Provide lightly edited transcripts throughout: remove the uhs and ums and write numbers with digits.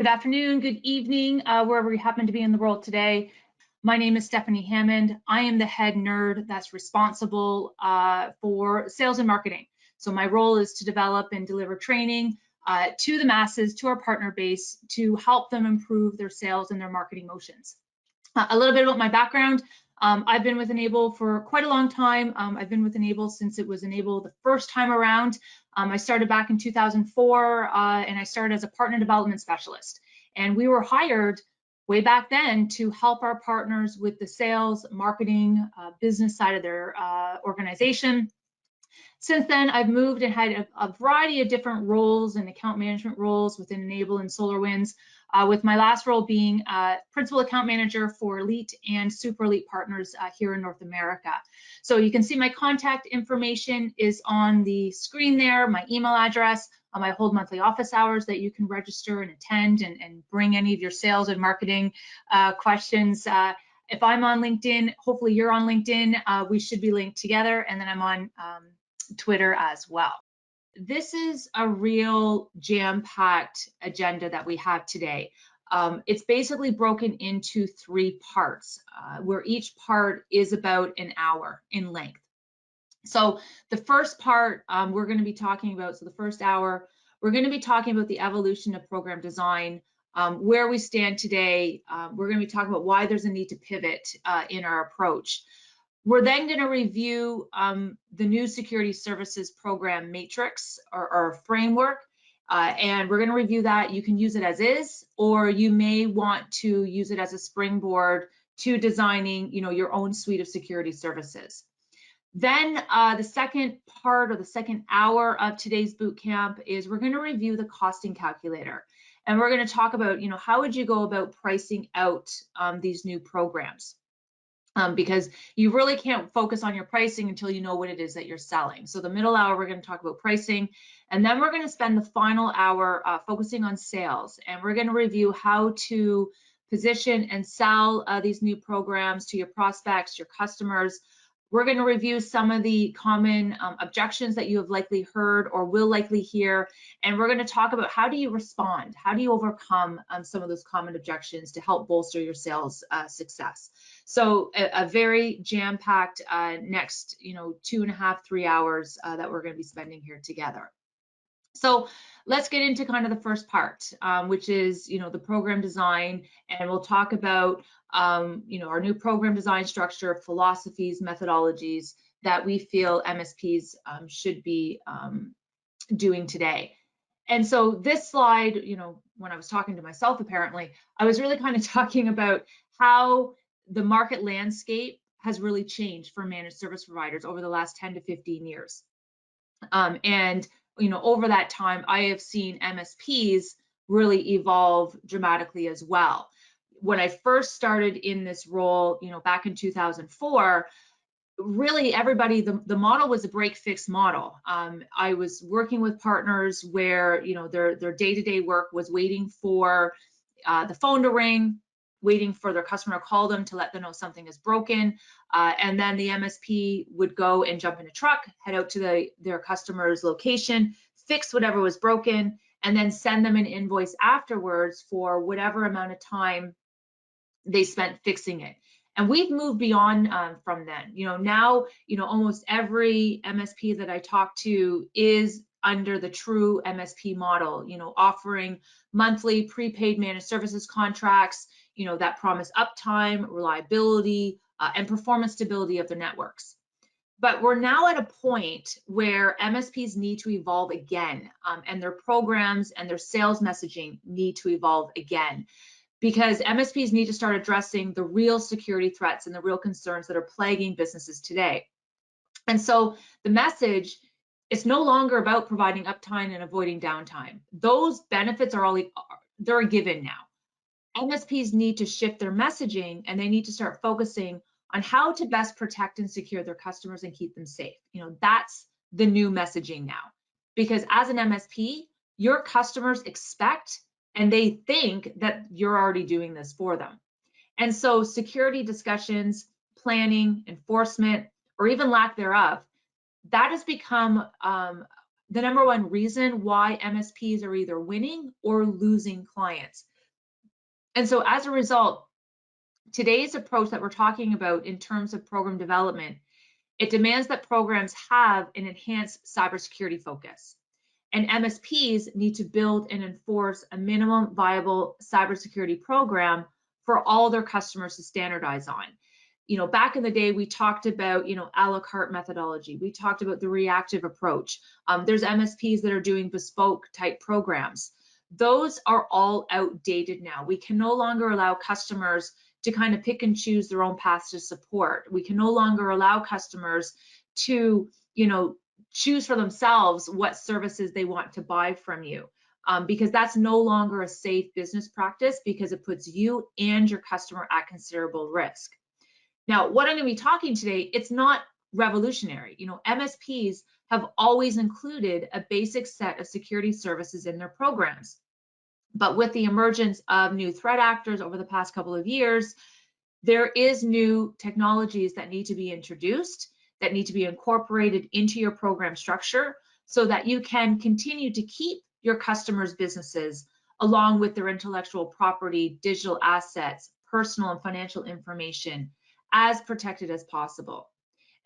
Good afternoon, good evening, wherever you happen to be in the world today. My name is Stefanie Hammond. I am the head nerd that's responsible for sales and marketing. So my role is to develop and deliver training to the masses, to our partner base, to help them improve their sales and their marketing motions. A little bit about my background. I've been with Enable for quite a long time. I've been with Enable since it was Enable the first time around. I started back in 2004 and I started as a partner development specialist. And we were hired way back then to help our partners with the sales, marketing, business side of their organization. Since then, I've moved and had a variety of different roles and account management roles within Enable and SolarWinds, with my last role being Principal Account Manager for Elite and Super Elite partners here in North America. So you can see my contact information is on the screen there, my email address. I hold monthly office hours that you can register and attend and bring any of your sales and marketing questions. If I'm on LinkedIn, hopefully you're on LinkedIn. We should be linked together, and then I'm on Twitter as well. This is a real jam-packed agenda that we have today. It's basically broken into 3 parts, where each part is about an hour in length. So the first part we're going to be talking about, so the first hour, we're going to be talking about the evolution of program design, where we stand today. We're going to be talking about why there's a need to pivot in our approach. We're then going to review the new security services program matrix or framework, and we're going to review that. You can use it as is, or you may want to use it as a springboard to designing, your own suite of security services. Then the second part or the second hour of today's boot camp is we're going to review the costing calculator, and we're going to talk about, how would you go about pricing out these new programs. Because you really can't focus on your pricing until you know what it is that you're selling. So the middle hour, we're going to talk about pricing, and then we're going to spend the final hour focusing on sales, and we're going to review how to position and sell these new programs to your prospects, your customers. We're going to review some of the common objections that you have likely heard or will likely hear, and we're going to talk about how do you respond, how do you overcome some of those common objections to help bolster your sales success. So a very jam-packed next, 2.5, 3 hours that we're going to be spending here together. So let's get into kind of the first part, which is, the program design, and we'll talk about, our new program design structure, philosophies, methodologies that we feel MSPs should be doing today. And so this slide, when I was talking to myself, apparently, I was really kind of talking about how the market landscape has really changed for managed service providers over the last 10 to 15 years. And over that time, I have seen MSPs really evolve dramatically as well. When I first started in this role, back in 2004, really everybody, the model was a break-fix model. I was working with partners where, their day-to-day work was waiting for the phone to ring, waiting for their customer to call them to let them know something is broken, and then the MSP would go and jump in a truck, head out to their customer's location, fix whatever was broken, and then send them an invoice afterwards for whatever amount of time they spent fixing it. And we've moved beyond from then. Now, almost every MSP that I talk to is under the true MSP model, offering monthly prepaid managed services contracts, that promise uptime, reliability, and performance stability of their networks. But we're now at a point where MSPs need to evolve again, and their programs and their sales messaging need to evolve again, because MSPs need to start addressing the real security threats and the real concerns that are plaguing businesses today. And so the message, it's no longer about providing uptime and avoiding downtime. Those benefits they're a given now. MSPs need to shift their messaging, and they need to start focusing on how to best protect and secure their customers and keep them safe. That's the new messaging now, because as an MSP, your customers expect and they think that you're already doing this for them. And so security discussions, planning, enforcement, or even lack thereof, that has become the #1 reason why MSPs are either winning or losing clients. And so as a result, today's approach that we're talking about in terms of program development, it demands that programs have an enhanced cybersecurity focus. And MSPs need to build and enforce a minimum viable cybersecurity program for all their customers to standardize on. Back in the day, we talked about, a la carte methodology. We talked about the reactive approach. There's MSPs that are doing bespoke type programs. Those are all outdated now. We can no longer allow customers to kind of pick and choose their own paths to support. We can no longer allow customers to, choose for themselves what services they want to buy from you, because that's no longer a safe business practice, because it puts you and your customer at considerable risk. Now, what I'm going to be talking today, it's not revolutionary. MSPs have always included a basic set of security services in their programs. But with the emergence of new threat actors over the past couple of years, there is new technologies that need to be introduced, that need to be incorporated into your program structure so that you can continue to keep your customers' businesses along with their intellectual property, digital assets, personal and financial information as protected as possible.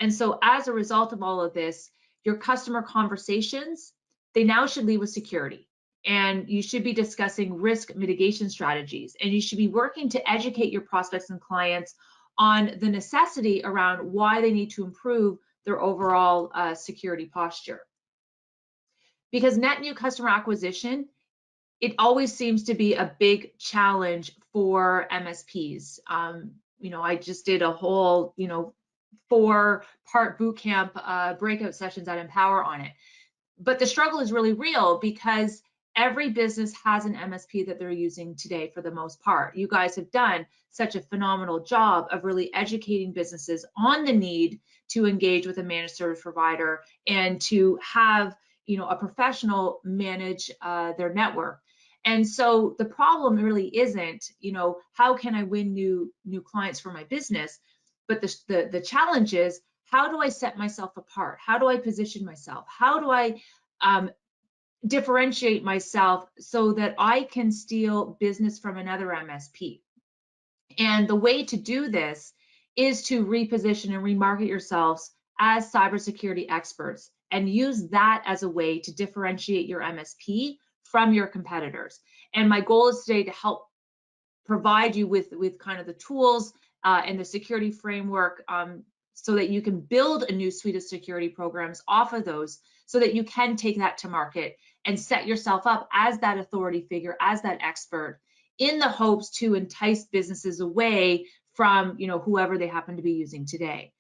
And so as a result of all of this, your customer conversations, they now should lead with security. And you should be discussing risk mitigation strategies, and you should be working to educate your prospects and clients on the necessity around why they need to improve their overall security posture. Because net new customer acquisition, it always seems to be a big challenge for MSPs. I just did a whole, 4-part bootcamp breakout sessions at Empower on it. But the struggle is really real because every business has an MSP that they're using today for the most part. You guys have done such a phenomenal job of really educating businesses on the need to engage with a managed service provider and to have, a professional manage their network. And so the problem really isn't, how can I win new clients for my business? But the challenge is, how do I set myself apart? How do I position myself? How do I differentiate myself so that I can steal business from another MSP? And the way to do this is to reposition and remarket yourselves as cybersecurity experts and use that as a way to differentiate your MSP from your competitors. And my goal is today to help provide you with kind of the tools and the security framework so that you can build a new suite of security programs off of those so that you can take that to market and set yourself up as that authority figure, as that expert, in the hopes to entice businesses away from whoever they happen to be using today.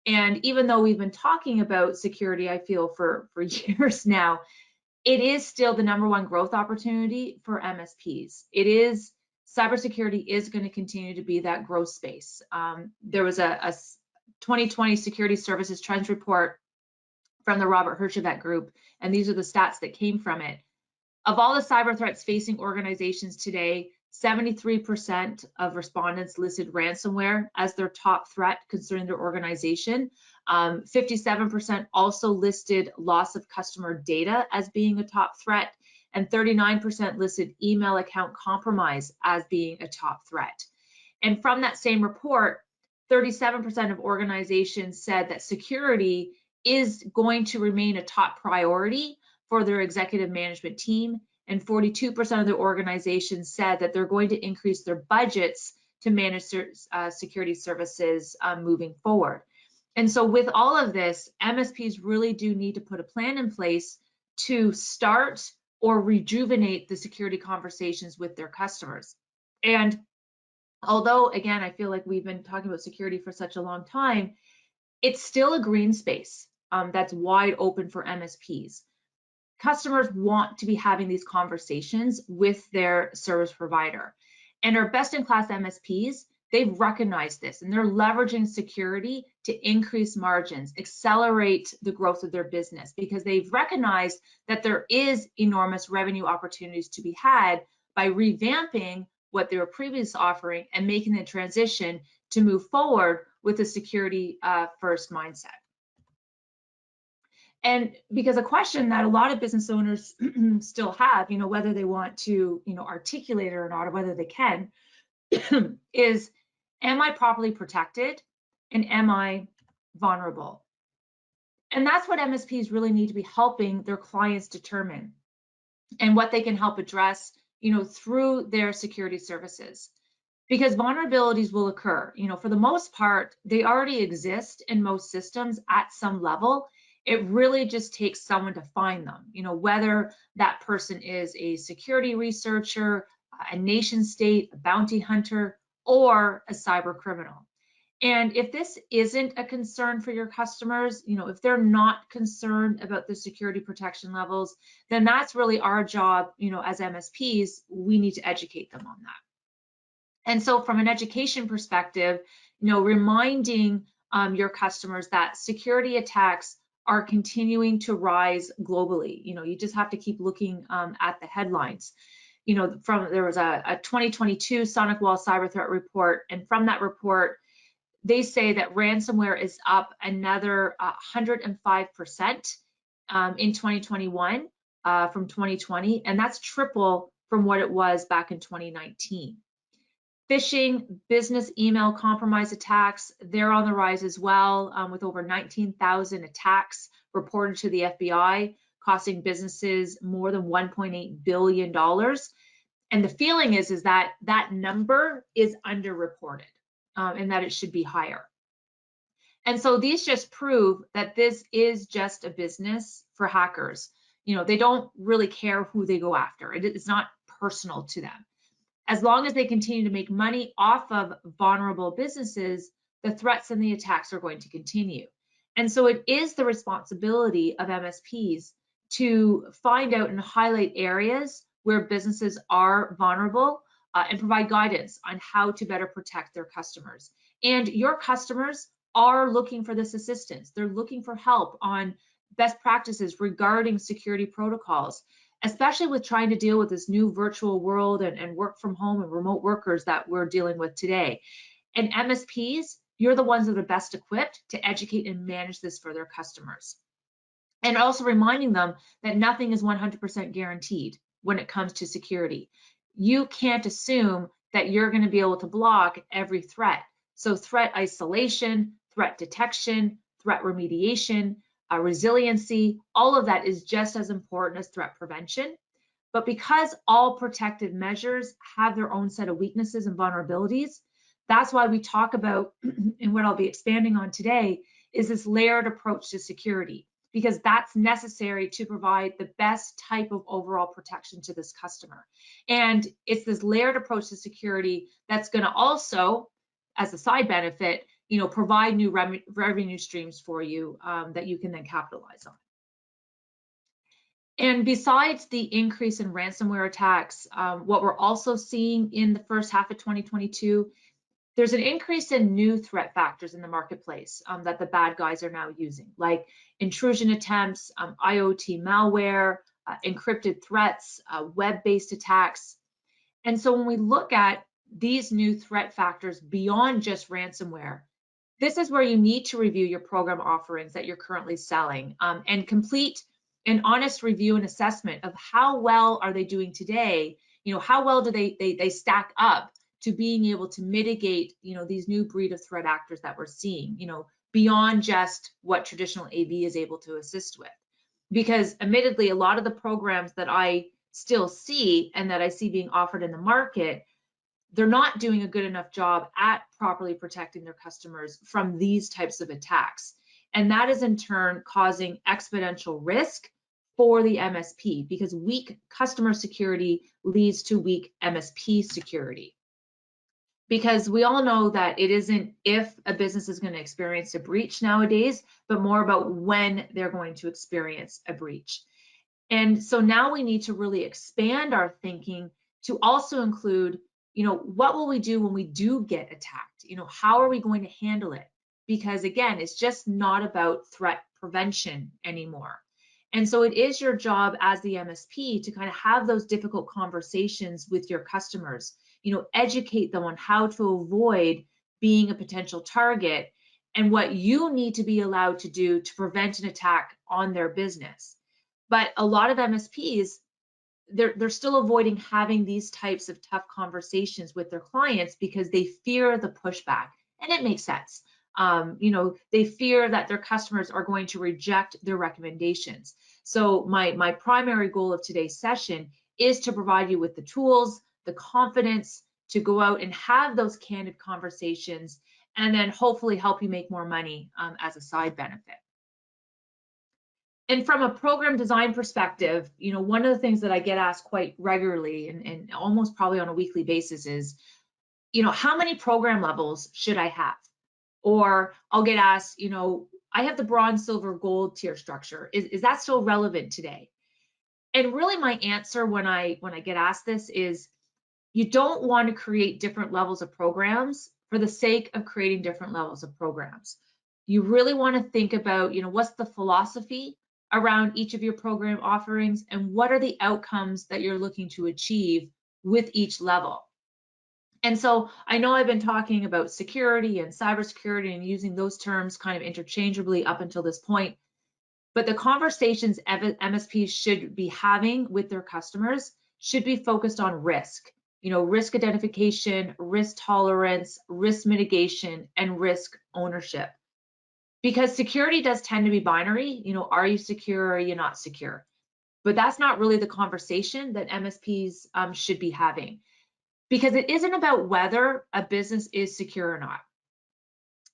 And even though we've been talking about security, I feel for years now, it is still the #1 growth opportunity for MSPs. Cybersecurity is going to continue to be that growth space. There was a 2020 Security Services Trends Report from the Robert Herjavec Group, and these are the stats that came from it. Of all the cyber threats facing organizations today, 73% of respondents listed ransomware as their top threat concerning their organization. 57% also listed loss of customer data as being a top threat, and 39% listed email account compromise as being a top threat. And from that same report, 37% of organizations said that security is going to remain a top priority for their executive management team, and 42% of the organizations said that they're going to increase their budgets to manage security services moving forward. And so with all of this, MSPs really do need to put a plan in place to start or rejuvenate the security conversations with their customers. And although, again, I feel like we've been talking about security for such a long time, it's still a green space that's wide open for MSPs. Customers want to be having these conversations with their service provider. And our best-in-class MSPs, they've recognized this, and they're leveraging security to increase margins, accelerate the growth of their business, because they've recognized that there is enormous revenue opportunities to be had by revamping what they were previously offering and making the transition to move forward with a security first mindset. And because a question that a lot of business owners still have, whether they want to, articulate it or not, or whether they can, is, am I properly protected and am I vulnerable? And that's what MSPs really need to be helping their clients determine, and what they can help address, through their security services. Because vulnerabilities will occur. For the most part, they already exist in most systems at some level. It really just takes someone to find them, whether that person is a security researcher, a nation state, a bounty hunter, or a cyber criminal. And if this isn't a concern for your customers, if they're not concerned about the security protection levels, then that's really our job, as MSPs. We need to educate them on that. And so from an education perspective, reminding your customers that security attacks are continuing to rise globally. You just have to keep looking at the headlines. There was a 2022 SonicWall cyber threat report, and from that report, they say that ransomware is up another 105% in 2021 from 2020, and that's triple from what it was back in 2019. Phishing, business email compromise attacks, they're on the rise as well, with over 19,000 attacks reported to the FBI, costing businesses more than $1.8 billion. And the feeling is that that number is underreported, and that it should be higher. And so these just prove that this is just a business for hackers. They don't really care who they go after. It's not personal to them. As long as they continue to make money off of vulnerable businesses, the threats and the attacks are going to continue. And so it is the responsibility of MSPs to find out and highlight areas where businesses are vulnerable, and provide guidance on how to better protect their customers. And your customers are looking for this assistance. They're looking for help on best practices regarding security protocols, especially with trying to deal with this new virtual world and work from home and remote workers that we're dealing with today. And MSPs, you're the ones that are best equipped to educate and manage this for their customers. And also reminding them that nothing is 100% guaranteed when it comes to security. You can't assume that you're going to be able to block every threat. So threat isolation, threat detection, threat remediation, resiliency, all of that is just as important as threat prevention. But because all protective measures have their own set of weaknesses and vulnerabilities, that's why we talk about, and what I'll be expanding on today, is this layered approach to security, because that's necessary to provide the best type of overall protection to this customer. And it's this layered approach to security that's going to also, as a side benefit, provide new revenue streams for you that you can then capitalize on. And besides the increase in ransomware attacks, what we're also seeing in the first half of 2022, there's an increase in new threat factors in the marketplace that the bad guys are now using, like intrusion attempts, IoT malware, encrypted threats, web-based attacks. And so when we look at these new threat factors beyond just ransomware, this is where you need to review your program offerings that you're currently selling, and complete an honest review and assessment of how well are they doing today. How well do they stack up to being able to mitigate, these new breed of threat actors that we're seeing, beyond just what traditional AV is able to assist with. Because admittedly, a lot of the programs that I still see and that I see being offered in the market, they're not doing a good enough job at properly protecting their customers from these types of attacks. And that is in turn causing exponential risk for the MSP, because weak customer security leads to weak MSP security. Because we all know that it isn't if a business is going to experience a breach nowadays, but more about when they're going to experience a breach. And so now we need to really expand our thinking to also include, what will we do when we do get attacked? How are we going to handle it? Because again, it's just not about threat prevention anymore. And so it is your job as the MSP to kind of have those difficult conversations with your customers, educate them on how to avoid being a potential target and what you need to be allowed to do to prevent an attack on their business. But a lot of MSPs, they're still avoiding having these types of tough conversations with their clients because they fear the pushback, and it makes sense. They fear that their customers are going to reject their recommendations. So my primary goal of today's session is to provide you with the tools, the confidence to go out and have those candid conversations, and then hopefully help you make more money as a side benefit. And from a program design perspective, one of the things that I get asked quite regularly and almost probably on a weekly basis is, how many program levels should I have? Or I'll get asked, I have the bronze, silver, gold tier structure. Is that still relevant today? And really my answer when I get asked this is, you don't want to create different levels of programs for the sake of creating different levels of programs. You really want to think about, what's the philosophy around each of your program offerings, and what are the outcomes that you're looking to achieve with each level. And so I know I've been talking about security and cybersecurity and using those terms kind of interchangeably up until this point, but the conversations MSPs should be having with their customers should be focused on risk. Risk identification, risk tolerance, risk mitigation, and risk ownership. Because security does tend to be binary, are you secure or are you not secure? But that's not really the conversation that MSPs should be having, because it isn't about whether a business is secure or not.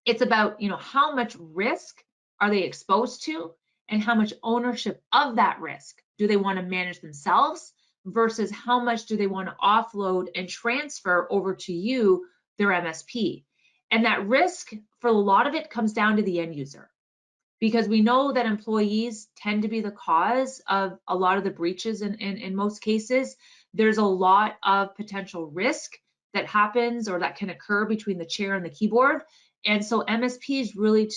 It's about, how much risk are they exposed to and how much ownership of that risk do they want to manage themselves versus how much do they want to offload and transfer over to you, their MSP. And that risk, for a lot of it, comes down to the end user, because we know that employees tend to be the cause of a lot of the breaches in most cases. There's a lot of potential risk that happens or that can occur between the chair and the keyboard. And so MSPs really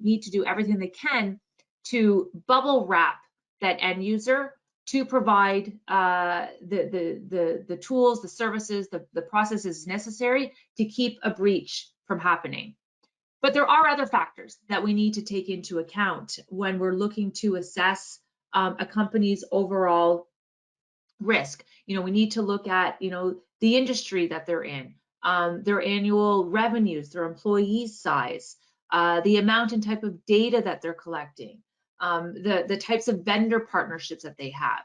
need to do everything they can to bubble wrap that end user to provide the tools, the services, the processes necessary to keep a breach from happening. But there are other factors that we need to take into account when we're looking to assess a company's overall risk. We need to look at, the industry that they're in, their annual revenues, their employee size, the amount and type of data that they're collecting, the types of vendor partnerships that they have.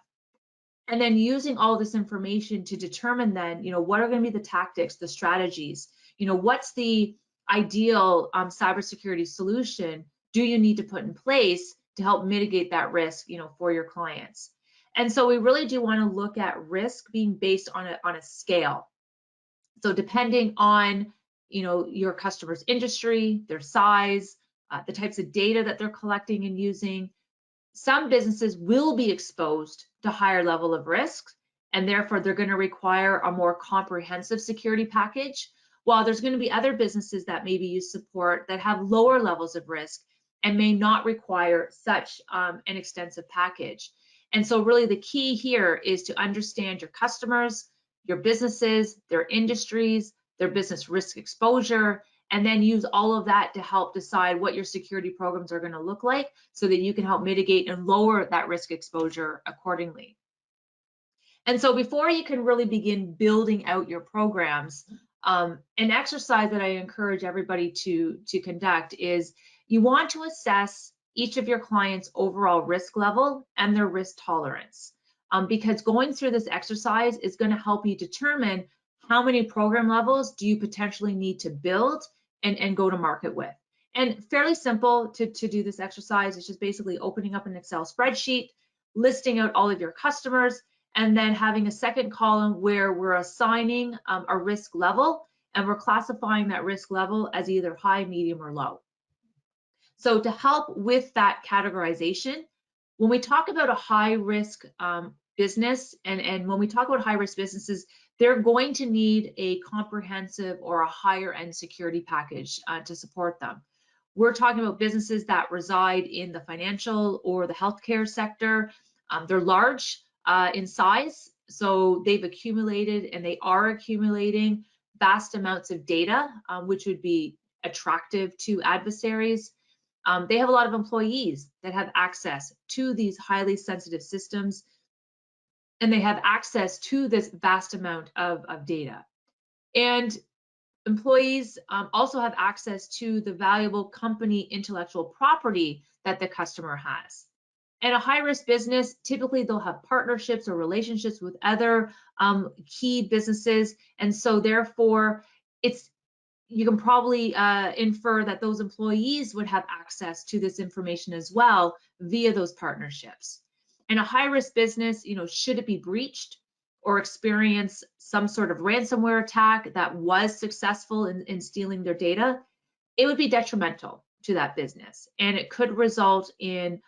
And then using all this information to determine then, what are going to be the tactics, the strategies, what's the ideal cybersecurity solution do you need to put in place to help mitigate that risk, for your clients. And so we really do want to look at risk being based on a scale. So depending on, your customer's industry, their size, the types of data that they're collecting and using, some businesses will be exposed to higher level of risks, and therefore they're going to require a more comprehensive security package, while there's going to be other businesses that maybe use support that have lower levels of risk and may not require such an extensive package. And so really the key here is to understand your customers, your businesses, their industries, their business risk exposure, and then use all of that to help decide what your security programs are going to look like so that you can help mitigate and lower that risk exposure accordingly. And so before you can really begin building out your programs, an exercise that I encourage everybody to conduct is you want to assess each of your clients' overall risk level and their risk tolerance, because going through this exercise is going to help you determine how many program levels do you potentially need to build and go to market with. And fairly simple to do this exercise. It's just basically opening up an Excel spreadsheet, listing out all of your customers, and then having a second column where we're assigning a risk level, and we're classifying that risk level as either high, medium, or low. So to help with that categorization, when we talk about a high risk business, and when we talk about high risk businesses, they're going to need a comprehensive or a higher end security package to support them. We're talking about businesses that reside in the financial or the healthcare sector. They're large in size, so they've accumulated and they are accumulating vast amounts of data, which would be attractive to adversaries. They have a lot of employees that have access to these highly sensitive systems. and they have access to this vast amount of data. And employees also have access to the valuable company intellectual property that the customer has. And a high-risk business, typically they'll have partnerships or relationships with other key businesses. And so therefore, you can probably infer that those employees would have access to this information as well via those partnerships. And a high-risk business, should it be breached or experience some sort of ransomware attack that was successful in stealing their data, it would be detrimental to that business. And it could result in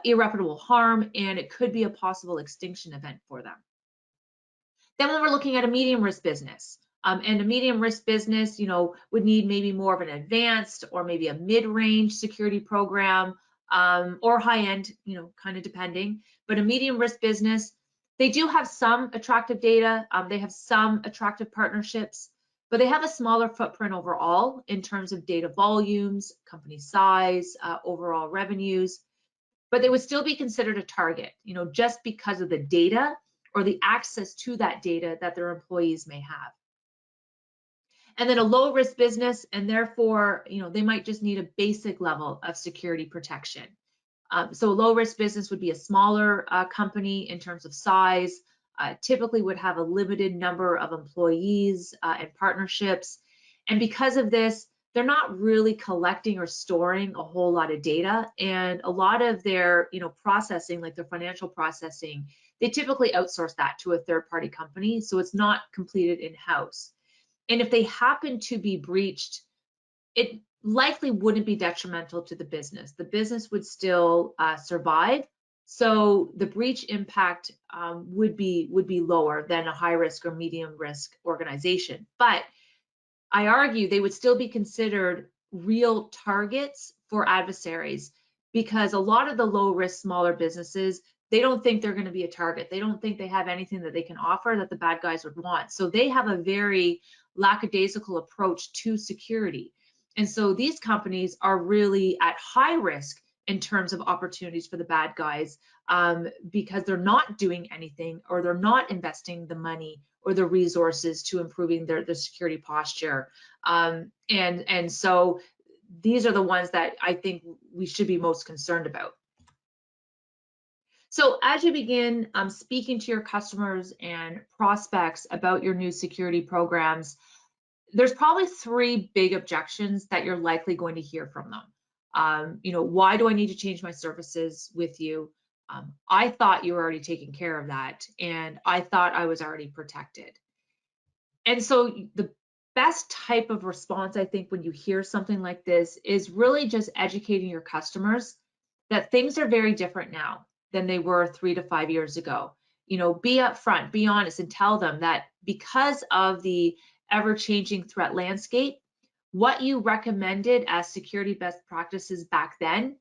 irreparable harm, and it could be a possible extinction event for them. Then when we're looking at a medium risk business, and a medium risk business, would need maybe more of an advanced or maybe a mid-range security program, or high-end, kind of depending. But a medium risk business, they do have some attractive data, they have some attractive partnerships, but they have a smaller footprint overall in terms of data volumes, company size, overall revenues, but they would still be considered a target, just because of the data or the access to that data that their employees may have. And then a low risk business, and therefore, they might just need a basic level of security protection. So a low risk business would be a smaller company in terms of size, typically would have a limited number of employees and partnerships. And because of this, they're not really collecting or storing a whole lot of data. And a lot of their, processing, like their financial processing, they typically outsource that to a third-party company. So it's not completed in-house. And if they happen to be breached, it likely wouldn't be detrimental to the business. The business would still survive. So the breach impact would be lower than a high risk or medium risk organization. But I argue they would still be considered real targets for adversaries, because a lot of the low risk smaller businesses, they don't think they're going to be a target. They don't think they have anything that they can offer that the bad guys would want. So they have a very lackadaisical approach to security. And so these companies are really at high risk in terms of opportunities for the bad guys, because they're not doing anything, or they're not investing the money or the resources to improving their security posture. And so these are the ones that I think we should be most concerned about. So as you begin speaking to your customers and prospects about your new security programs, there's probably 3 big objections that you're likely going to hear from them. Why do I need to change my services with you? I thought you were already taking care of that, and I thought I was already protected. And so the best type of response, I think, when you hear something like this is really just educating your customers that things are very different now than they were 3 to 5 years ago. Be upfront, be honest, and tell them that because of the ever-changing threat landscape, what you recommended as security best practices back then,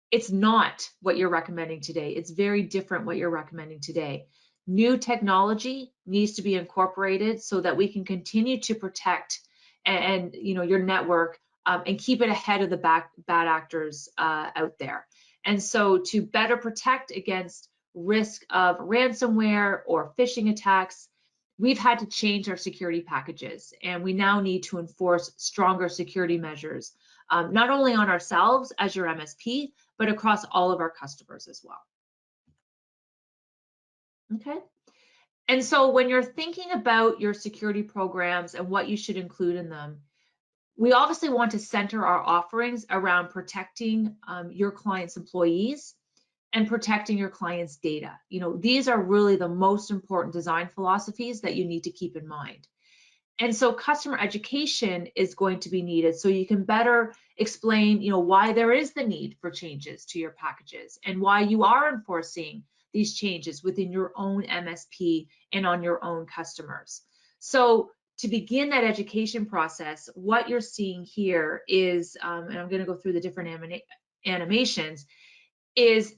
it's not what you're recommending today. It's very different what you're recommending today. New technology needs to be incorporated so that we can continue to protect and your network and keep it ahead of the bad actors out there. And so to better protect against risk of ransomware or phishing attacks, we've had to change our security packages, and we now need to enforce stronger security measures, not only on ourselves as your MSP, but across all of our customers as well. Okay. And so when you're thinking about your security programs and what you should include in them, we obviously want to center our offerings around protecting your client's employees and protecting your client's data. These are really the most important design philosophies that you need to keep in mind. And so customer education is going to be needed so you can better explain, why there is the need for changes to your packages and why you are enforcing these changes within your own MSP and on your own customers. So to begin that education process, what you're seeing here is, and I'm going to go through the different animations, is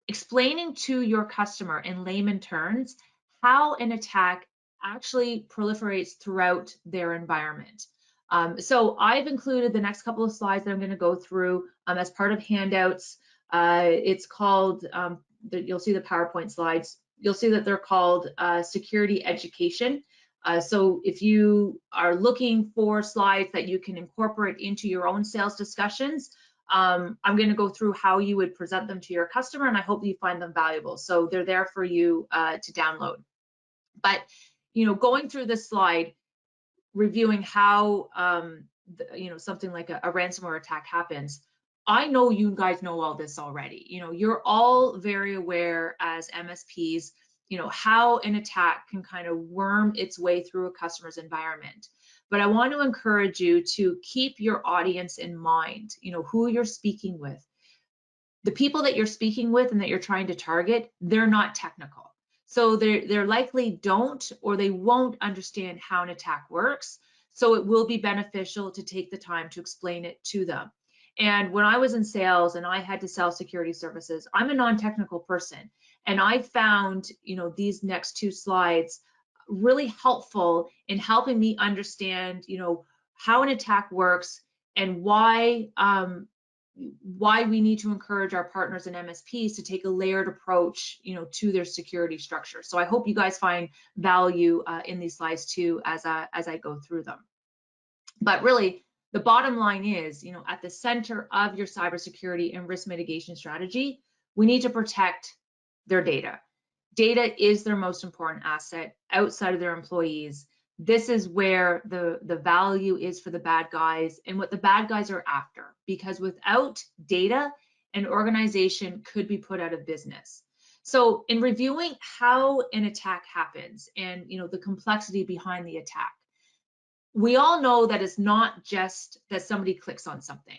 explaining to your customer in layman terms how an attack actually proliferates throughout their environment. So I've included the next couple of slides that I'm going to go through as part of handouts. It's called, you'll see the PowerPoint slides. you'll see that they're called security education. So if you are looking for slides that you can incorporate into your own sales discussions, I'm going to go through how you would present them to your customer, and I hope you find them valuable. So they're there for you to download. But going through this slide, reviewing how something like a ransomware attack happens, I know you guys know all this already. You're all very aware as MSPs, how an attack can kind of worm its way through a customer's environment. But I want to encourage you to keep your audience in mind, who you're speaking with. The people that you're speaking with and that you're trying to target, they're not technical. So they're likely don't, or they won't understand how an attack works. So it will be beneficial to take the time to explain it to them. And when I was in sales and I had to sell security services, I'm a non-technical person. And I found, these next two slides really helpful in helping me understand, how an attack works and why we need to encourage our partners and MSPs to take a layered approach, to their security structure. So I hope you guys find value in these slides too as I go through them. But really, the bottom line is, at the center of your cybersecurity and risk mitigation strategy, we need to protect their data. Data is their most important asset outside of their employees. This is where the value is for the bad guys and what the bad guys are after, because without data, an organization could be put out of business. So in reviewing how an attack happens and the complexity behind the attack, we all know that it's not just that somebody clicks on something.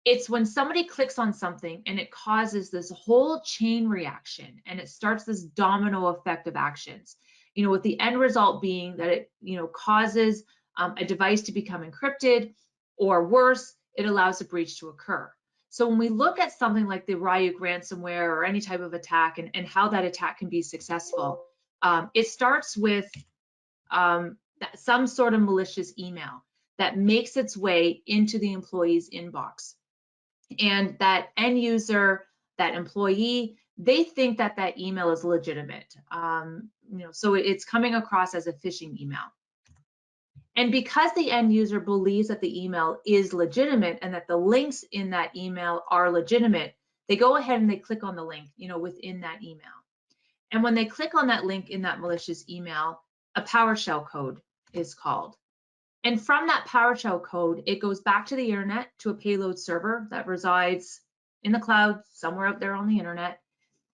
It's when somebody clicks on something and it causes this whole chain reaction and it starts this domino effect of actions, with the end result being that it, causes a device to become encrypted, or worse, it allows a breach to occur. So when we look at something like the Ryuk ransomware or any type of attack and how that attack can be successful, it starts with some sort of malicious email that makes its way into the employee's inbox. And that end user, that employee, they think that that email is legitimate. So it's coming across as a phishing email. And because the end user believes that the email is legitimate and that the links in that email are legitimate, they go ahead and they click on the link, within that email. And when they click on that link in that malicious email, a PowerShell code is called. And from that PowerShell code, it goes back to the internet to a payload server that resides in the cloud somewhere out there on the internet.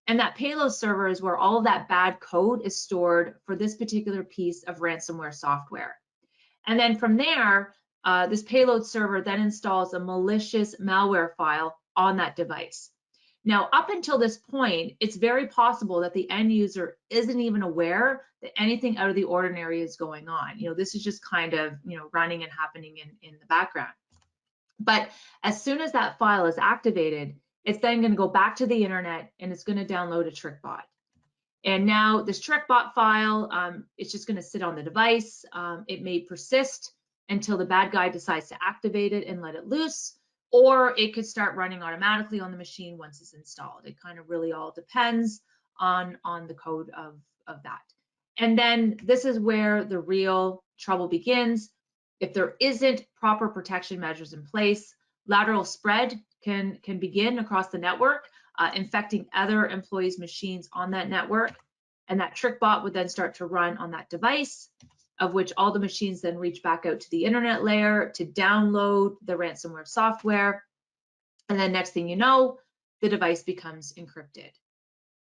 And that payload server is where all of that bad code is stored for this particular piece of ransomware software. And then from there, this payload server then installs a malicious malware file on that device. Now, up until this point, it's very possible that the end user isn't even aware that anything out of the ordinary is going on. This is just kind of, running and happening in the background. But as soon as that file is activated, it's then going to go back to the internet and it's going to download a TrickBot. And now this TrickBot file, it's just going to sit on the device. It may persist until the bad guy decides to activate it and let it loose, or it could start running automatically on the machine once it's installed. It kind of really all depends on the code of that. And then this is where the real trouble begins. If there isn't proper protection measures in place, lateral spread can begin across the network, infecting other employees' machines on that network. And that TrickBot would then start to run on that device, of which all the machines then reach back out to the internet layer to download the ransomware software. And then next thing you know, the device becomes encrypted.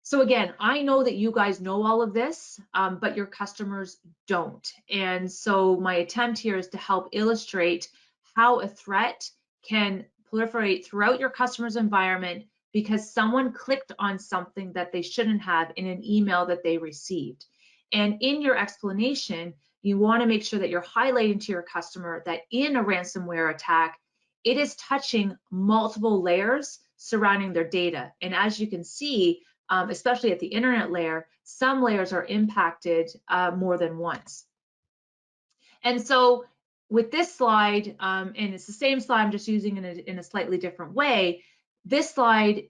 So again, I know that you guys know all of this, but your customers don't. And so my attempt here is to help illustrate how a threat can proliferate throughout your customer's environment because someone clicked on something that they shouldn't have in an email that they received. And in your explanation, you want to make sure that you're highlighting to your customer that in a ransomware attack, it is touching multiple layers surrounding their data. And as you can see, especially at the internet layer, some layers are impacted more than once. And so with this slide, and it's the same slide, I'm just using it in a slightly different way, This slide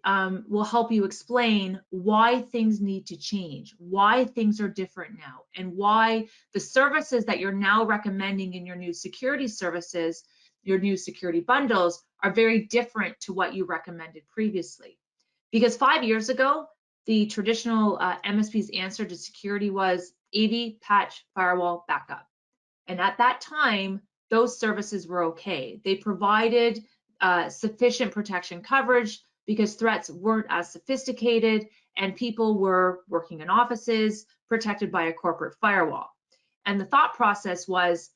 will help you explain why things need to change, why things are different now, and why the services that you're now recommending in your new security services, your new security bundles, are very different to what you recommended previously. Because 5 years ago, the traditional MSP's answer to security was AV, patch, firewall, backup. And at that time, those services were okay. They provided sufficient protection coverage because threats weren't as sophisticated and people were working in offices protected by a corporate firewall. And the thought process was,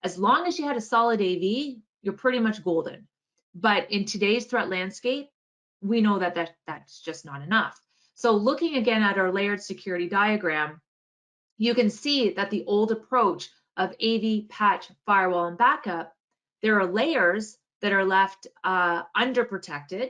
as long as you had a solid AV, you're pretty much golden. But in today's threat landscape, we know that that's just not enough. So looking again at our layered security diagram, you can see that the old approach of AV, patch, firewall, and backup, there are layers that are left underprotected,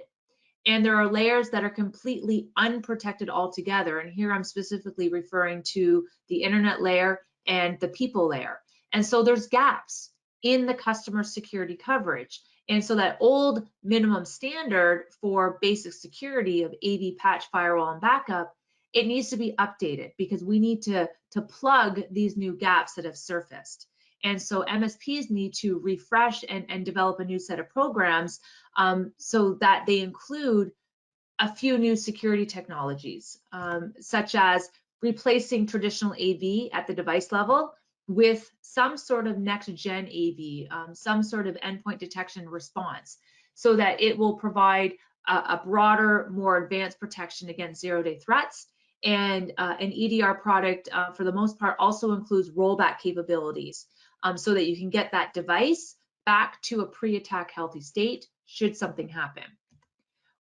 and there are layers that are completely unprotected altogether. And here I'm specifically referring to the internet layer and the people layer. And so there's gaps in the customer security coverage. And so that old minimum standard for basic security of AV, patch, firewall, and backup, it needs to be updated because we need to plug these new gaps that have surfaced. And so MSPs need to refresh and develop a new set of programs so that they include a few new security technologies, such as replacing traditional AV at the device level with some sort of next-gen AV, some sort of endpoint detection response, so that it will provide a broader, more advanced protection against zero-day threats. And an EDR product, for the most part, also includes rollback capabilities, so that you can get that device back to a pre-attack healthy state should something happen.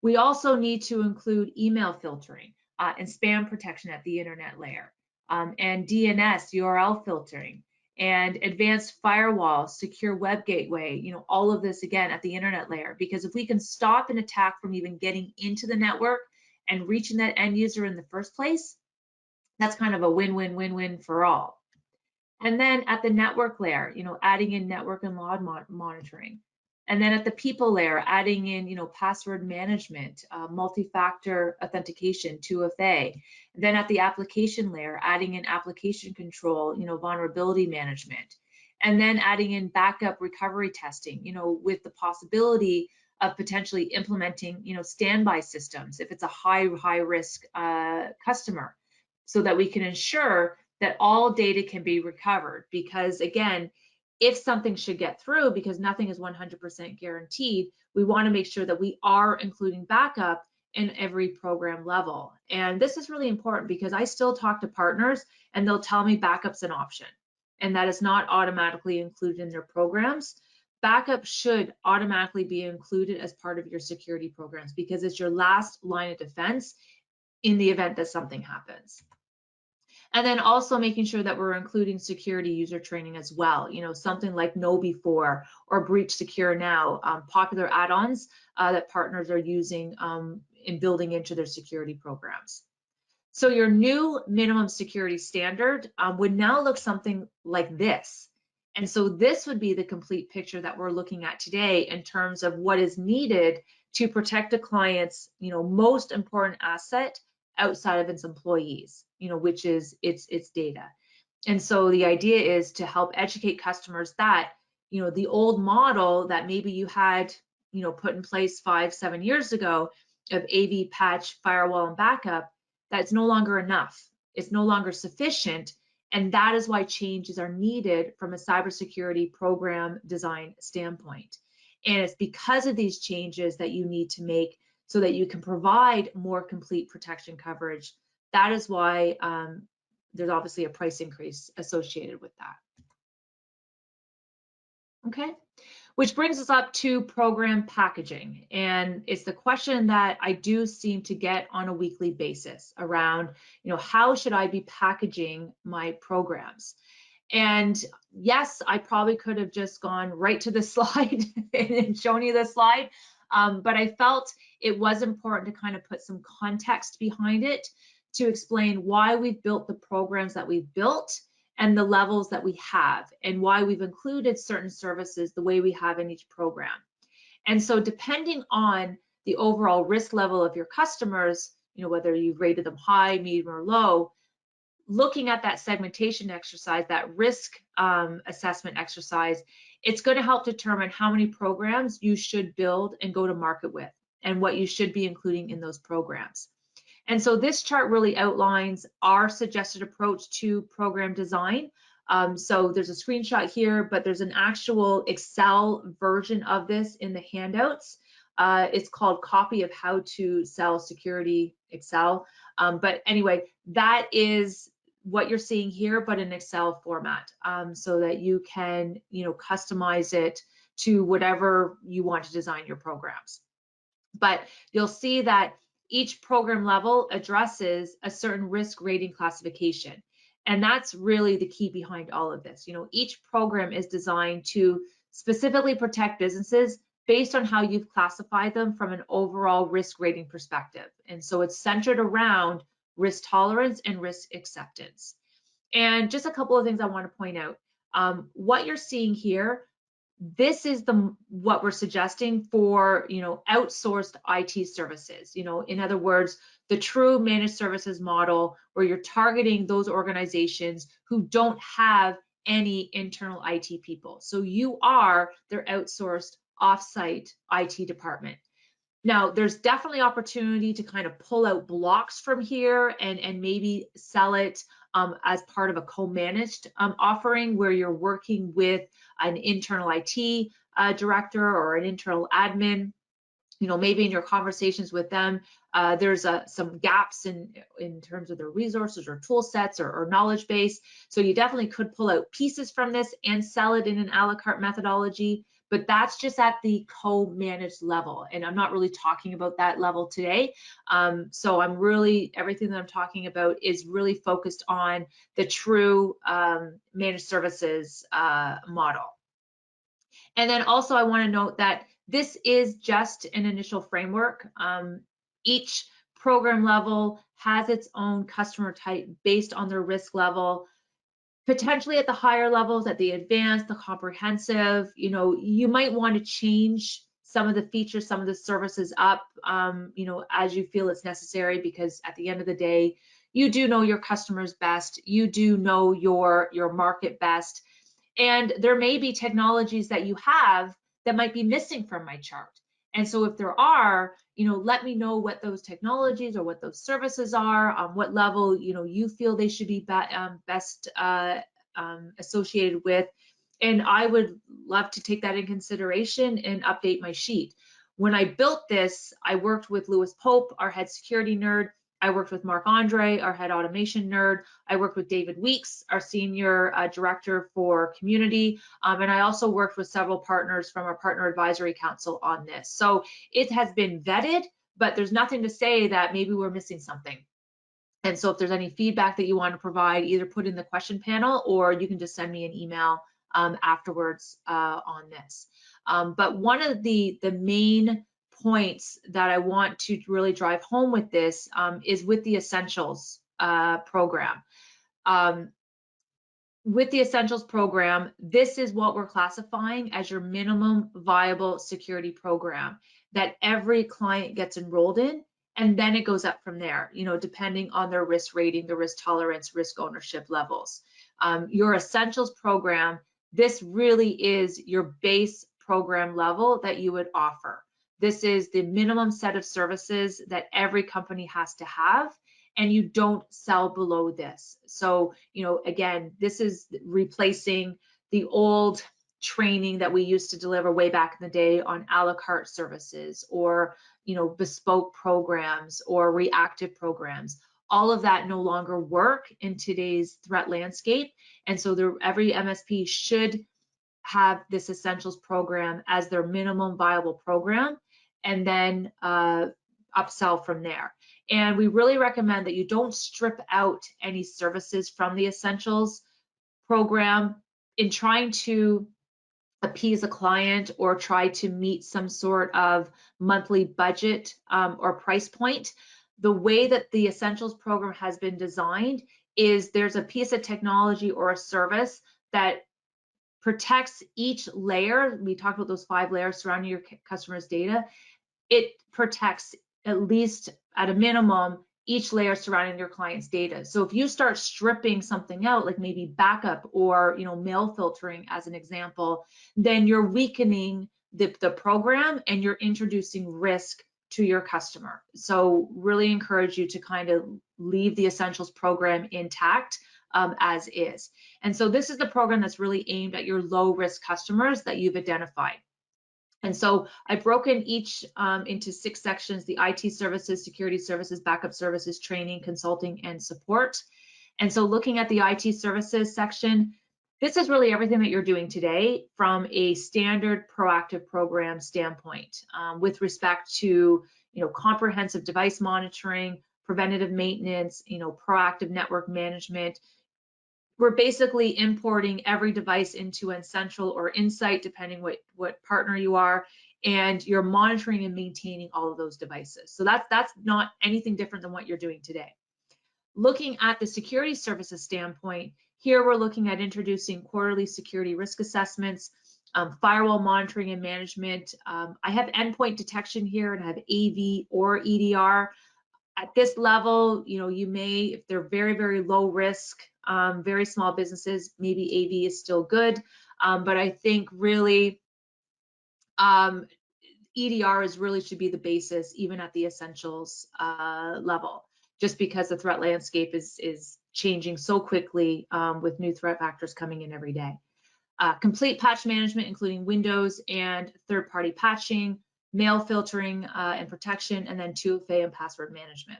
We also need to include email filtering and spam protection at the internet layer, and DNS URL filtering, and advanced firewall, secure web gateway, all of this again at the internet layer, because if we can stop an attack from even getting into the network and reaching that end user in the first place, that's kind of a win-win-win-win for all. And then at the network layer, adding in network and log monitoring. And then at the people layer, adding in, password management, multi-factor authentication, 2FA. And then at the application layer, adding in application control, vulnerability management. And then adding in backup recovery testing, with the possibility of potentially implementing, standby systems if it's a high risk customer, so that we can ensure that all data can be recovered. Because again, if something should get through, because nothing is 100% guaranteed, we want to make sure that we are including backup in every program level. And this is really important because I still talk to partners and they'll tell me backup's an option, and that is not automatically included in their programs. Backup should automatically be included as part of your security programs because it's your last line of defense in the event that something happens. And then also making sure that we're including security user training as well, something like Know Before or Breach Secure Now, popular add-ons that partners are using in building into their security programs. So your new minimum security standard would now look something like this. And so this would be the complete picture that we're looking at today in terms of what is needed to protect a client's, most important asset outside of its employees, which is its data. And so the idea is to help educate customers that, the old model that maybe you had, put in place 5-7 years ago of AV, patch, firewall, and backup, that's no longer enough. It's no longer sufficient. And that is why changes are needed from a cybersecurity program design standpoint. And it's because of these changes that you need to make so that you can provide more complete protection coverage. That is why there's obviously a price increase associated with that. Okay, which brings us up to program packaging. And it's the question that I do seem to get on a weekly basis around, how should I be packaging my programs? And yes, I probably could have just gone right to the slide and shown you the slide, but I felt it was important to kind of put some context behind it to explain why we've built the programs that we've built and the levels that we have, and why we've included certain services the way we have in each program. And so depending on the overall risk level of your customers, whether you've rated them high, medium, or low, looking at that segmentation exercise, that risk assessment exercise, it's going to help determine how many programs you should build and go to market with, and what you should be including in those programs. And so this chart really outlines our suggested approach to program design. So there's a screenshot here, but there's an actual Excel version of this in the handouts. It's called Copy of How to Sell Security Excel. But anyway, that is what you're seeing here, but in Excel format, so that you can, customize it to whatever you want to design your programs. But you'll see that each program level addresses a certain risk rating classification. And that's really the key behind all of this. Each program is designed to specifically protect businesses based on how you've classified them from an overall risk rating perspective. And so it's centered around risk tolerance and risk acceptance. And just a couple of things I want to point out. What you're seeing here, this is what we're suggesting for outsourced IT services. In other words, the true managed services model, where you're targeting those organizations who don't have any internal IT people. So you are their outsourced offsite IT department. Now, there's definitely opportunity to kind of pull out blocks from here and maybe sell it as part of a co-managed offering, where you're working with an internal IT director or an internal admin. Maybe in your conversations with them, there's some gaps in terms of their resources or tool sets or knowledge base. So you definitely could pull out pieces from this and sell it in an a la carte methodology, but that's just at the co-managed level. And I'm not really talking about that level today. So everything that I'm talking about is really focused on the true managed services model. And then also I want to note that this is just an initial framework. Each program level has its own customer type based on their risk level. Potentially at the higher levels, at the advanced, the comprehensive, you might want to change some of the features, some of the services up, as you feel it's necessary, because at the end of the day, you do know your customers best, you do know your market best, and there may be technologies that you have that might be missing from my chart. And so if there are, let me know what those technologies or what those services are, on what level, you feel they should be best associated with. And I would love to take that in consideration and update my sheet. When I built this, I worked with Lewis Pope, our head security nerd. I worked with Mark Andre, our head automation nerd. I worked with David Weeks, our senior director for community. And I also worked with several partners from our partner advisory council on this. So it has been vetted, but there's nothing to say that maybe we're missing something. And so if there's any feedback that you want to provide, either put in the question panel, or you can just send me an email afterwards on this. But one of the main points that I want to really drive home with this is with the Essentials program. With the Essentials program, this is what we're classifying as your minimum viable security program that every client gets enrolled in, and then it goes up from there, depending on their risk rating, the risk tolerance, risk ownership levels. Your Essentials program, this really is your base program level that you would offer. This is the minimum set of services that every company has to have, and you don't sell below this. So, again, this is replacing the old training that we used to deliver way back in the day on a la carte services, or, bespoke programs or reactive programs. All of that no longer work in today's threat landscape. And so every MSP should have this Essentials program as their minimum viable program, and then upsell from there. And we really recommend that you don't strip out any services from the Essentials program in trying to appease a client or try to meet some sort of monthly budget or price point. The way that the Essentials program has been designed is there's a piece of technology or a service that protects each layer. We talked about those 5 layers surrounding your customer's data. it protects at least at a minimum each layer surrounding your client's data. So if you start stripping something out, like maybe backup or mail filtering as an example, then you're weakening the program and you're introducing risk to your customer. So really encourage you to kind of leave the Essentials program intact as is. And so this is the program that's really aimed at your low risk customers that you've identified. And so I've broken each into 6 sections: the IT services, security services, backup services, training, consulting, and support. And so looking at the IT services section, this is really everything that you're doing today from a standard proactive program standpoint with respect to comprehensive device monitoring, preventative maintenance, proactive network management. We're basically importing every device into Essential or Insight, depending what partner you are, and you're monitoring and maintaining all of those devices. So that's not anything different than what you're doing today. Looking at the security services standpoint, here we're looking at introducing quarterly security risk assessments, firewall monitoring and management. I have endpoint detection here, and I have AV or EDR. At this level, you may, if they're very, very low risk, very small businesses, maybe AV is still good. But I think really EDR should be the basis, even at the Essentials level, just because the threat landscape is changing so quickly with new threat factors coming in every day. Complete patch management, including Windows and third-party patching, mail filtering and protection, and then 2FA and password management.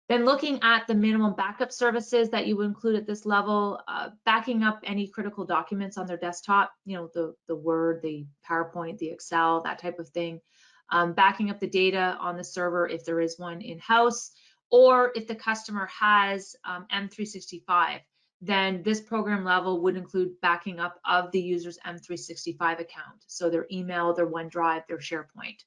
Then looking at the minimum backup services that you would include at this level, backing up any critical documents on their desktop, the Word, the PowerPoint, the Excel, that type of thing. Backing up the data on the server if there is one in-house, or if the customer has M365, then this program level would include backing up of the user's M365 account. So their email, their OneDrive, their SharePoint.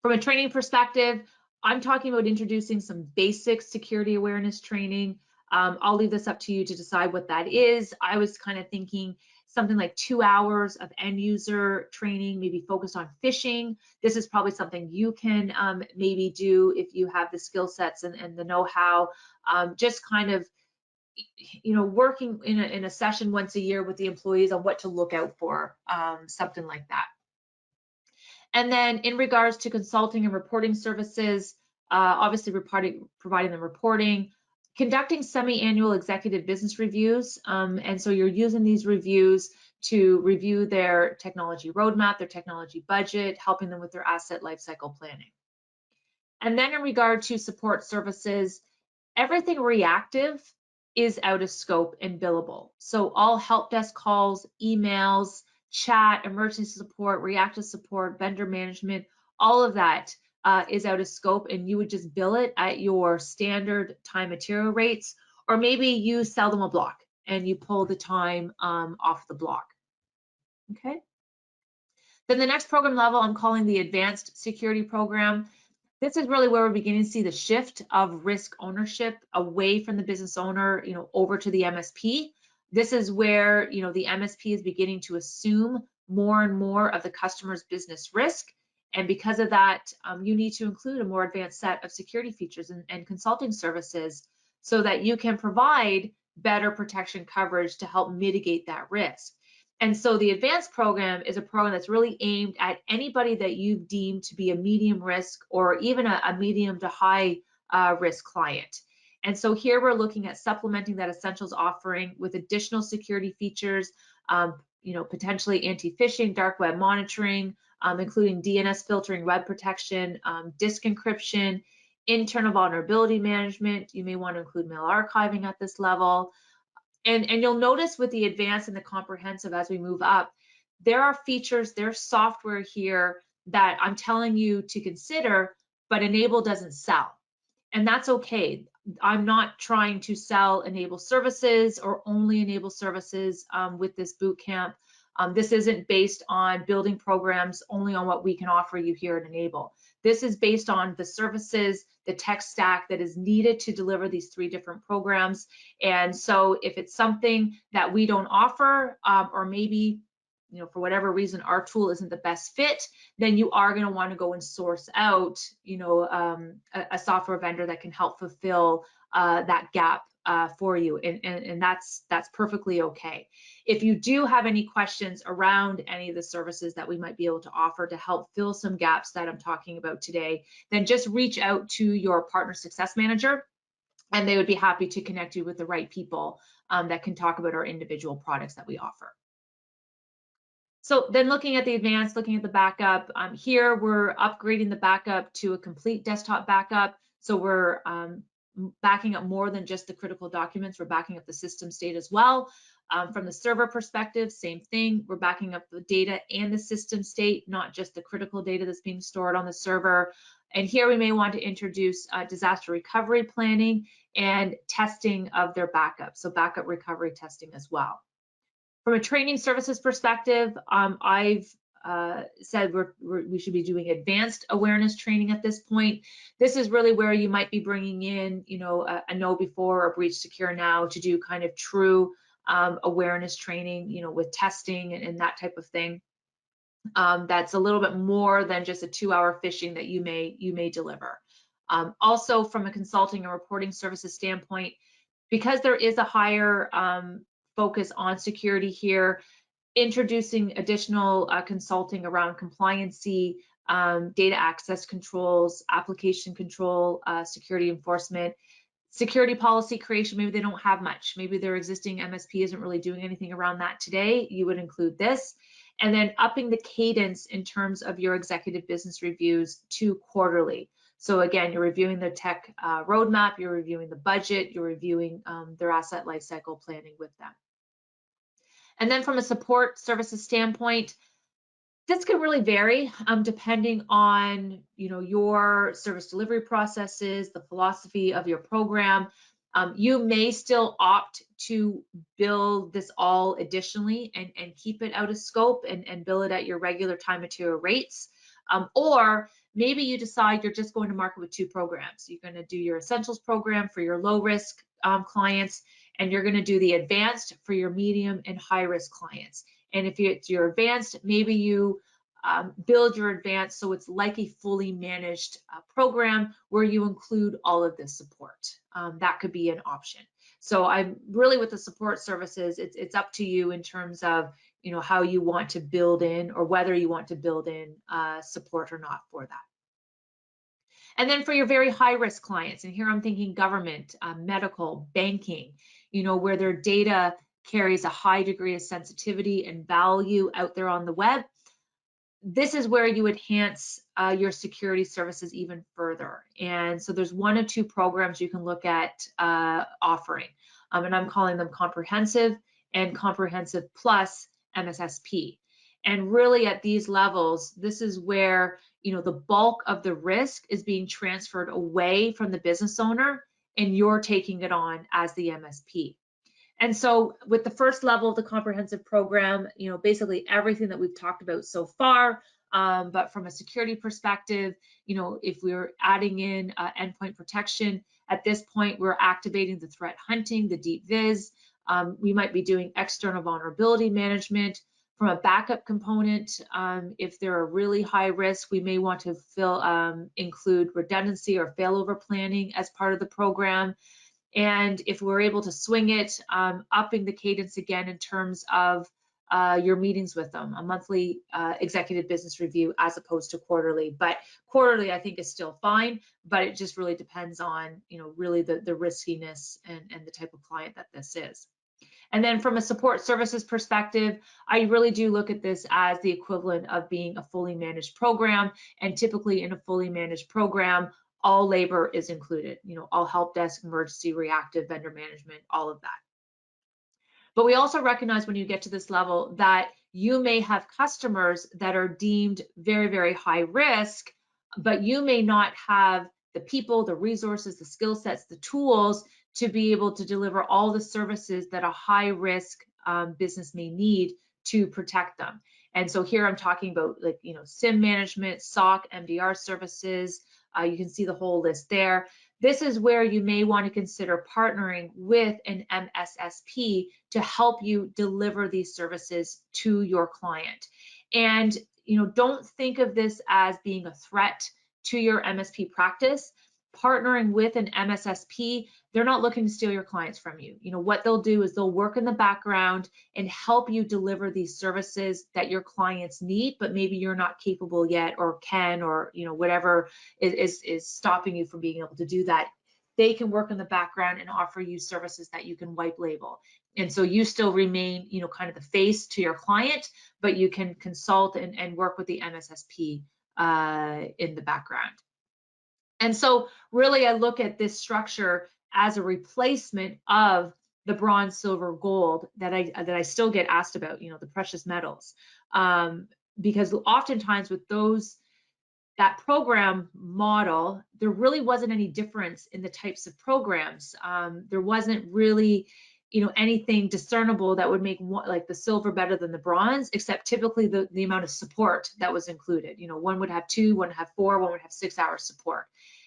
From a training perspective, I'm talking about introducing some basic security awareness training. I'll leave this up to you to decide what that is. I was kind of thinking something like 2 hours of end user training, maybe focused on phishing. This is probably something you can maybe do if you have the skill sets and the know-how. Just kind of working in a session once a year with the employees on what to look out for, something like that. And then in regards to consulting and reporting services, obviously providing the reporting, conducting semi-annual executive business reviews. And so you're using these reviews to review their technology roadmap, their technology budget, helping them with their asset lifecycle planning. And then in regard to support services, everything reactive is out of scope and billable. So all help desk calls, emails, chat, emergency support, reactive support, vendor management, all of that is out of scope, and you would just bill it at your standard time material rates, or maybe you sell them a block and you pull the time off the block. Okay. Then the next program level I'm calling the Advanced Security Program. This is really where we're beginning to see the shift of risk ownership away from the business owner, over to the MSP. This is where, the MSP is beginning to assume more and more of the customer's business risk. And because of that, you need to include a more advanced set of security features and consulting services so that you can provide better protection coverage to help mitigate that risk. And so the advanced program is a program that's really aimed at anybody that you've deemed to be a medium risk or even a medium to high risk client. And so here we're looking at supplementing that Essentials offering with additional security features, potentially anti-phishing, dark web monitoring, including DNS filtering, web protection, disk encryption, internal vulnerability management. You may want to include mail archiving at this level. And you'll notice with the advanced and the comprehensive as we move up, there are features, there's software here that I'm telling you to consider, but Enable doesn't sell. And that's okay. I'm not trying to sell Enable services or only Enable services with this boot camp. This isn't based on building programs only on what we can offer you here at Enable. This is based on the services, the tech stack that is needed to deliver these 3 different programs. And so if it's something that we don't offer, or maybe for whatever reason, our tool isn't the best fit, then you are going to want to go and source out, a software vendor that can help fulfill that gap for you, and that's perfectly okay. If you do have any questions around any of the services that we might be able to offer to help fill some gaps that I'm talking about today, then just reach out to your partner success manager, and they would be happy to connect you with the right people that can talk about our individual products that we offer. So then looking at the advanced, looking at the backup, here we're upgrading the backup to a complete desktop backup. So we're backing up more than just the critical documents, we're backing up the system state as well. From the server perspective, same thing, we're backing up the data and the system state, not just the critical data that's being stored on the server. And here we may want to introduce disaster recovery planning and testing of their backup, so backup recovery testing as well. From a training services perspective, I've said we should be doing advanced awareness training at this point. This is really where you might be bringing in, a know before or breach secure now to do kind of true awareness training, with testing and that type of thing. That's a little bit more than just a 2-hour phishing that you may deliver. Also, from a consulting and reporting services standpoint, because there is a higher focus on security here, introducing additional consulting around compliancy, data access controls, application control, security enforcement, security policy creation. Maybe they don't have much. Maybe their existing MSP isn't really doing anything around that today. You would include this. And then upping the cadence in terms of your executive business reviews to quarterly. So again, you're reviewing the tech roadmap, you're reviewing the budget, you're reviewing their asset lifecycle planning with them. And then from a support services standpoint, this can really vary depending on your service delivery processes, the philosophy of your program. You may still opt to bill this all additionally and keep it out of scope and bill it at your regular time material rates. Or maybe you decide you're just going to market with 2 programs. You're going to do your essentials program for your low risk clients, and you're going to do the advanced for your medium and high risk clients. And if it's your advanced, maybe you build your advanced so it's like a fully managed program where you include all of this support. That could be an option. So I'm really, with the support services, it's up to you in terms of how you want to build in, or whether you want to build in support or not for that. And then for your very high risk clients, and here I'm thinking government, medical, banking, where their data carries a high degree of sensitivity and value out there on the web, this is where you enhance your security services even further. And so there's 1 or 2 programs you can look at offering, and I'm calling them comprehensive and comprehensive plus MSSP. And really at these levels, this is where the bulk of the risk is being transferred away from the business owner, and you're taking it on as the MSP. And so with the first level of the comprehensive program, basically everything that we've talked about so far, but from a security perspective, if we're adding in endpoint protection, at this point, we're activating the threat hunting, the deep viz. We might be doing external vulnerability management. From a backup component, if they're a really high risk, we may want to include redundancy or failover planning as part of the program. And if we're able to swing it, upping the cadence again in terms of your meetings with them, a monthly executive business review as opposed to quarterly. But quarterly, I think, is still fine, but it just really depends on, really the riskiness and the type of client that this is. And then from a support services perspective, I really do look at this as the equivalent of being a fully managed program. And typically in a fully managed program, all labor is included, all help desk, emergency, reactive, vendor management, all of that. But we also recognize when you get to this level that you may have customers that are deemed very, very high risk, but you may not have the people, the resources, the skill sets, the tools to be able to deliver all the services that a high risk business may need to protect them. And so here I'm talking about SIM management, SOC, MDR services. You can see the whole list there. this is where you may want to consider partnering with an MSSP to help you deliver these services to your client. And don't think of this as being a threat to your MSP practice. Partnering with an MSSP, they're not looking to steal your clients from you. What they'll do is they'll work in the background and help you deliver these services that your clients need, but maybe you're not capable yet or can, or whatever is stopping you from being able to do that. They can work in the background and offer you services that you can white label. And so you still remain, kind of the face to your client, but you can consult and work with the MSSP in the background. And so really I look at this structure as a replacement of the bronze, silver, gold that I still get asked about, the precious metals. Because oftentimes with that program model, there really wasn't any difference in the types of programs. There wasn't really anything discernible that would make like the silver better than the bronze, except typically the amount of support that was included. One would have 2, one would have 4, one would have 6 hours support.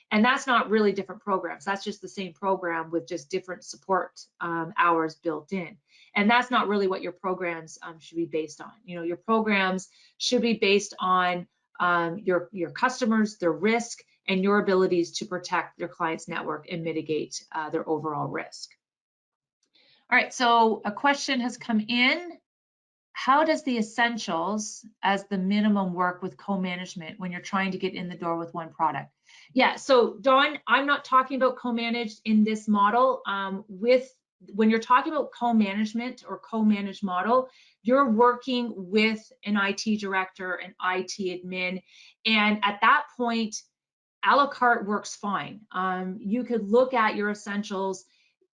And that's not really different programs. That's just the same program with just different support hours built in. And that's not really what your programs should be based on. Your programs should be based on your customers, their risk, and your abilities to protect their client's network and mitigate their overall risk. All right, so a question has come in. How does the essentials as the minimum work with co-management when you're trying to get in the door with one product? Yeah, so Dawn, I'm not talking about co-managed in this model. When you're talking about co-management or co-managed model, you're working with an IT director, an IT admin, and at that point, a la carte works fine. You could look at your essentials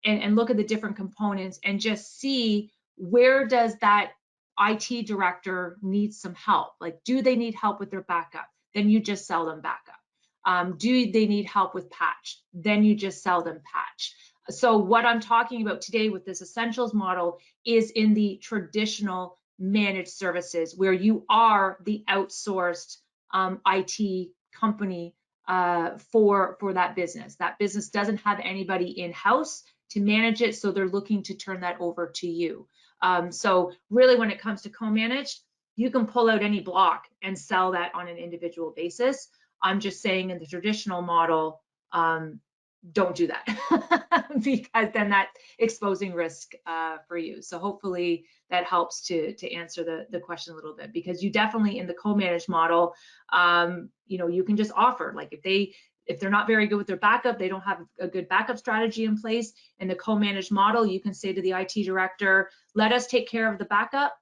and look at the different components and just see where does that IT director need some help. Like, do they need help with their backup? Then you just sell them backup. Do they need help with patch? Then you just sell them patch. So what I'm talking about today with this essentials model is in the traditional managed services where you are the outsourced IT company for that business. That business doesn't have anybody in-house to manage it, so they're looking to turn that over to you. So really when it comes to co-managed, you can pull out any block and sell that on an individual basis. I'm just saying in the traditional model, don't do that because then that's exposing risk for you. So hopefully that helps to answer the question a little bit, because you definitely in the co-managed model, you can just offer, like if they're not very good with their backup, they don't have a good backup strategy in place. In the co-managed model, you can say to the IT director, let us take care of the backup.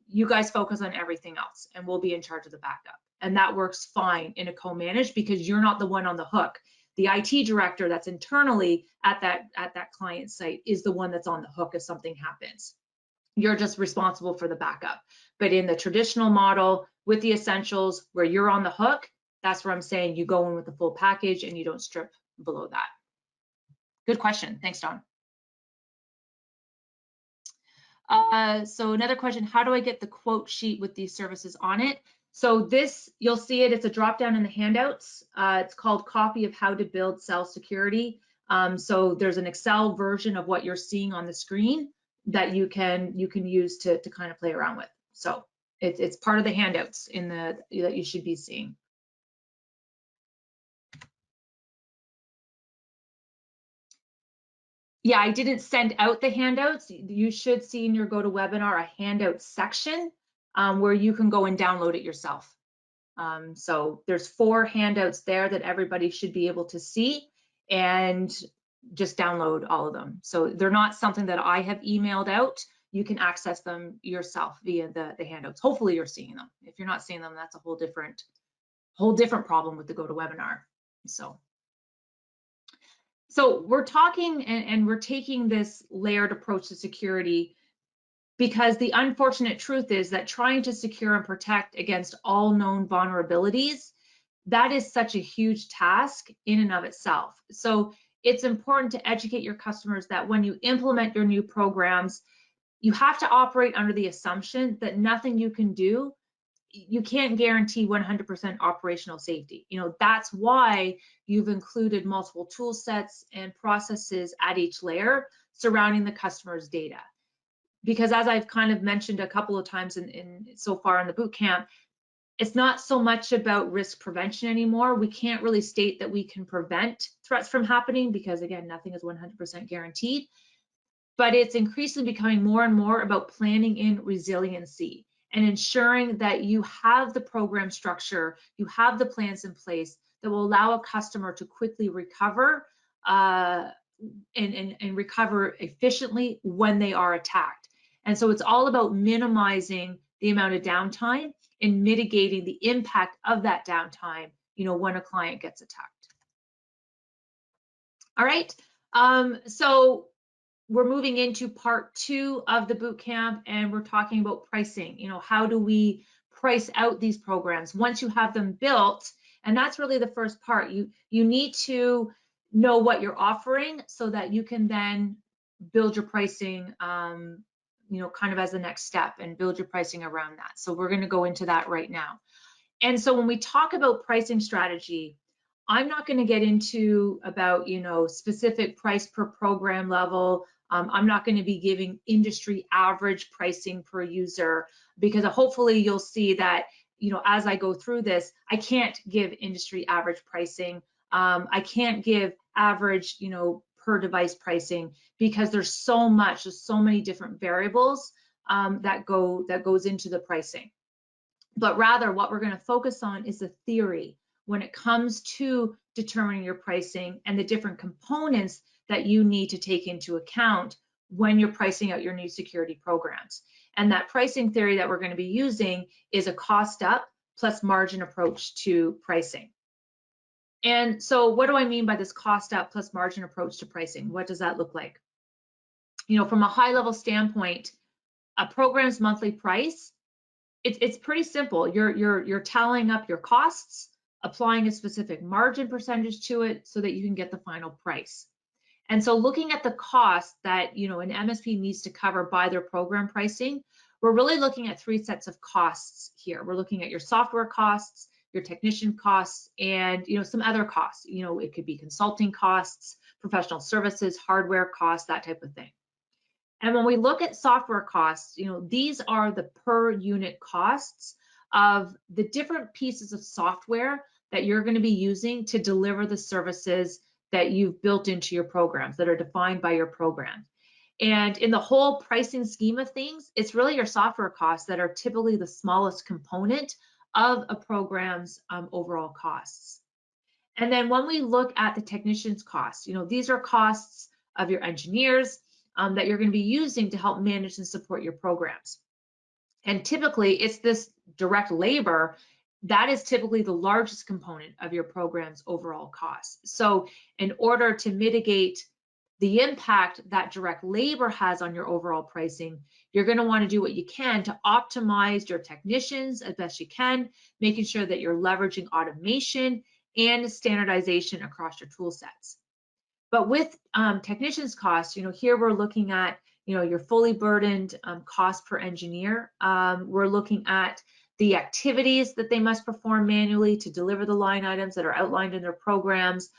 You guys focus on everything else and we'll be in charge of the backup. And that works fine in a co-managed because you're not the one on the hook. The IT director that's internally at that client site is the one that's on the hook if something happens. You're just responsible for the backup. But in the traditional model with the essentials where you're on the hook, that's where I'm saying you go in with the full package and you don't strip below that. Good question. Thanks, Don. So another question, how do I get the quote sheet with these services on it? So this, you'll see it, it's a drop down in the handouts. It's called Copy of How to Build Cell Security. So there's an Excel version of what you're seeing on the screen that you can use to kind of play around with. So it's part of the handouts that you should be seeing. Yeah, I didn't send out the handouts. You should see in your GoToWebinar a handout section where you can go and download it yourself. So there's 4 handouts there that everybody should be able to see, and just download all of them. So they're not something that I have emailed out. You can access them yourself via the handouts. Hopefully you're seeing them. If you're not seeing them, that's a whole different problem with the GoToWebinar. So we're talking and we're taking this layered approach to security because the unfortunate truth is that trying to secure and protect against all known vulnerabilities, that is such a huge task in and of itself. So it's important to educate your customers that when you implement your new programs, you have to operate under the assumption that nothing you can do you can't guarantee 100% operational safety. That's why you've included multiple tool sets and processes at each layer surrounding the customer's data. Because as I've kind of mentioned a couple of times in so far in the boot camp, it's not so much about risk prevention anymore. We can't really state that we can prevent threats from happening because, again, nothing is 100% guaranteed. But it's increasingly becoming more and more about planning in resiliency and ensuring that you have the program structure, you have the plans in place that will allow a customer to quickly recover and recover efficiently when they are attacked. And so it's all about minimizing the amount of downtime and mitigating the impact of that downtime, when a client gets attacked. All right, so we're moving into part 2 of the boot camp, and we're talking about pricing. How do we price out these programs once you have them built? And that's really the first part. You need to know what you're offering so that you can then build your pricing, kind of as the next step, and build your pricing around that. So we're going to go into that right now. And so when we talk about pricing strategy, I'm not going to get into about, specific price per program level. I'm not going to be giving industry average pricing per user, because hopefully you'll see that, as I go through this, I can't give industry average pricing. I can't give average, per device pricing, because there's so many different variables that goes into the pricing. But rather, what we're going to focus on is the theory when it comes to determining your pricing and the different components that you need to take into account when you're pricing out your new security programs. And that pricing theory that we're going to be using is a cost up plus margin approach to pricing. And so what do I mean by this cost up plus margin approach to pricing? What does that look like? From a high level standpoint, a program's monthly price, it's pretty simple. You're tallying up your costs, applying a specific margin percentage to it so that you can get the final price. And so looking at the cost that an MSP needs to cover by their program pricing, we're really looking at 3 sets of costs here. We're looking at your software costs, your technician costs, and some other costs. It could be consulting costs, professional services, hardware costs, that type of thing. And when we look at software costs, these are the per unit costs of the different pieces of software that you're going to be using to deliver the services that you've built into your programs that are defined by your program. And in the whole pricing scheme of things, it's really your software costs that are typically the smallest component of a program's overall costs. And then when we look at the technician's costs, these are costs of your engineers that you're going to be using to help manage and support your programs. And typically it's this direct labor that is typically the largest component of your program's overall costs. So in order to mitigate the impact that direct labor has on your overall pricing, you're going to want to do what you can to optimize your technicians as best you can, making sure that you're leveraging automation and standardization across your tool sets. But with technicians costs, here we're looking at, your fully burdened cost per engineer. We're looking at the activities that they must perform manually to deliver the line items that are outlined in their programs.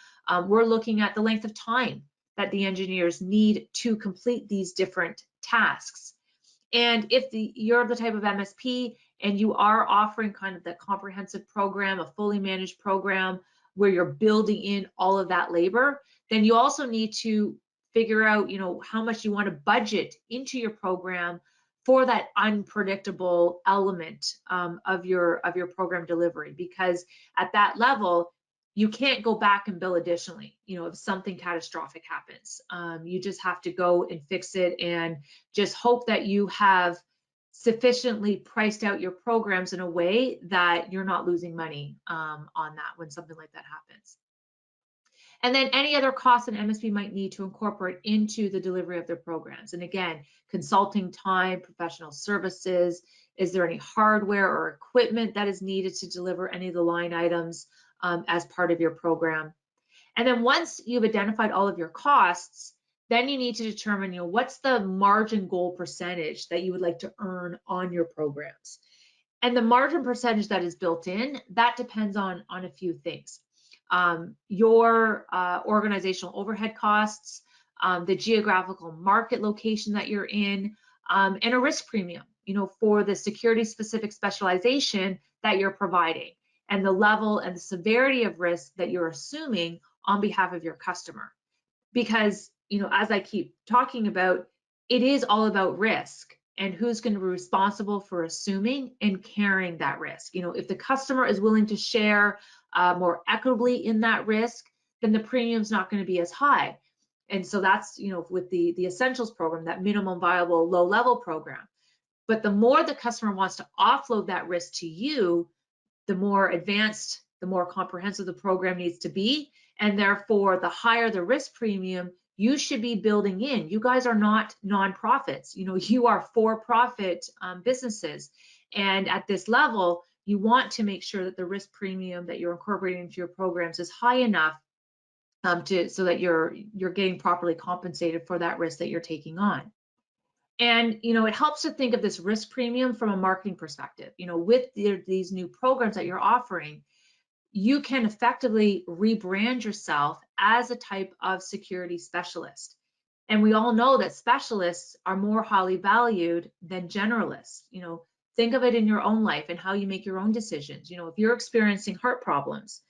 We're looking at the length of time that the engineers need to complete these different tasks. And if you're the type of MSP and you are offering kind of the comprehensive program, a fully managed program where you're building in all of that labor, then you also need to figure out, how much you want to budget into your program for that unpredictable element of your program delivery. Because at that level, you can't go back and bill additionally, if something catastrophic happens. You just have to go and fix it and just hope that you have sufficiently priced out your programs in a way that you're not losing money on that when something like that happens. And then any other costs an MSP might need to incorporate into the delivery of their programs. And again, consulting time, professional services, is there any hardware or equipment that is needed to deliver any of the line items as part of your program? And then once you've identified all of your costs, then you need to determine, what's the margin goal percentage that you would like to earn on your programs. And the margin percentage that is built in, that depends on a few things. Your organizational overhead costs, the geographical market location that you're in, and a risk premium, for the security specific specialization that you're providing, and the level and the severity of risk that you're assuming on behalf of your customer. Because, as I keep talking about, it is all about risk and who's going to be responsible for assuming and carrying that risk. If the customer is willing to share more equitably in that risk, then the premium's not going to be as high. And so that's, with the Essentials program, that minimum viable low level program. But the more the customer wants to offload that risk to you, the more advanced, the more comprehensive the program needs to be. And therefore, the higher the risk premium you should be building in. You guys are not nonprofits. You are for-profit businesses. And at this level, you want to make sure that the risk premium that you're incorporating into your programs is high enough so that you're getting properly compensated for that risk that you're taking on. And it helps to think of this risk premium from a marketing perspective. With these new programs that you're offering, you can effectively rebrand yourself as a type of security specialist. And we all know that specialists are more highly valued than generalists. Think of it in your own life and how you make your own decisions. If you're experiencing heart problems,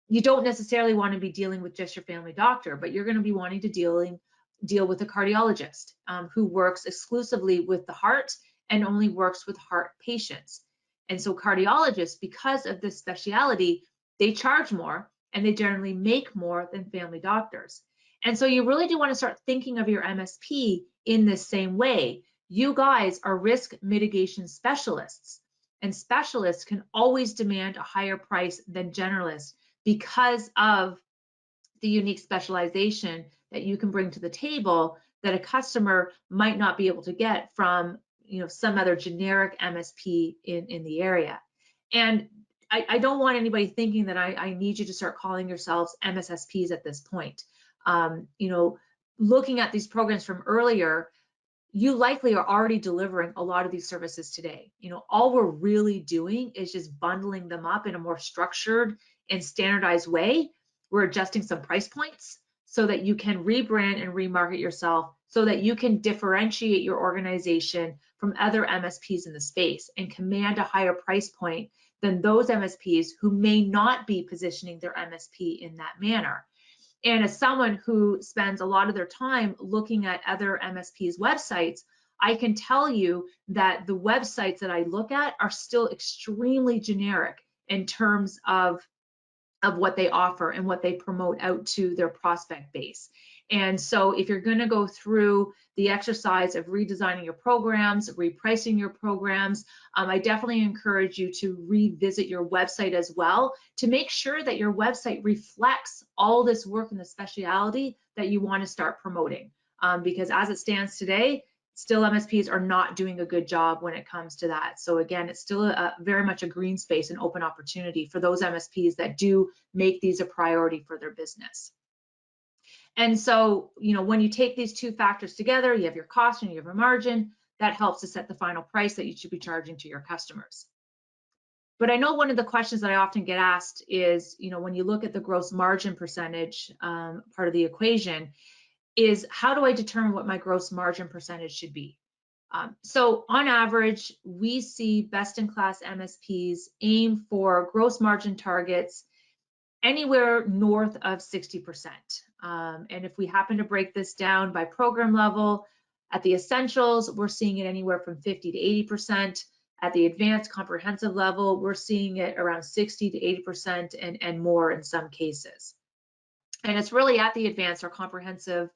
you don't necessarily want to be dealing with just your family doctor, but you're going to be wanting to deal with a cardiologist who works exclusively with the heart and only works with heart patients. And so cardiologists, because of this speciality, they charge more and they generally make more than family doctors. And so you really do want to start thinking of your MSP in this same way. You guys are risk mitigation specialists, and specialists can always demand a higher price than generalists because of the unique specialization that you can bring to the table that a customer might not be able to get from some other generic MSP in the area. And I don't want anybody thinking that I need you to start calling yourselves MSSPs at this point. Looking at these programs from earlier, you likely are already delivering a lot of these services today. All we're really doing is just bundling them up in a more structured and standardized way. We're adjusting some price points so that you can rebrand and remarket yourself, so that you can differentiate your organization from other MSPs in the space and command a higher price point than those MSPs who may not be positioning their MSP in that manner. And as someone who spends a lot of their time looking at other MSPs' websites, I can tell you that the websites that I look at are still extremely generic in terms of what they offer and what they promote out to their prospect base. And so if you're going to go through the exercise of redesigning your programs, repricing your programs, I definitely encourage you to revisit your website as well to make sure that your website reflects all this work and the speciality that you want to start promoting. Because as it stands today, still MSPs are not doing a good job when it comes to that. So again, it's still very much a green space and open opportunity for those MSPs that do make these a priority for their business. And so, when you take these two factors together, you have your cost and you have your margin, that helps to set the final price that you should be charging to your customers. But I know one of the questions that I often get asked is, when you look at the gross margin percentage part of the equation, is how do I determine what my gross margin percentage should be? So on average, we see best-in-class MSPs aim for gross margin targets anywhere north of 60%. And if we happen to break this down by program level, at the Essentials, we're seeing it anywhere from 50 to 80%. At the Advanced Comprehensive level, we're seeing it around 60 to 80% and more in some cases. And it's really at the Advanced or Comprehensive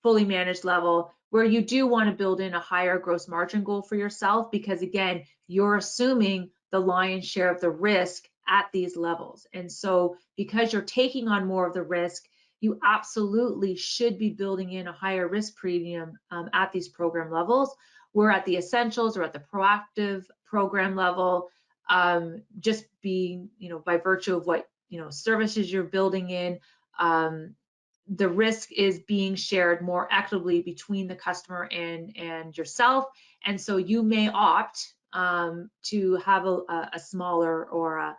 fully managed level where you do want to build in a higher gross margin goal for yourself, because again, you're assuming the lion's share of the risk at these levels. And so because you're taking on more of the risk, you absolutely should be building in a higher risk premium at these program levels. Where at the Essentials or at the proactive program level, just being, by virtue of what, services you're building in, the risk is being shared more equitably between the customer and yourself. And so you may opt to have a smaller or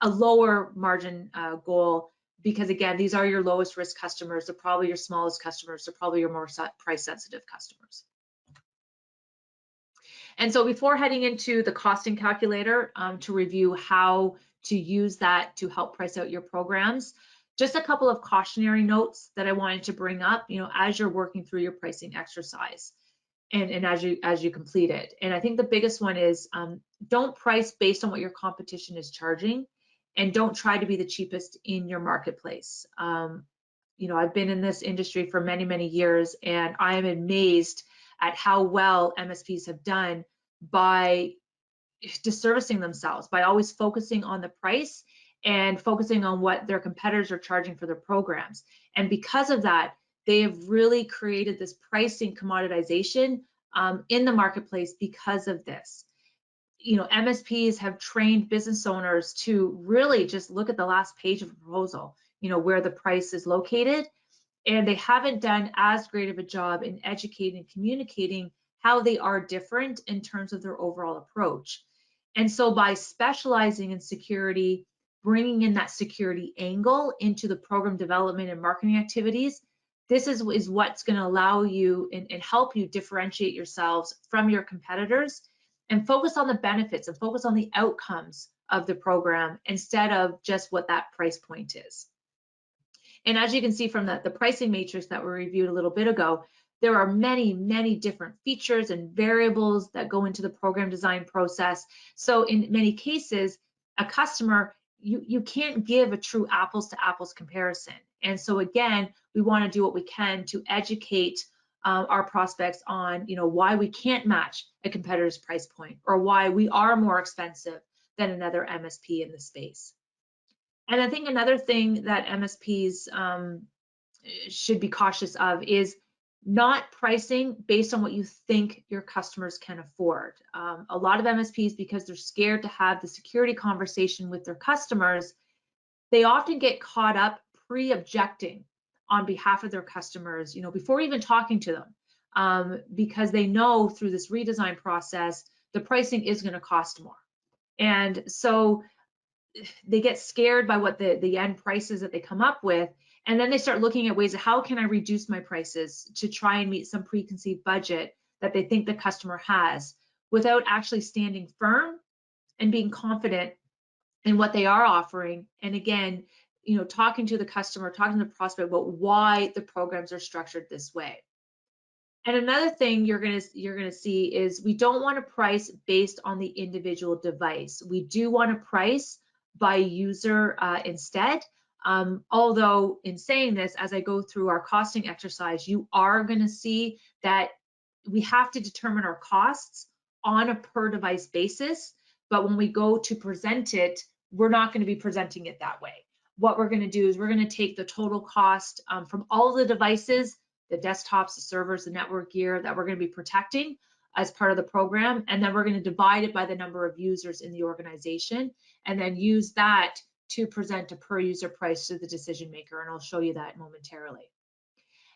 a lower margin goal, because again, these are your lowest risk customers. They're probably your smallest customers. They're probably your more price sensitive customers. And so before heading into the costing calculator to review how to use that to help price out your programs, just a couple of cautionary notes that I wanted to bring up, as you're working through your pricing exercise and as you complete it. And I think the biggest one is don't price based on what your competition is charging, and don't try to be the cheapest in your marketplace. I've been in this industry for many, many years, and I am amazed at how well MSPs have done by disservicing themselves, by always focusing on the price and focusing on what their competitors are charging for their programs. And because of that, they have really created this pricing commoditization in the marketplace because of this. MSPs have trained business owners to really just look at the last page of a proposal, where the price is located, and they haven't done as great of a job in educating and communicating how they are different in terms of their overall approach. And so by specializing in security, bringing in that security angle into the program development and marketing activities, this is what's going to allow you and help you differentiate yourselves from your competitors and focus on the benefits and focus on the outcomes of the program instead of just what that price point is. And as you can see from the pricing matrix that we reviewed a little bit ago, there are many, many different features and variables that go into the program design process. So in many cases, a customer, you can't give a true apples to apples comparison. And so again, we want to do what we can to educate our prospects on, why we can't match a competitor's price point, or why we are more expensive than another MSP in the space. And I think another thing that MSPs should be cautious of is not pricing based on what you think your customers can afford. A lot of MSPs, because they're scared to have the security conversation with their customers, they often get caught up pre-objecting on behalf of their customers, before even talking to them, because they know through this redesign process, the pricing is going to cost more. And so they get scared by what the end prices that they come up with, and then they start looking at ways of how can I reduce my prices to try and meet some preconceived budget that they think the customer has, without actually standing firm and being confident in what they are offering. And again, talking to the customer, talking to the prospect about why the programs are structured this way. And another thing you're gonna see is we don't want to price based on the individual device. We do want to price by user instead. Although in saying this, as I go through our costing exercise, you are going to see that we have to determine our costs on a per device basis. But when we go to present it, we're not going to be presenting it that way. What we're going to do is we're going to take the total cost from all the devices, the desktops, the servers, the network gear that we're going to be protecting as part of the program, and then we're going to divide it by the number of users in the organization, and then use that to present a per user price to the decision maker, and I'll show you that momentarily.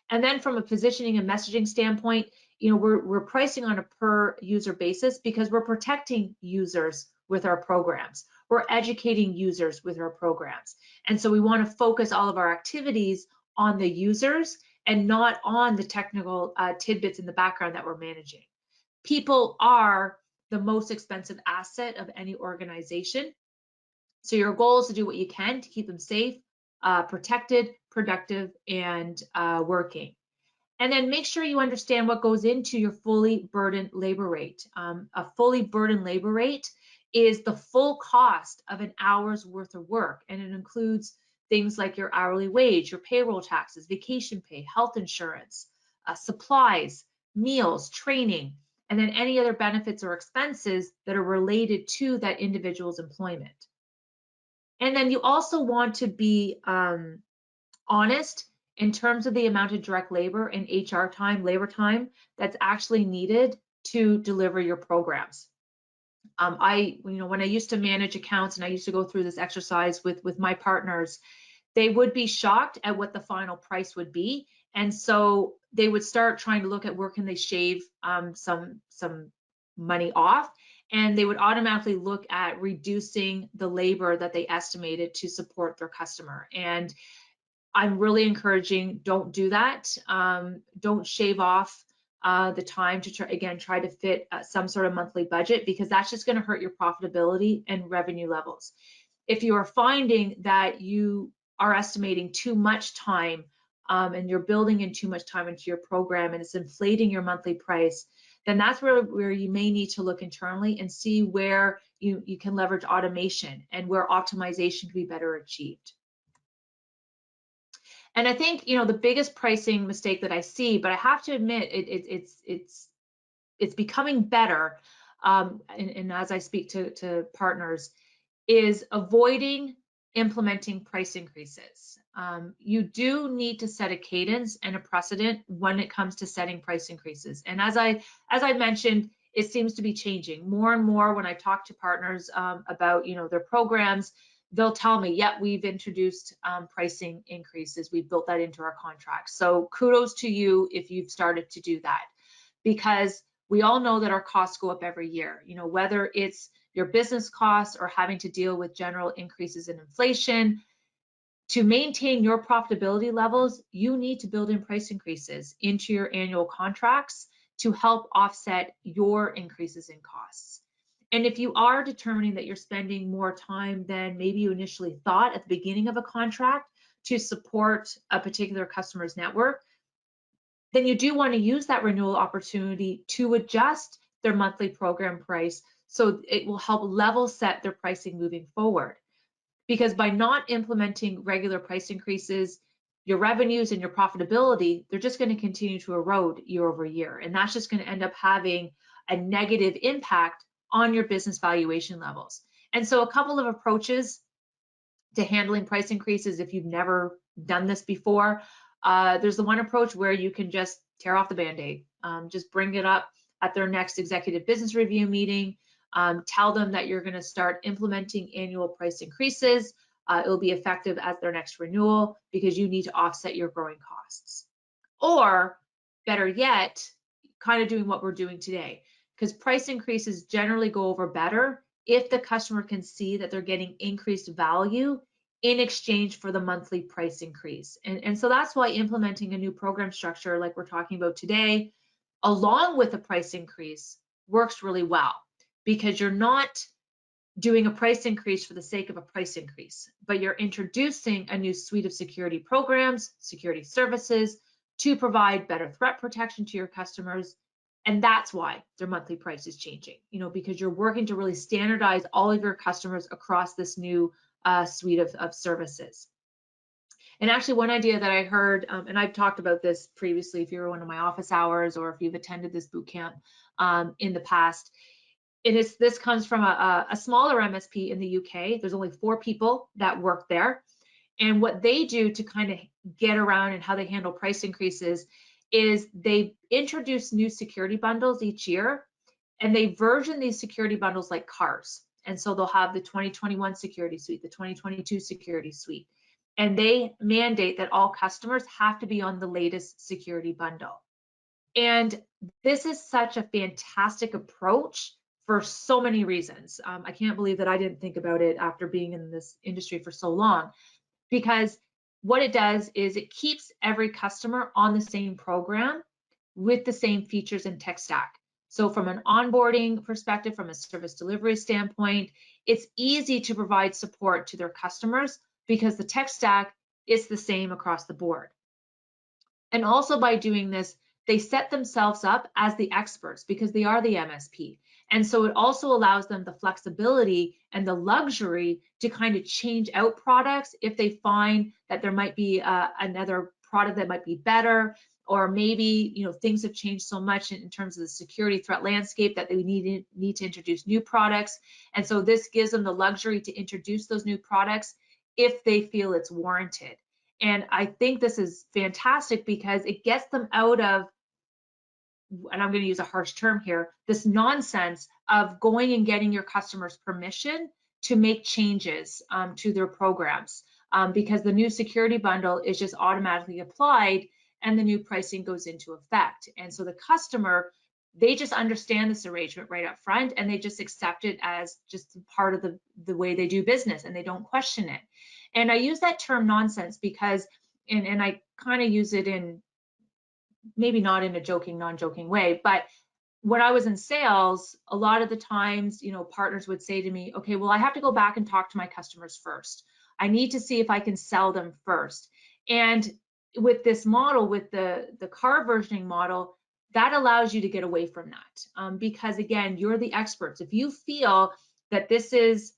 And then from a positioning and messaging standpoint, we're pricing on a per user basis because we're protecting users with our programs. We're educating users with our programs. And so we want to focus all of our activities on the users and not on the technical tidbits in the background that we're managing. People are the most expensive asset of any organization. So your goal is to do what you can to keep them safe, protected, productive, and working. And then make sure you understand what goes into your fully burdened labor rate. A fully burdened labor rate is the full cost of an hour's worth of work, and it includes things like your hourly wage, your payroll taxes, vacation pay, health insurance, supplies, meals, training, and then any other benefits or expenses that are related to that individual's employment. And then you also want to be honest in terms of the amount of direct labor and HR time, labor time that's actually needed to deliver your programs. When I used to manage accounts and I used to go through this exercise with my partners, they would be shocked at what the final price would be. And so they would start trying to look at where can they shave some money off. and they would automatically look at reducing the labor that they estimated to support their customer. And I'm really encouraging, don't do that. Don't shave off the time to try to fit some sort of monthly budget, because that's just going to hurt your profitability and revenue levels. If you are finding that you are estimating too much time and you're building in too much time into your program and it's inflating your monthly price, then that's where you may need to look internally and see where you can leverage automation and where optimization can be better achieved. And I think, the biggest pricing mistake that I see, but I have to admit it's becoming better, and as I speak to partners, is avoiding implementing price increases. You do need to set a cadence and a precedent when it comes to setting price increases. And as I mentioned, it seems to be changing more and more. When I talk to partners about their programs, they'll tell me, yeah, we've introduced pricing increases. We've built that into our contracts. So kudos to you if you've started to do that, because we all know that our costs go up every year, whether it's your business costs or having to deal with general increases in inflation. To maintain your profitability levels, you need to build in price increases into your annual contracts to help offset your increases in costs. And if you are determining that you're spending more time than maybe you initially thought at the beginning of a contract to support a particular customer's network, then you do want to use that renewal opportunity to adjust their monthly program price so it will help level set their pricing moving forward. Because by not implementing regular price increases, your revenues and your profitability, they're just going to continue to erode year over year. And that's just going to end up having a negative impact on your business valuation levels. And so a couple of approaches to handling price increases, if you've never done this before, there's the one approach where you can just tear off the Band-Aid, just bring it up at their next executive business review meeting, tell them that you're going to start implementing annual price increases. It'll be effective at their next renewal because you need to offset your growing costs. Or better yet, kind of doing what we're doing today, because price increases generally go over better if the customer can see that they're getting increased value in exchange for the monthly price increase. And so that's why implementing a new program structure like we're talking about today, along with a price increase, works really well, because you're not doing a price increase for the sake of a price increase, but you're introducing a new suite of security programs, security services to provide better threat protection to your customers. And that's why their monthly price is changing, because you're working to really standardize all of your customers across this new suite of services. And actually, one idea that I heard, and I've talked about this previously, if you were one of my office hours or if you've attended this boot camp in the past, this comes from a smaller MSP in the UK. There's only 4 people that work there. And what they do to kind of get around and how they handle price increases is they introduce new security bundles each year, and they version these security bundles like cars. And so they'll have the 2021 security suite, the 2022 security suite, and they mandate that all customers have to be on the latest security bundle. And this is such a fantastic approach for so many reasons. I can't believe that I didn't think about it after being in this industry for so long, because what it does is it keeps every customer on the same program with the same features and tech stack. So from an onboarding perspective, from a service delivery standpoint, it's easy to provide support to their customers because the tech stack is the same across the board. And also by doing this, they set themselves up as the experts because they are the MSP. And so it also allows them the flexibility and the luxury to kind of change out products if they find that there might be another product that might be better, or maybe things have changed so much in terms of the security threat landscape that they need to introduce new products. And so this gives them the luxury to introduce those new products if they feel it's warranted. And I think this is fantastic because it gets them out of, and I'm going to use a harsh term here, this nonsense of going and getting your customers' permission to make changes to their programs, because the new security bundle is just automatically applied and the new pricing goes into effect. And so the customer they just understand this arrangement right up front, and they just accept it as just part of the way they do business, and they don't question it. And I use that term nonsense because, and I kind of use it in, maybe not in a joking, non-joking way, but when I was in sales, a lot of the times, partners would say to me, okay, well, I have to go back and talk to my customers first. I need to see if I can sell them first. And with this model, with the car versioning model, that allows you to get away from that. Because again, you're the experts. If you feel that this is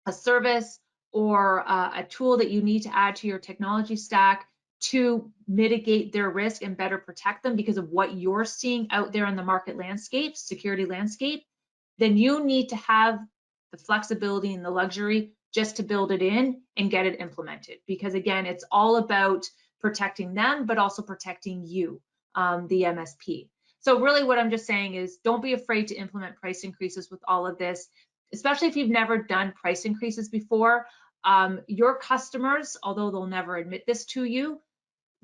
a service or a tool that you need to add to your technology stack to mitigate their risk and better protect them because of what you're seeing out there in the market landscape, security landscape, then you need to have the flexibility and the luxury just to build it in and get it implemented. Because again, it's all about protecting them, but also protecting you, the MSP. So really what I'm just saying is don't be afraid to implement price increases with all of this, especially if you've never done price increases before. Your customers, although they'll never admit this to you,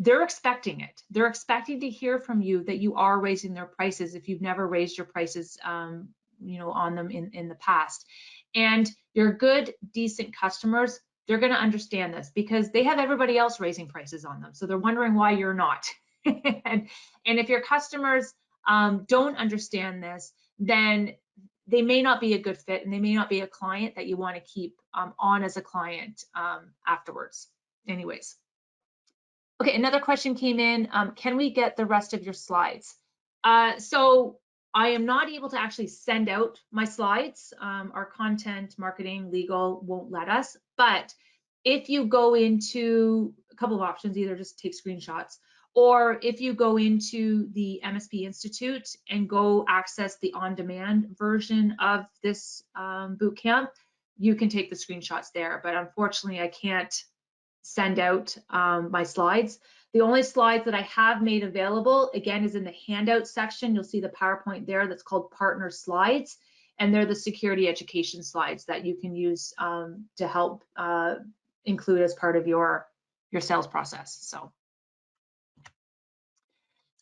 they're expecting it. They're expecting to hear from you that you are raising their prices if you've never raised your prices on them in the past. And your good, decent customers, they're going to understand this because they have everybody else raising prices on them. So they're wondering why you're not. and if your customers don't understand this, then they may not be a good fit and they may not be a client that you want to keep on as a client afterwards. Anyways. Okay, another question came in. Can we get the rest of your slides? So I am not able to actually send out my slides. Our content, marketing, legal won't let us. But if you go into a couple of options, either just take screenshots, or if you go into the MSP Institute and go access the on-demand version of this bootcamp, you can take the screenshots there. But unfortunately, I can't send out my slides. The only slides that I have made available, again, is in the handout section. You'll see the PowerPoint there that's called Partner Slides, and they're the security education slides that you can use to help include as part of your sales process. So,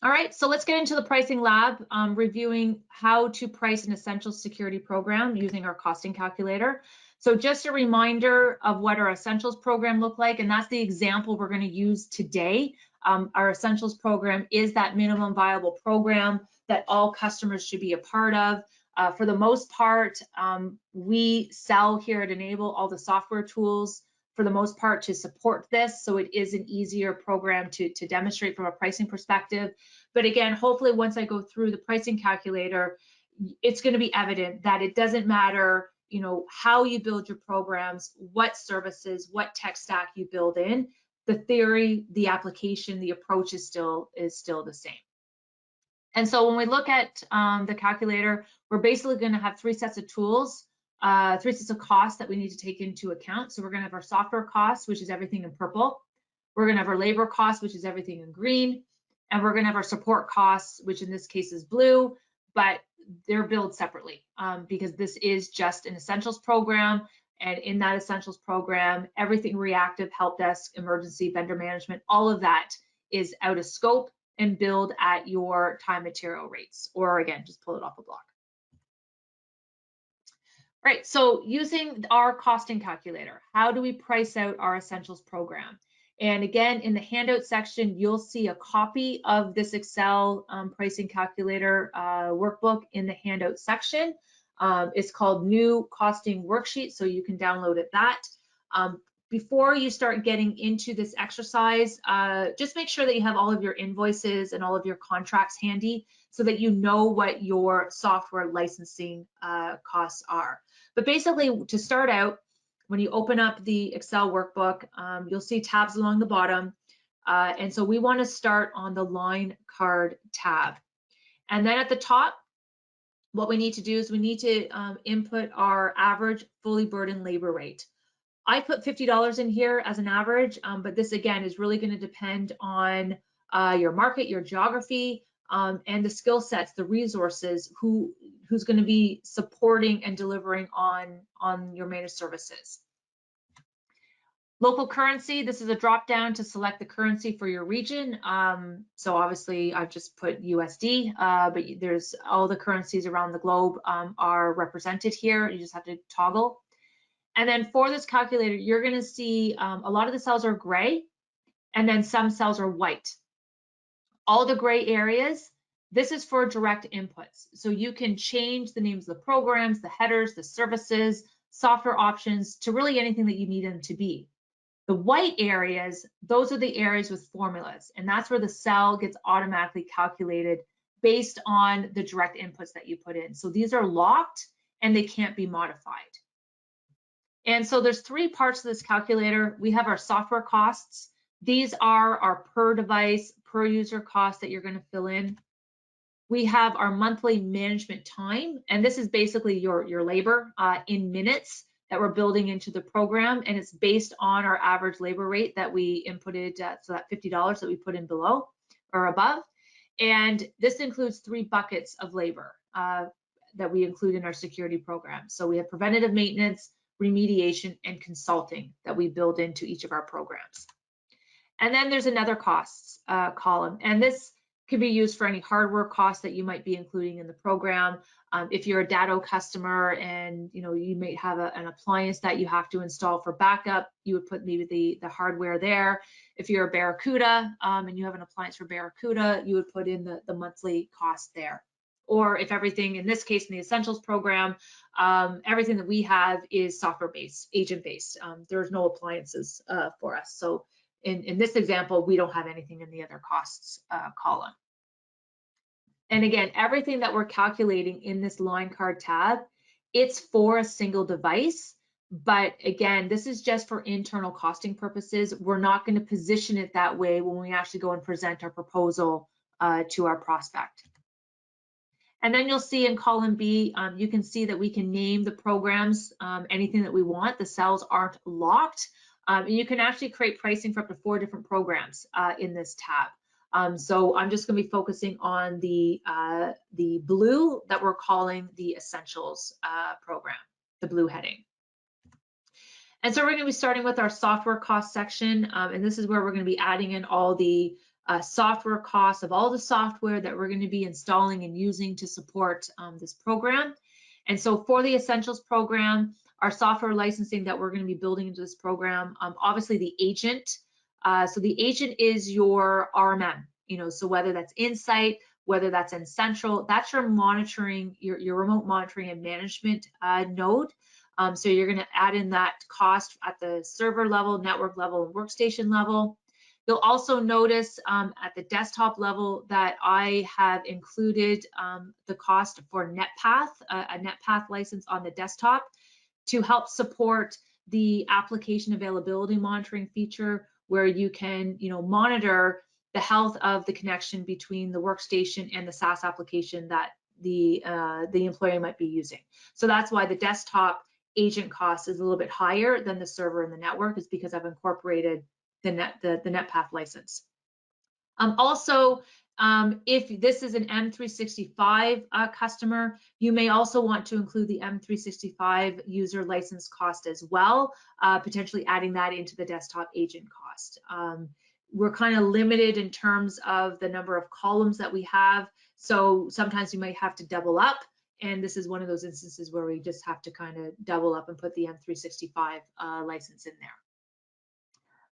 all right, so let's get into the pricing lab, reviewing how to price an essential security program using our costing calculator. So just a reminder of what our essentials program look like, and that's the example we're going to use today. Our essentials program is that minimum viable program that all customers should be a part of. For the most part, we sell here at Enable all the software tools for the most part to support this, so it is an easier program to demonstrate from a pricing perspective. But again, hopefully once I go through the pricing calculator, it's going to be evident that it doesn't matter how you build your programs, what services, what tech stack you build in, the theory, the application, the approach is still the same. And so when we look at the calculator, we're basically going to have three sets of tools, three sets of costs that we need to take into account. So we're going to have our software costs, which is everything in purple. We're going to have our labor costs, which is everything in green. And we're going to have our support costs, which in this case is blue, but they're billed separately because this is just an essentials program. And in that essentials program, everything reactive, help desk, emergency, vendor management, all of that is out of scope and billed at your time material rates, or again, just pull it off a block. All right, so using our costing calculator, how do we price out our essentials program? And again, in the handout section, you'll see a copy of this Excel pricing calculator workbook in the handout section. It's called New Costing Worksheet, so you can download it that. Before you start getting into this exercise, just make sure that you have all of your invoices and all of your contracts handy so that you know what your software licensing costs are. But basically, to start out, when you open up the Excel workbook, you'll see tabs along the bottom. And so we want to start on the line card tab. And then at the top, what we need to do is we need to input our average fully burdened labor rate. I put $50 in here as an average, but this again is really going to depend on your market, your geography, and the skill sets, the resources, who's going to be supporting and delivering on your managed services. Local currency, this is a drop down to select the currency for your region. So obviously I've just put USD, but there's all the currencies around the globe are represented here. You just have to toggle. And then for this calculator, you're gonna see a lot of the cells are gray and then some cells are white. All the gray areas, this is for direct inputs. So you can change the names of the programs, the headers, the services, software options to really anything that you need them to be. The white areas, those are the areas with formulas, and that's where the cell gets automatically calculated based on the direct inputs that you put in. So these are locked and they can't be modified. And so there's three parts to this calculator. We have our software costs. These are our per device, per user costs that you're going to fill in. We have our monthly management time, and this is basically your labor in minutes that we're building into the program, and it's based on our average labor rate that we inputted, so that $50 that we put in below or above. And this includes 3 buckets of labor that we include in our security program. So we have preventative maintenance, remediation, and consulting that we build into each of our programs. And then there's another costs column, and this could be used for any hardware costs that you might be including in the program. If you're a Datto customer and you may have an appliance that you have to install for backup, you would put maybe the hardware there. If you're a Barracuda and you have an appliance for Barracuda, you would put in the monthly cost there. Or if everything, in this case, in the Essentials program, everything that we have is software-based, agent-based. There's no appliances for us. So in this example, we don't have anything in the other costs column. And again, everything that we're calculating in this line card tab, it's for a single device. But again, this is just for internal costing purposes. We're not going to position it that way when we actually go and present our proposal to our prospect. And then you'll see in column B, you can see that we can name the programs anything that we want. The cells aren't locked. And you can actually create pricing for up to 4 different programs in this tab. So I'm just going to be focusing on the blue that we're calling the Essentials program, the blue heading. And so we're going to be starting with our software cost section, and this is where we're going to be adding in all the software costs of all the software that we're going to be installing and using to support this program. And so for the Essentials program, our software licensing that we're going to be building into this program, obviously the agent. So the agent is your RMM, so whether that's Insight, whether that's in Central, that's your monitoring, your remote monitoring and management node. So you're going to add in that cost at the server level, network level, and workstation level. You'll also notice at the desktop level that I have included the cost for NetPath, a NetPath license on the desktop to help support the application availability monitoring feature where you can monitor the health of the connection between the workstation and the SaaS application that the employee might be using. So that's why the desktop agent cost is a little bit higher than the server and the network, is because I've incorporated the NetPath license. Also, if this is an M365 customer, you may also want to include the M365 user license cost as well, potentially adding that into the desktop agent cost. We're kind of limited in terms of the number of columns that we have, so sometimes you might have to double up, and this is one of those instances where we just have to kind of double up and put the M365 license in there.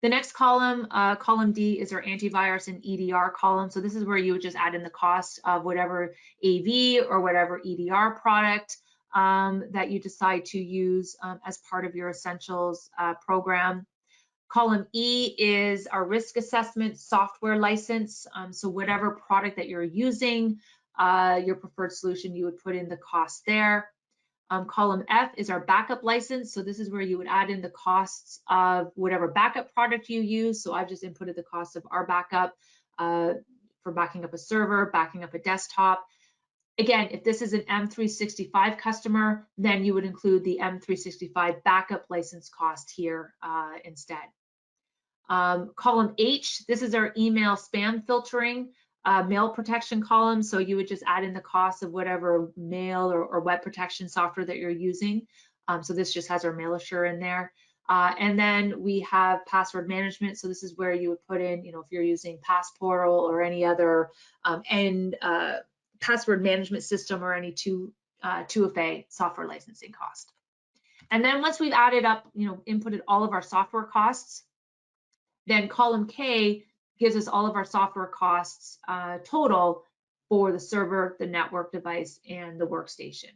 The next column, column D, is our antivirus and EDR column. So this is where you would just add in the cost of whatever AV or whatever EDR product that you decide to use as part of your Essentials program. Column E is our risk assessment software license. So whatever product that you're using, your preferred solution, you would put in the cost there. Column F is our backup license. So this is where you would add in the costs of whatever backup product you use. So I've just inputted the cost of our backup for backing up a server, backing up a desktop. Again, if this is an M365 customer, then you would include the M365 backup license cost here instead. Column H, this is our email spam filtering. Mail protection column, so you would just add in the cost of whatever mail or web protection software that you're using. So this just has our MailAssure in there. And then we have password management. So this is where you would put in, you know, if you're using Passportal or any other password management system or any 2FA software licensing cost. And then once we've added up, you know, inputted all of our software costs, then column K gives us all of our software costs total for the server, the network device, and the workstation.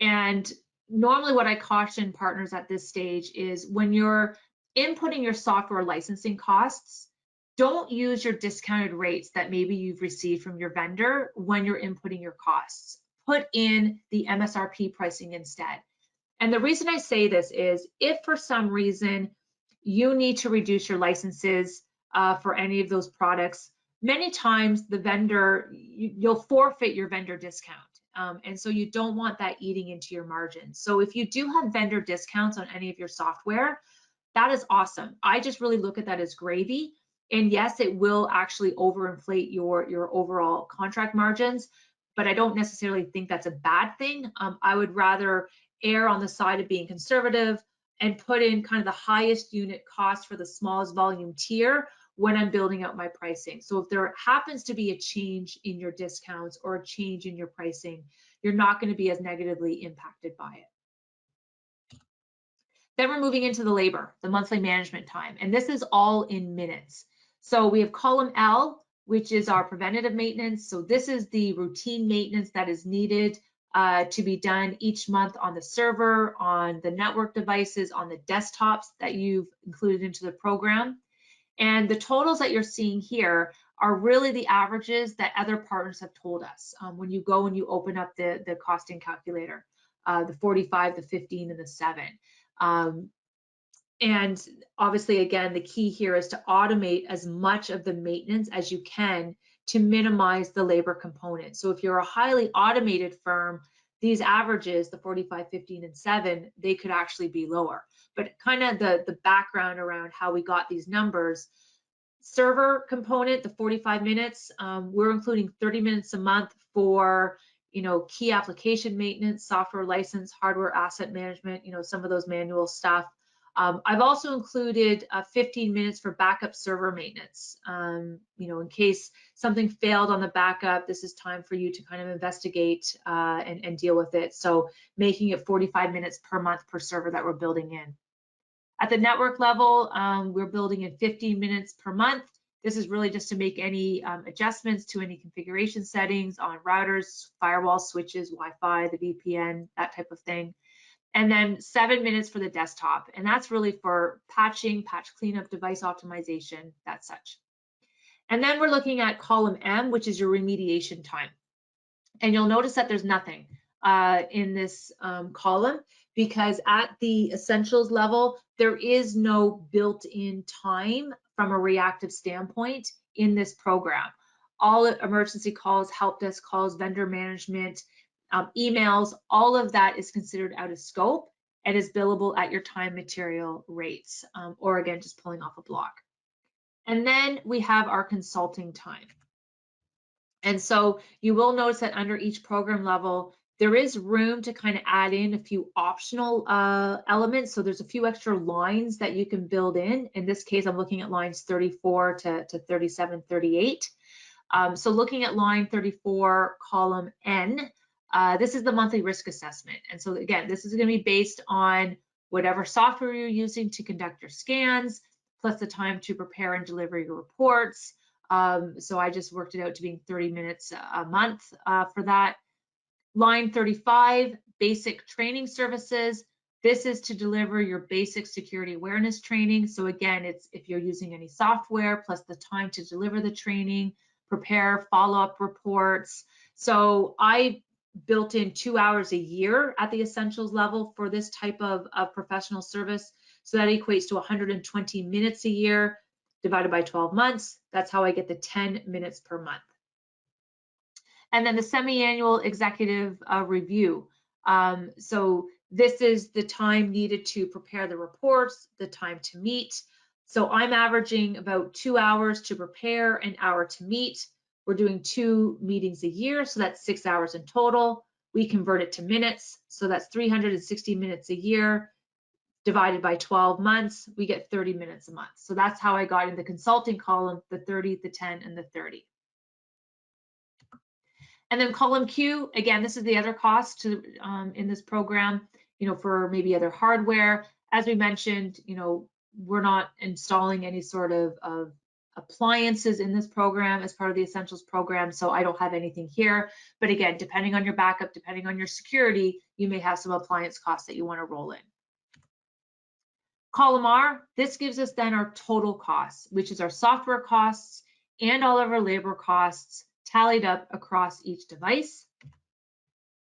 And normally what I caution partners at this stage is when you're inputting your software licensing costs, don't use your discounted rates that maybe you've received from your vendor when you're inputting your costs. Put in the MSRP pricing instead. And the reason I say this is if for some reason you need to reduce your licenses for any of those products, many times the vendor, you'll forfeit your vendor discount. And so you don't want that eating into your margins. So if you do have vendor discounts on any of your software, that is awesome. I just really look at that as gravy. And yes, it will actually overinflate your overall contract margins, but I don't necessarily think that's a bad thing. I would rather err on the side of being conservative and put in kind of the highest unit cost for the smallest volume tier when I'm building out my pricing. So if there happens to be a change in your discounts or a change in your pricing, you're not going to be as negatively impacted by it. Then we're moving into the labor, the monthly management time, and this is all in minutes. So we have column L, which is our preventative maintenance. So this is the routine maintenance that is needed to be done each month on the server, on the network devices, on the desktops that you've included into the program. And the totals that you're seeing here are really the averages that other partners have told us. When you go and you open up the costing calculator, the 45, the 15, and the 7. And obviously, again, the key here is to automate as much of the maintenance as you can to minimize the labor component. So if you're a highly automated firm, these averages, the 45, 15, and 7, they could actually be lower. But kind of the background around how we got these numbers, server component, the 45 minutes, we're including 30 minutes a month for, you know, key application maintenance, software license, hardware asset management, you know, some of those manual stuff. I've also included 15 minutes for backup server maintenance. You know, in case something failed on the backup, this is time for you to kind of investigate and deal with it. So making it 45 minutes per month per server that we're building in. At the network level, we're building in 15 minutes per month. This is really just to make any adjustments to any configuration settings on routers, firewall switches, Wi-Fi, the VPN, that type of thing. And then 7 minutes for the desktop. And that's really for patching, patch cleanup, device optimization, that such. And then we're looking at column M, which is your remediation time. And you'll notice that there's nothing in this column because at the essentials level, there is no built-in time from a reactive standpoint in this program. All emergency calls, help desk calls, vendor management, emails, all of that is considered out of scope and is billable at your time material rates, or again, just pulling off a block. And then we have our consulting time. And so you will notice that under each program level, there is room to kind of add in a few optional elements. So there's a few extra lines that you can build in. In this case, I'm looking at lines 34 to 37, 38. So looking at line 34, column N, this is the monthly risk assessment. And so again, this is going to be based on whatever software you're using to conduct your scans, plus the time to prepare and deliver your reports. So I just worked it out to being 30 minutes a month for that. Line 35, basic training services. This is to deliver your basic security awareness training. So again, it's if you're using any software, plus the time to deliver the training, prepare follow-up reports. So I built in 2 hours a year at the essentials level for this type of professional service. So that equates to 120 minutes a year divided by 12 months. That's how I get the 10 minutes per month. And then the semi-annual executive review. So this is the time needed to prepare the reports, the time to meet. So I'm averaging about 2 hours to prepare, an hour to meet. We're doing 2 meetings a year, so that's 6 hours in total. We convert it to minutes, so that's 360 minutes a year divided by 12 months, we get 30 minutes a month. So that's how I got in the consulting column, the 30, the 10, and the 30. And then column Q, again, this is the other cost to, in this program, for maybe other hardware. As we mentioned, we're not installing any sort of appliances in this program as part of the Essentials program, so I don't have anything here. But again, depending on your backup, depending on your security, you may have some appliance costs that you want to roll in. Column R, this gives us then our total costs, which is our software costs and all of our labor costs tallied up across each device.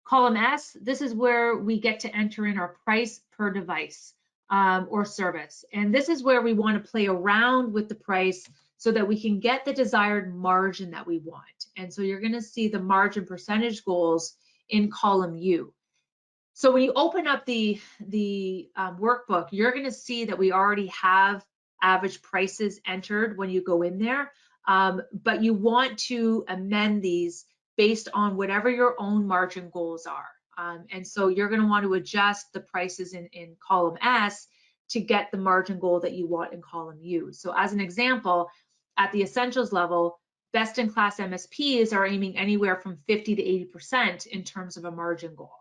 Column S, this is where we get to enter in our price per device or service. And this is where we want to play around with the price so that we can get the desired margin that we want. And so you're going to see the margin percentage goals in column U. So when you open up the workbook, you're going to see that we already have average prices entered when you go in there, but you want to amend these based on whatever your own margin goals are. And so you're going to want to adjust the prices in column S to get the margin goal that you want in column U. So as an example, at the Essentials level, best-in-class MSPs are aiming anywhere from 50 to 80% in terms of a margin goal.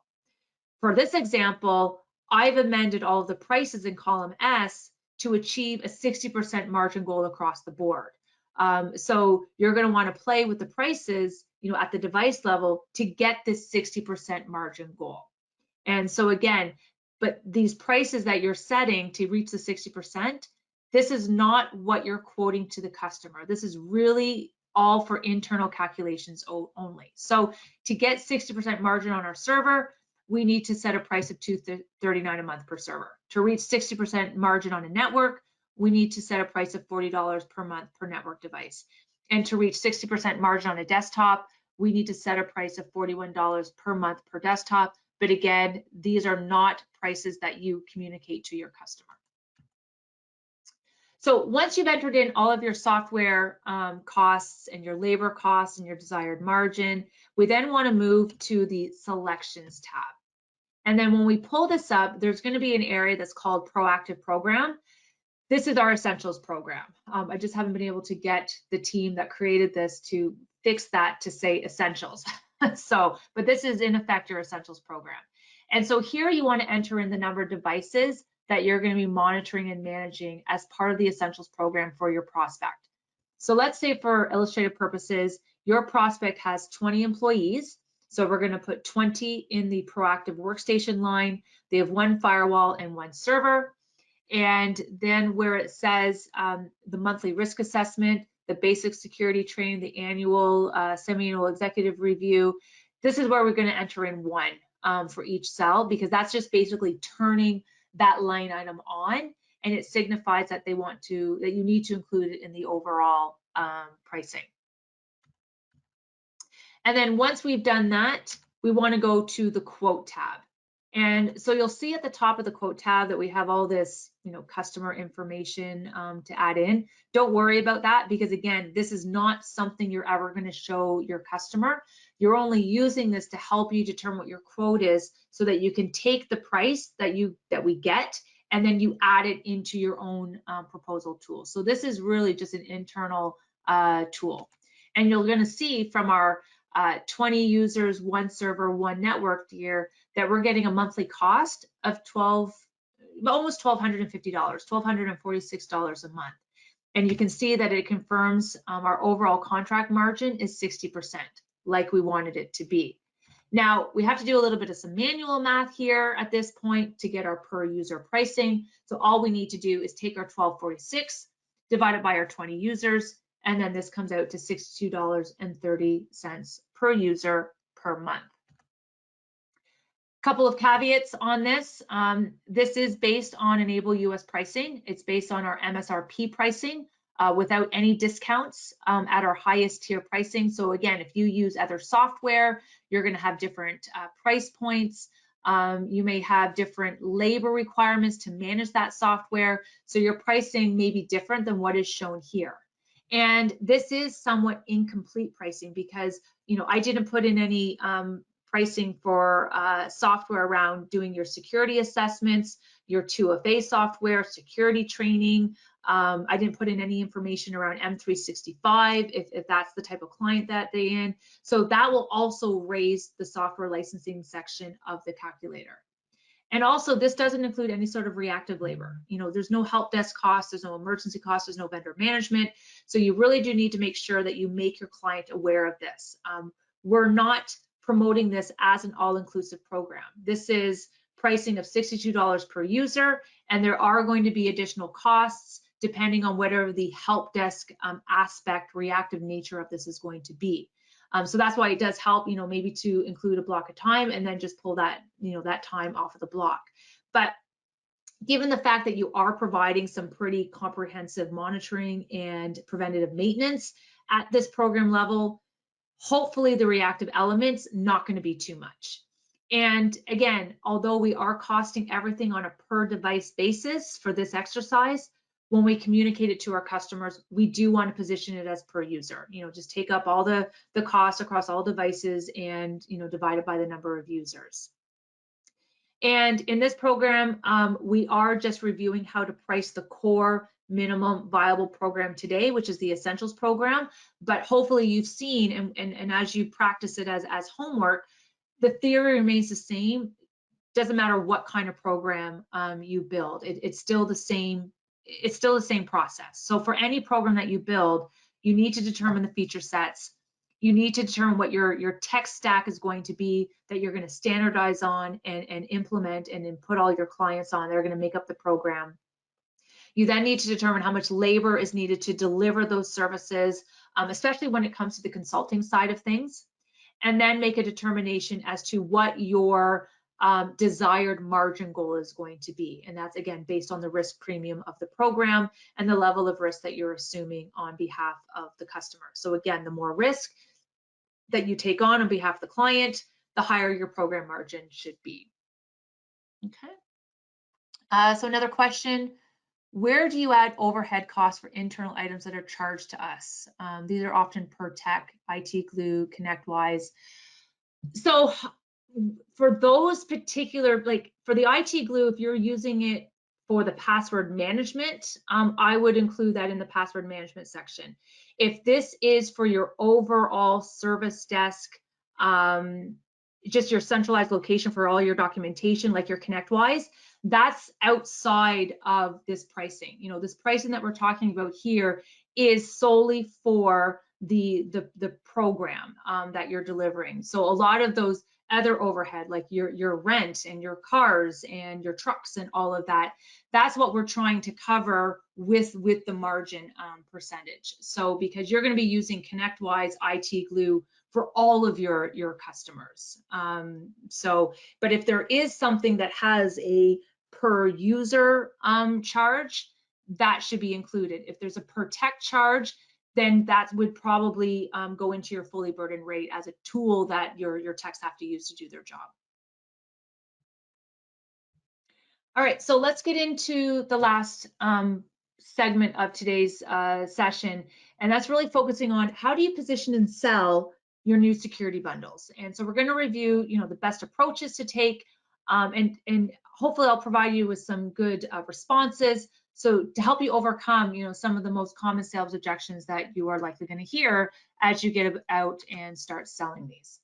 For this example, I've amended all of the prices in column S to achieve a 60% margin goal across the board. So you're going to want to play with the prices, at the device level to get this 60% margin goal. And so again, but these prices that you're setting to reach the 60%, this is not what you're quoting to the customer. This is really all for internal calculations only. So to get 60% margin on our server, we need to set a price of $239 a month per server. To reach 60% margin on a network, we need to set a price of $40 per month per network device. And to reach 60% margin on a desktop, we need to set a price of $41 per month per desktop. But again, these are not prices that you communicate to your customer. So once you've entered in all of your software costs and your labor costs and your desired margin, we then want to move to the selections tab. And then when we pull this up, there's going to be an area that's called Proactive Program. This is our Essentials program. I just haven't been able to get the team that created this to fix that to say Essentials. But this is in effect your Essentials program. And so here you want to enter in the number of devices that you're going to be monitoring and managing as part of the Essentials program for your prospect. So let's say for illustrative purposes, your prospect has 20 employees. So we're going to put 20 in the proactive workstation line. They have 1 firewall and 1 server. And then where it says the monthly risk assessment, the basic security training, the annual, semi-annual executive review, this is where we're going to enter in 1 for each cell, because that's just basically turning that line item on, and it signifies that they want to, that you need to include it in the overall pricing. And then once we've done that, we want to go to the quote tab. And so you'll see at the top of the quote tab that we have all this, customer information to add in. Don't worry about that, because again, this is not something you're ever going to show your customer. You're only using this to help you determine what your quote is, so that you can take the price that we get, and then you add it into your own proposal tool. So this is really just an internal tool. And you're going to see from our 20 users, 1 server, 1 network here, that we're getting a monthly cost of almost $1,250, $1,246 a month. And you can see that it confirms our overall contract margin is 60%, like we wanted it to be. Now, we have to do a little bit of some manual math here at this point to get our per user pricing. So all we need to do is take our $1,246, divide it by our 20 users, and then this comes out to $62.30 per user per month. Couple of caveats on this. This is based on Enable US pricing. It's based on our MSRP pricing without any discounts at our highest tier pricing. So again, if you use other software, you're going to have different price points. You may have different labor requirements to manage that software. So your pricing may be different than what is shown here. And this is somewhat incomplete pricing because, I didn't put in any pricing for software around doing your security assessments, your 2FA software, security training. I didn't put in any information around M365 if that's the type of client that they're in. So that will also raise the software licensing section of the calculator. And also, this doesn't include any sort of reactive labor. There's no help desk costs, there's no emergency costs, there's no vendor management. So you really do need to make sure that you make your client aware of this. We're not promoting this as an all-inclusive program. This is pricing of $62 per user, and there are going to be additional costs depending on whatever the help desk aspect, reactive nature of this is going to be. So that's why it does help, maybe to include a block of time and then just pull that, that time off of the block. But given the fact that you are providing some pretty comprehensive monitoring and preventative maintenance at this program level, hopefully the reactive elements not going to be too much. And again, although we are costing everything on a per device basis for this exercise, when we communicate it to our customers, we do want to position it as per user. Just take up all the costs across all devices and divide it by the number of users. And in this program, we are just reviewing how to price the core minimum viable program today, which is the Essentials program. But hopefully you've seen, and as you practice it as homework, the theory remains the same. Doesn't matter what kind of program you build. It's still the same. It's still the same process. So for any program that you build, you need to determine the feature sets. You need to determine what your tech stack is going to be that you're going to standardize on and implement and then put all your clients on. They're going to make up the program. You then need to determine how much labor is needed to deliver those services, especially when it comes to the consulting side of things, and then make a determination as to what your desired margin goal is going to be. And that's, again, based on the risk premium of the program and the level of risk that you're assuming on behalf of the customer. So again, the more risk that you take on behalf of the client, the higher your program margin should be. Okay. So another question, where do you add overhead costs for internal items that are charged to us? These are often per tech, IT glue, ConnectWise. So for those particular, like for the IT glue, if you're using it for the password management, I would include that in the password management section. If this is for your overall service desk, just your centralized location for all your documentation, like your ConnectWise, that's outside of this pricing. This pricing that we're talking about here is solely for the program that you're delivering. So a lot of those other overhead, like your rent and your cars and your trucks and all of that, that's what we're trying to cover with the margin percentage. So because you're going to be using ConnectWise, IT glue for all of your customers. But if there is something that has a per user charge, that should be included. If there's a per tech charge, then that would probably go into your fully burdened rate as a tool that your techs have to use to do their job. All right, so let's get into the last segment of today's session, and that's really focusing on how do you position and sell your new security bundles. And so we're going to review, the best approaches to take, and hopefully I'll provide you with some good responses. So to help you overcome, some of the most common sales objections that you are likely going to hear as you get out and start selling these.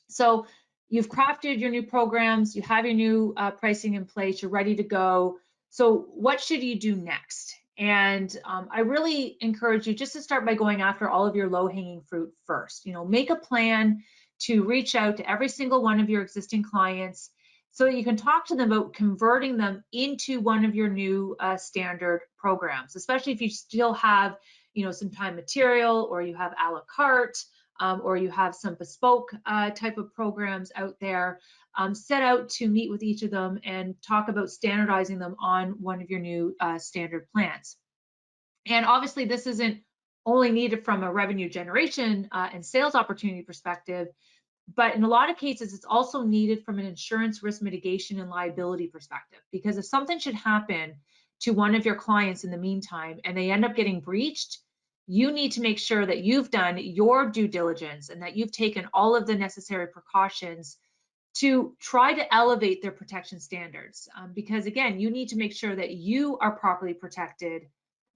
So you've crafted your new programs, you have your new pricing in place, you're ready to go. So what should you do next? And I really encourage you just to start by going after all of your low-hanging fruit first. Make a plan to reach out to every single one of your existing clients so that you can talk to them about converting them into one of your new standard programs, especially if you still have, some time material, or you have a la carte, or you have some bespoke type of programs out there. Set out to meet with each of them and talk about standardizing them on one of your new standard plans. And obviously this isn't only needed from a revenue generation and sales opportunity perspective, but in a lot of cases, it's also needed from an insurance risk mitigation and liability perspective, because if something should happen to one of your clients in the meantime and they end up getting breached, you need to make sure that you've done your due diligence and that you've taken all of the necessary precautions to try to elevate their protection standards. Because again, you need to make sure that you are properly protected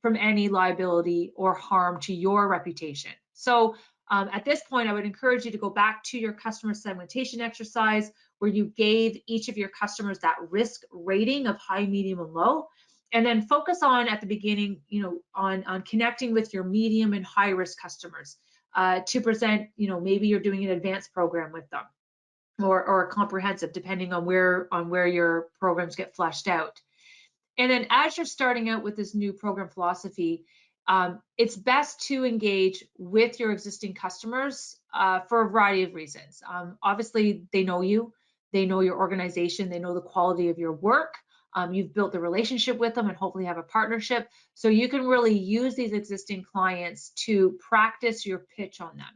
from any liability or harm to your reputation. So at this point, I would encourage you to go back to your customer segmentation exercise where you gave each of your customers that risk rating of high, medium, and low. And then focus on at the beginning, on connecting with your medium and high risk customers to present, maybe you're doing an advanced program with them or a comprehensive, depending on where your programs get fleshed out. And then as you're starting out with this new program philosophy, it's best to engage with your existing customers for a variety of reasons. Obviously, they know you, they know your organization, they know the quality of your work. You've built the relationship with them and hopefully have a partnership. So you can really use these existing clients to practice your pitch on them.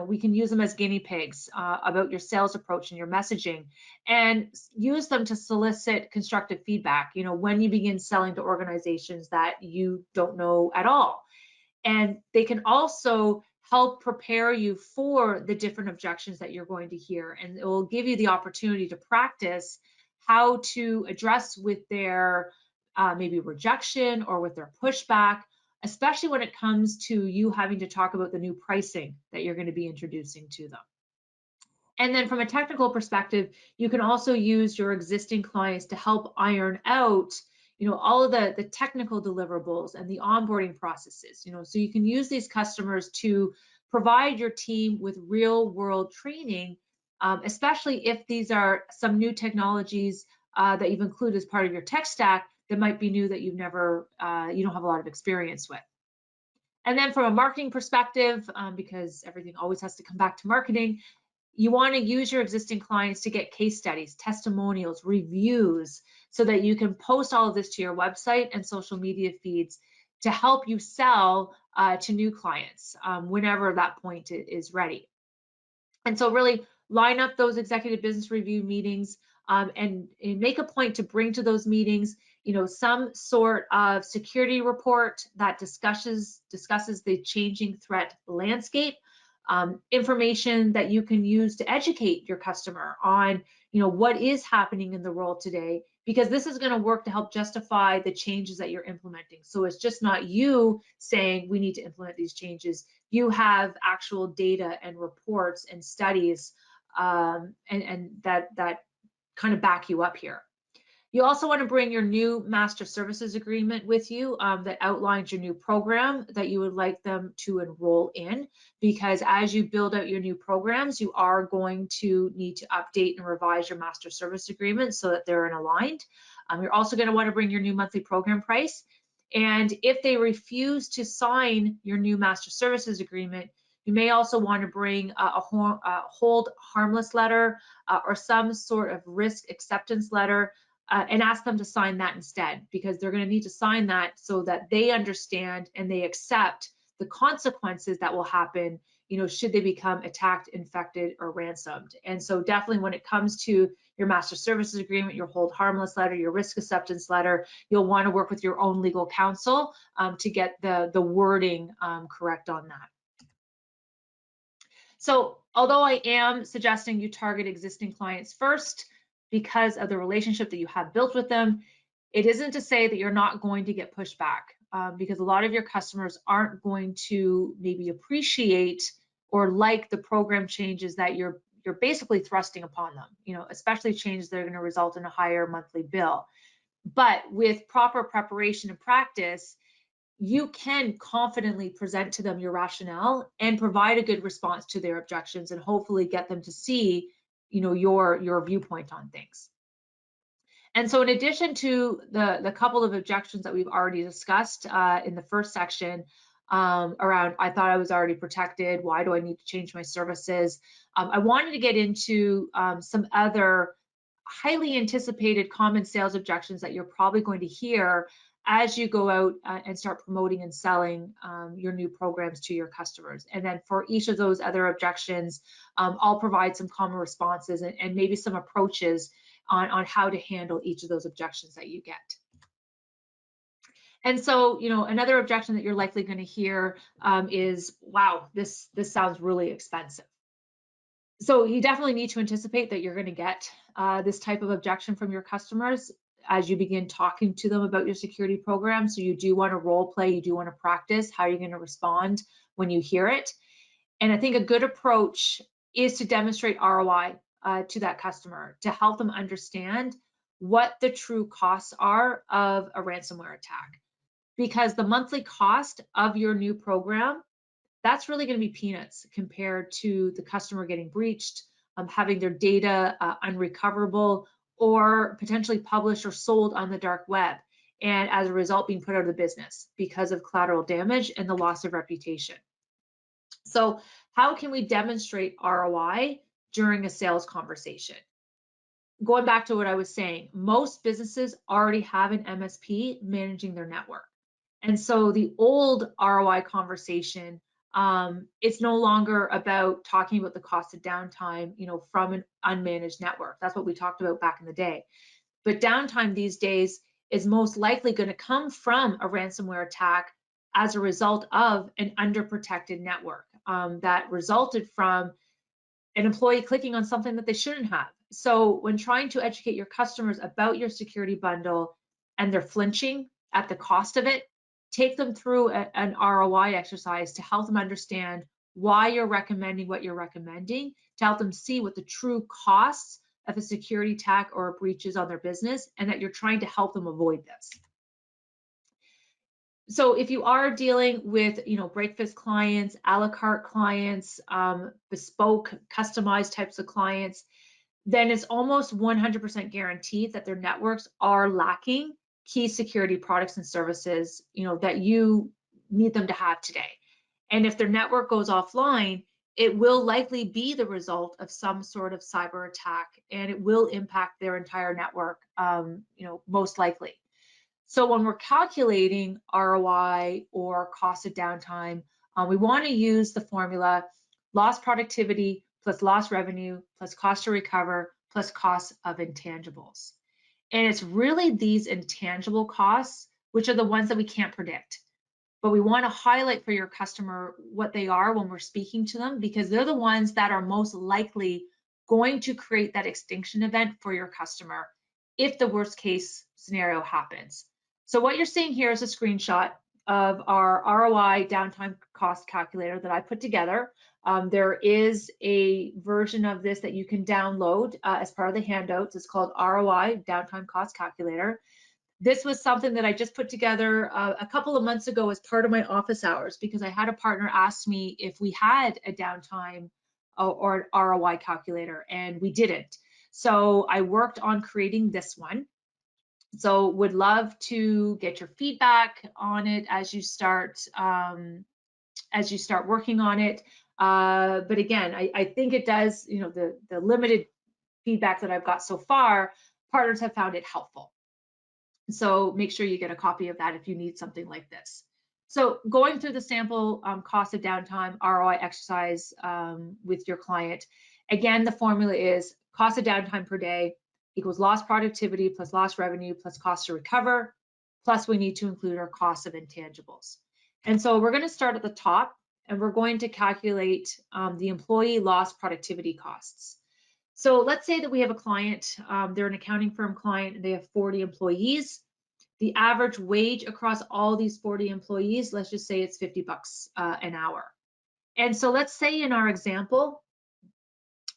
We can use them as guinea pigs about your sales approach and your messaging, and use them to solicit constructive feedback, when you begin selling to organizations that you don't know at all. And they can also help prepare you for the different objections that you're going to hear. And it will give you the opportunity to practice how to address with their maybe rejection or with their pushback, especially when it comes to you having to talk about the new pricing that you're going to be introducing to them. And then from a technical perspective, you can also use your existing clients to help iron out, all of the technical deliverables and the onboarding processes, so you can use these customers to provide your team with real world training, especially if these are some new technologies that you've included as part of your tech stack that might be new that you don't have a lot of experience with. And then from a marketing perspective, because everything always has to come back to marketing, you want to use your existing clients to get case studies, testimonials, reviews, so that you can post all of this to your website and social media feeds to help you sell to new clients whenever that point is ready. And so really line up those executive business review meetings and make a point to bring to those meetings, some sort of security report that discusses the changing threat landscape, information that you can use to educate your customer on, what is happening in the world today, because this is going to work to help justify the changes that you're implementing. So it's just not you saying we need to implement these changes. You have actual data and reports and studies and that kind of back you up here. You also want to bring your new master services agreement with you that outlines your new program that you would like them to enroll in, because as you build out your new programs, you are going to need to update and revise your master service agreement so that they're aligned. You're also going to want to bring your new monthly program price. And if they refuse to sign your new master services agreement, you may also want to bring a hold harmless letter or some sort of risk acceptance letter and ask them to sign that instead, because they're going to need to sign that so that they understand and they accept the consequences that will happen, should they become attacked, infected, or ransomed. And so definitely when it comes to your master services agreement, your hold harmless letter, your risk acceptance letter, you'll want to work with your own legal counsel to get the wording correct on that. So although I am suggesting you target existing clients first because of the relationship that you have built with them, it isn't to say that you're not going to get pushback, because a lot of your customers aren't going to maybe appreciate or like the program changes that you're basically thrusting upon them, especially changes that are going to result in a higher monthly bill. But with proper preparation and practice, you can confidently present to them your rationale and provide a good response to their objections and hopefully get them to see, your viewpoint on things. And so in addition to the couple of objections that we've already discussed in the first section around, I thought I was already protected, why do I need to change my services? I wanted to get into some other highly anticipated common sales objections that you're probably going to hear as you go out and start promoting and selling your new programs to your customers. And then for each of those other objections, I'll provide some common responses and maybe some approaches on how to handle each of those objections that you get. And so, another objection that you're likely going to hear is, wow, this sounds really expensive. So you definitely need to anticipate that you're going to get this type of objection from your customers as you begin talking to them about your security program. So you do want to role play, you do want to practice how you're going to respond when you hear it. And I think a good approach is to demonstrate ROI to that customer to help them understand what the true costs are of a ransomware attack. Because the monthly cost of your new program, that's really going to be peanuts compared to the customer getting breached, having their data unrecoverable, or potentially published or sold on the dark web, and as a result being put out of the business because of collateral damage and the loss of reputation. So how can we demonstrate ROI during a sales conversation? Going back to what I was saying, most businesses already have an MSP managing their network. And so the old ROI conversation, it's no longer about talking about the cost of downtime, from an unmanaged network. That's what we talked about back in the day. But downtime these days is most likely going to come from a ransomware attack as a result of an underprotected network that resulted from an employee clicking on something that they shouldn't have. So when trying to educate your customers about your security bundle and they're flinching at the cost of it, take them through an ROI exercise to help them understand why you're recommending what you're recommending, to help them see what the true costs of a security attack or a breach is on their business, and that you're trying to help them avoid this. So if you are dealing with, break-fix clients, a la carte clients, bespoke, customized types of clients, then it's almost 100% guaranteed that their networks are lacking key security products and services, that you need them to have today. And if their network goes offline, it will likely be the result of some sort of cyber attack, and it will impact their entire network, most likely. So when we're calculating ROI or cost of downtime, we want to use the formula lost productivity plus lost revenue plus cost to recover plus cost of intangibles. And it's really these intangible costs, which are the ones that we can't predict. But we want to highlight for your customer what they are when we're speaking to them, because they're the ones that are most likely going to create that extinction event for your customer if the worst case scenario happens. So what you're seeing here is a screenshot of our ROI downtime cost calculator that I put together. There is a version of this that you can download as part of the handouts. It's called ROI downtime cost calculator. This was something that I just put together a couple of months ago as part of my office hours, because I had a partner ask me if we had a downtime or an ROI calculator, and we didn't. So I worked on creating this one. So would love to get your feedback on it as you start working on it. But again, I think it does, the limited feedback that I've got so far, partners have found it helpful. So make sure you get a copy of that if you need something like this. So going through the sample cost of downtime ROI exercise with your client, again, the formula is cost of downtime per day equals lost productivity plus lost revenue plus cost to recover, plus we need to include our cost of intangibles. And so we're going to start at the top, and we're going to calculate the employee lost productivity costs. So let's say that we have a client, they're an accounting firm client, and they have 40 employees. The average wage across all these 40 employees, let's just say it's $50 an hour. And so let's say in our example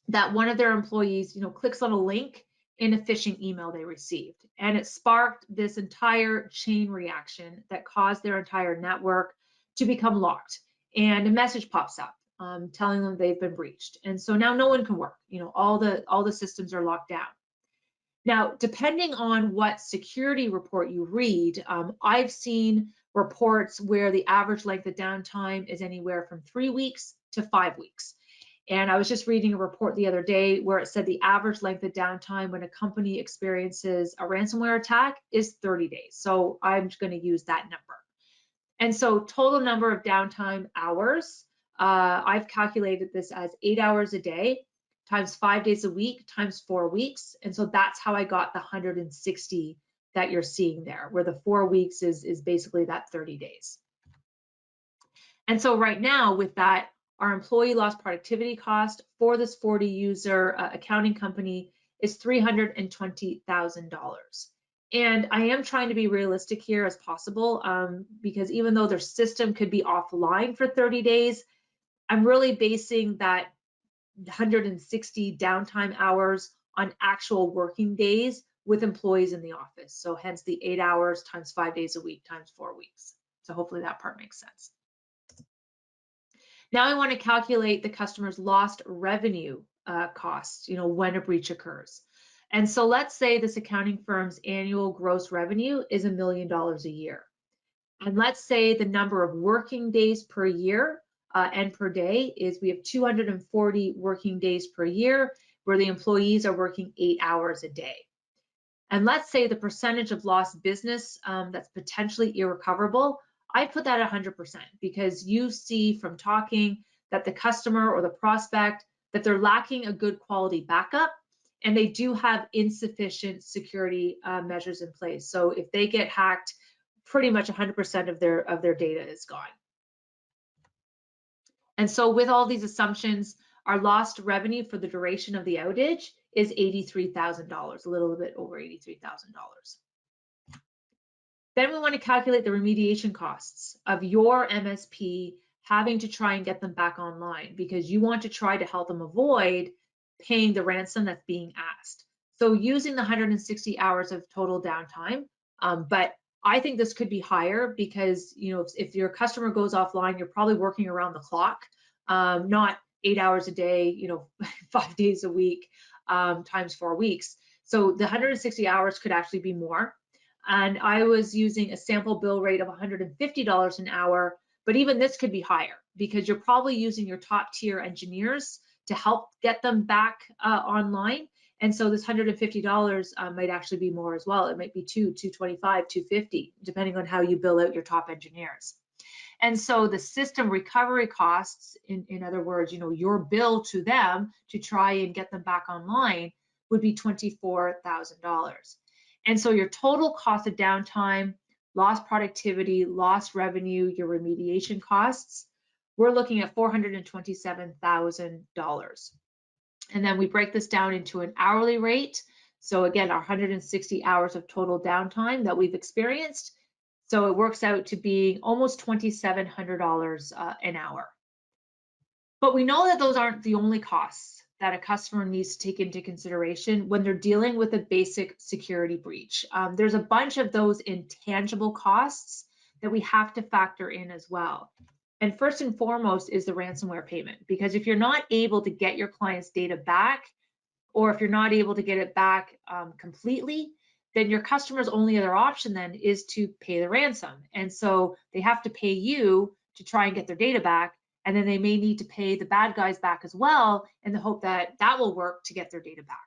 that one of their employees, clicks on a link in a phishing email they received, and it sparked this entire chain reaction that caused their entire network to become locked, and a message pops up telling them they've been breached. And so now no one can work, all the systems are locked down. Now, depending on what security report you read, I've seen reports where the average length of downtime is anywhere from 3 weeks to 5 weeks. And I was just reading a report the other day where it said the average length of downtime when a company experiences a ransomware attack is 30 days. So I'm going to use that number. And so total number of downtime hours, I've calculated this as 8 hours a day times 5 days a week times 4 weeks. And so that's how I got the 160 that you're seeing there, where the 4 weeks is basically that 30 days. And so right now with that, our employee lost productivity cost for this 40 user accounting company is $320,000. And I am trying to be realistic here as possible, because even though their system could be offline for 30 days, I'm really basing that 160 downtime hours on actual working days with employees in the office. So hence the 8 hours times 5 days a week times 4 weeks. So hopefully that part makes sense. Now I want to calculate the customer's lost revenue costs, when a breach occurs. And so let's say this accounting firm's annual gross revenue is $1 million a year. And let's say the number of working days per year and per day is we have 240 working days per year where the employees are working 8 hours a day. And let's say the percentage of lost business that's potentially irrecoverable, I put that at 100% because you see from talking that the customer or the prospect that they're lacking a good quality backup and they do have insufficient security measures in place. So if they get hacked, pretty much 100% of their data is gone. And so with all these assumptions, our lost revenue for the duration of the outage is $83,000, a little bit over $83,000. Then we want to calculate the remediation costs of your MSP having to try and get them back online because you want to try to help them avoid paying the ransom that's being asked. So using the 160 hours of total downtime, but I think this could be higher because if your customer goes offline, you're probably working around the clock, not 8 hours a day, 5 days a week, times 4 weeks. So the 160 hours could actually be more. And I was using a sample bill rate of $150 an hour, but even this could be higher because you're probably using your top tier engineers to help get them back online. And so this $150 might actually be more as well. It might be $225, $250, depending on how you bill out your top engineers. And so the system recovery costs, in other words, your bill to them to try and get them back online would be $24,000. And so your total cost of downtime, lost productivity, lost revenue, your remediation costs, we're looking at $427,000. And then we break this down into an hourly rate. So again, our 160 hours of total downtime that we've experienced. So it works out to being almost $2,700 an hour. But we know that those aren't the only costs that a customer needs to take into consideration when they're dealing with a basic security breach. There's a bunch of those intangible costs that we have to factor in as well. And first and foremost is the ransomware payment, because if you're not able to get your client's data back, or if you're not able to get it back completely, then your customer's only other option then is to pay the ransom. And so they have to pay you to try and get their data back, and then they may need to pay the bad guys back as well in the hope that that will work to get their data back.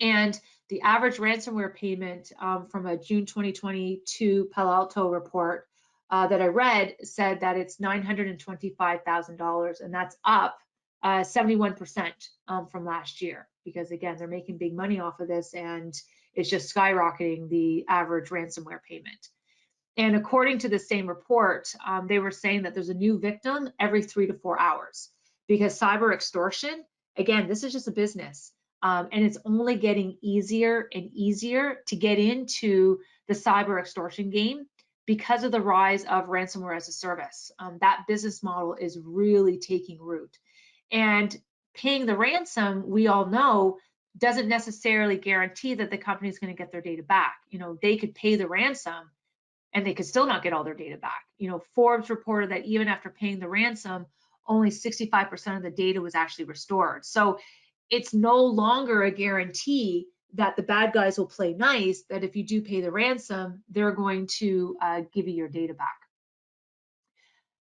And the average ransomware payment from a June 2022 Palo Alto report that I read said that it's $925,000, and that's up 71% from last year, because again, they're making big money off of this and it's just skyrocketing the average ransomware payment. And according to the same report, they were saying that there's a new victim every 3 to 4 hours, because cyber extortion, again, this is just a business, and it's only getting easier and easier to get into the cyber extortion game because of the rise of ransomware as a service. That business model is really taking root. And paying the ransom, we all know, doesn't necessarily guarantee that the company is going to get their data back. They could pay the ransom and they could still not get all their data back. Forbes reported that even after paying the ransom, only 65% of the data was actually restored. So it's no longer a guarantee that the bad guys will play nice, that if you do pay the ransom, they're going to give you your data back.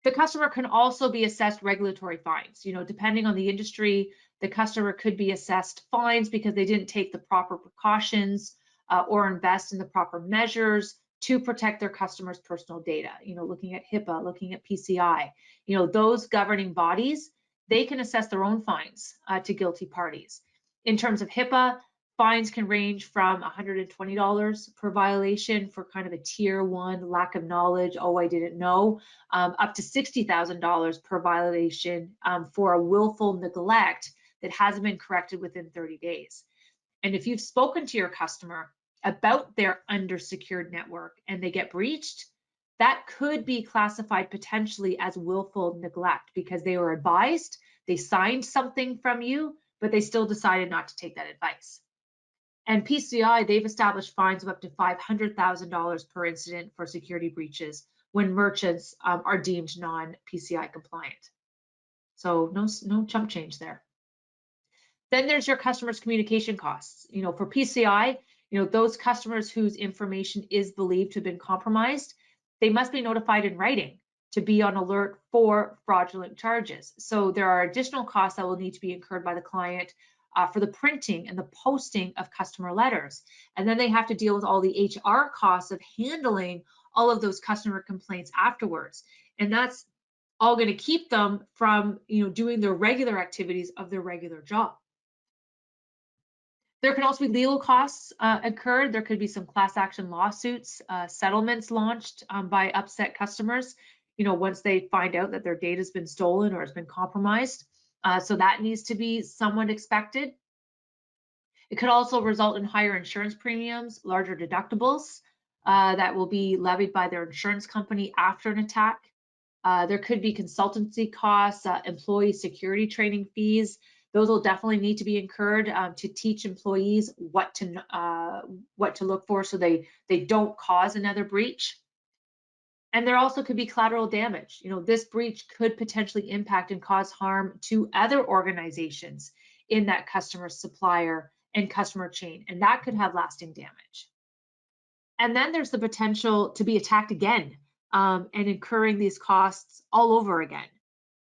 The customer can also be assessed regulatory fines. Depending on the industry, the customer could be assessed fines because they didn't take the proper precautions or invest in the proper measures to protect their customers' personal data. Looking at HIPAA, looking at PCI, those governing bodies, they can assess their own fines to guilty parties. In terms of HIPAA, Fines can range from $120 per violation for kind of a tier 1 lack of knowledge, oh, I didn't know, up to $60,000 per violation for a willful neglect that hasn't been corrected within 30 days. And if you've spoken to your customer about their undersecured network and they get breached, that could be classified potentially as willful neglect because they were advised, they signed something from you, but they still decided not to take that advice. And PCI, they've established fines of up to $500,000 per incident for security breaches when merchants are deemed non-PCI compliant. So no chump change there. Then there's your customers' communication costs. For PCI, those customers whose information is believed to have been compromised, they must be notified in writing to be on alert for fraudulent charges. So there are additional costs that will need to be incurred by the client for the printing and the posting of customer letters. And then they have to deal with all the HR costs of handling all of those customer complaints afterwards. And that's all going to keep them from doing their regular activities of their regular job. There can also be legal costs incurred. There could be some class action lawsuits, settlements launched by upset customers, once they find out that their data has been stolen or has been compromised. So that needs to be somewhat expected. It could also result in higher insurance premiums, larger deductibles that will be levied by their insurance company after an attack. There could be consultancy costs, employee security training fees. Those will definitely need to be incurred to teach employees what to look for so they don't cause another breach. And there also could be collateral damage. This breach could potentially impact and cause harm to other organizations in that customer, supplier, and customer chain, and that could have lasting damage. And then there's the potential to be attacked again and incurring these costs all over again,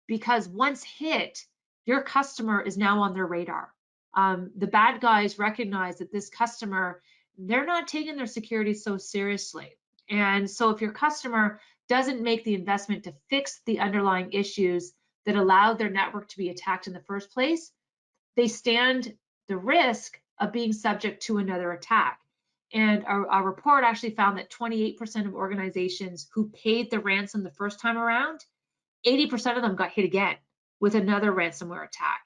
because once hit, your customer is now on their radar. The bad guys recognize that this customer, they're not taking their security so seriously. And so if your customer doesn't make the investment to fix the underlying issues that allowed their network to be attacked in the first place, they stand the risk of being subject to another attack. And our report actually found that 28% of organizations who paid the ransom the first time around, 80% of them got hit again with another ransomware attack.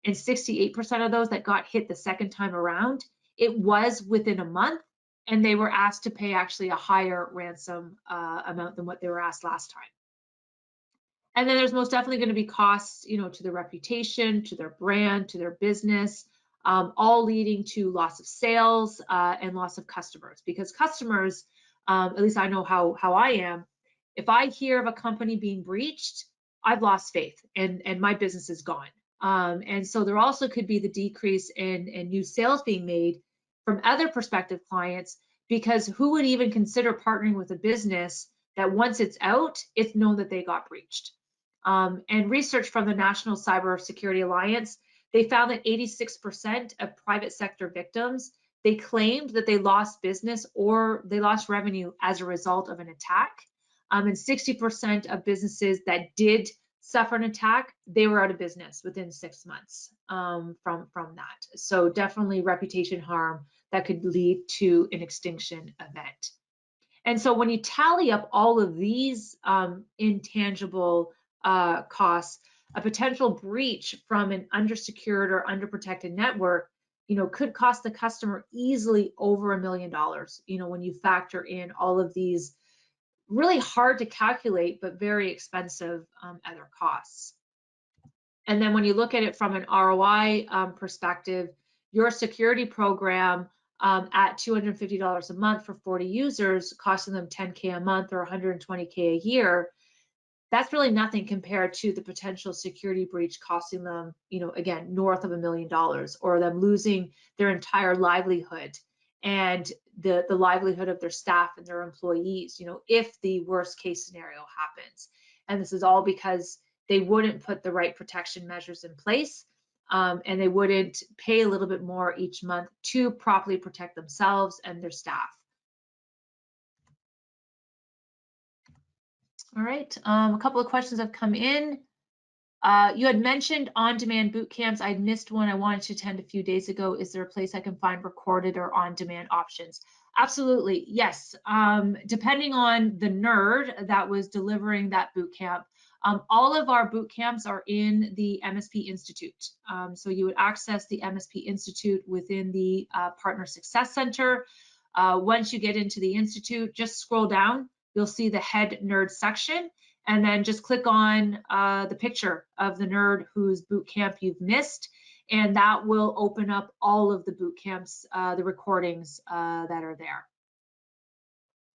And 68% of those that got hit the second time around, it was within a month, and they were asked to pay actually a higher ransom amount than what they were asked last time. And then there's most definitely going to be costs, to their reputation, to their brand, to their business, all leading to loss of sales and loss of customers. Because customers, at least I know how I am, if I hear of a company being breached, I've lost faith and my business is gone. And so there also could be the decrease in new sales being made from other prospective clients, because who would even consider partnering with a business that once it's out, it's known that they got breached. And research from the National Cybersecurity Alliance, they found that 86% of private sector victims, they claimed that they lost business or they lost revenue as a result of an attack. And 60% of businesses that did suffer an attack, they were out of business within 6 months from that. So definitely reputation harm that could lead to an extinction event. And so when you tally up all of these intangible costs, a potential breach from an undersecured or underprotected network, could cost the customer easily over $1 million, when you factor in all of these really hard to calculate but very expensive other costs. And then when you look at it from an ROI perspective, your security program at $250 a month for 40 users, costing them $10K a month or $120K a year, that's really nothing compared to the potential security breach costing them, again, north of $1 million, or them losing their entire livelihood and the livelihood of their staff and their employees, if the worst case scenario happens. And this is all because they wouldn't put the right protection measures in place, and they wouldn't pay a little bit more each month to properly protect themselves and their staff. All right, a couple of questions have come in. You had mentioned on-demand boot camps. I missed one I wanted to attend a few days ago. Is there a place I can find recorded or on-demand options? Absolutely, yes. Depending on the nerd that was delivering that boot camp, all of our boot camps are in the MSP Institute. So you would access the MSP Institute within the Partner Success Center. Once you get into the Institute, just scroll down. You'll see the Head Nerd section, and then just click on the picture of the nerd whose boot camp you've missed, and that will open up all of the boot camps, the recordings that are there.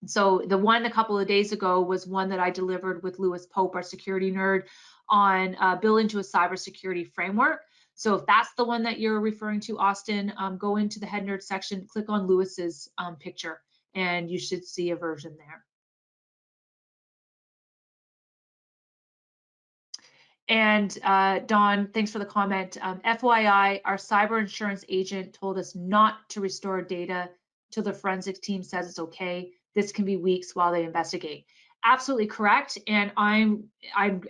So the one a couple of days ago was one that I delivered with Lewis Pope, our security nerd, on building to a cybersecurity framework. So if that's the one that you're referring to, Austin, go into the Head Nerd section, click on Lewis's picture, and you should see a version there. And Dawn, thanks for the comment. FYI, our cyber insurance agent told us not to restore data till the forensics team says it's okay. This can be weeks while they investigate. Absolutely correct, and I'm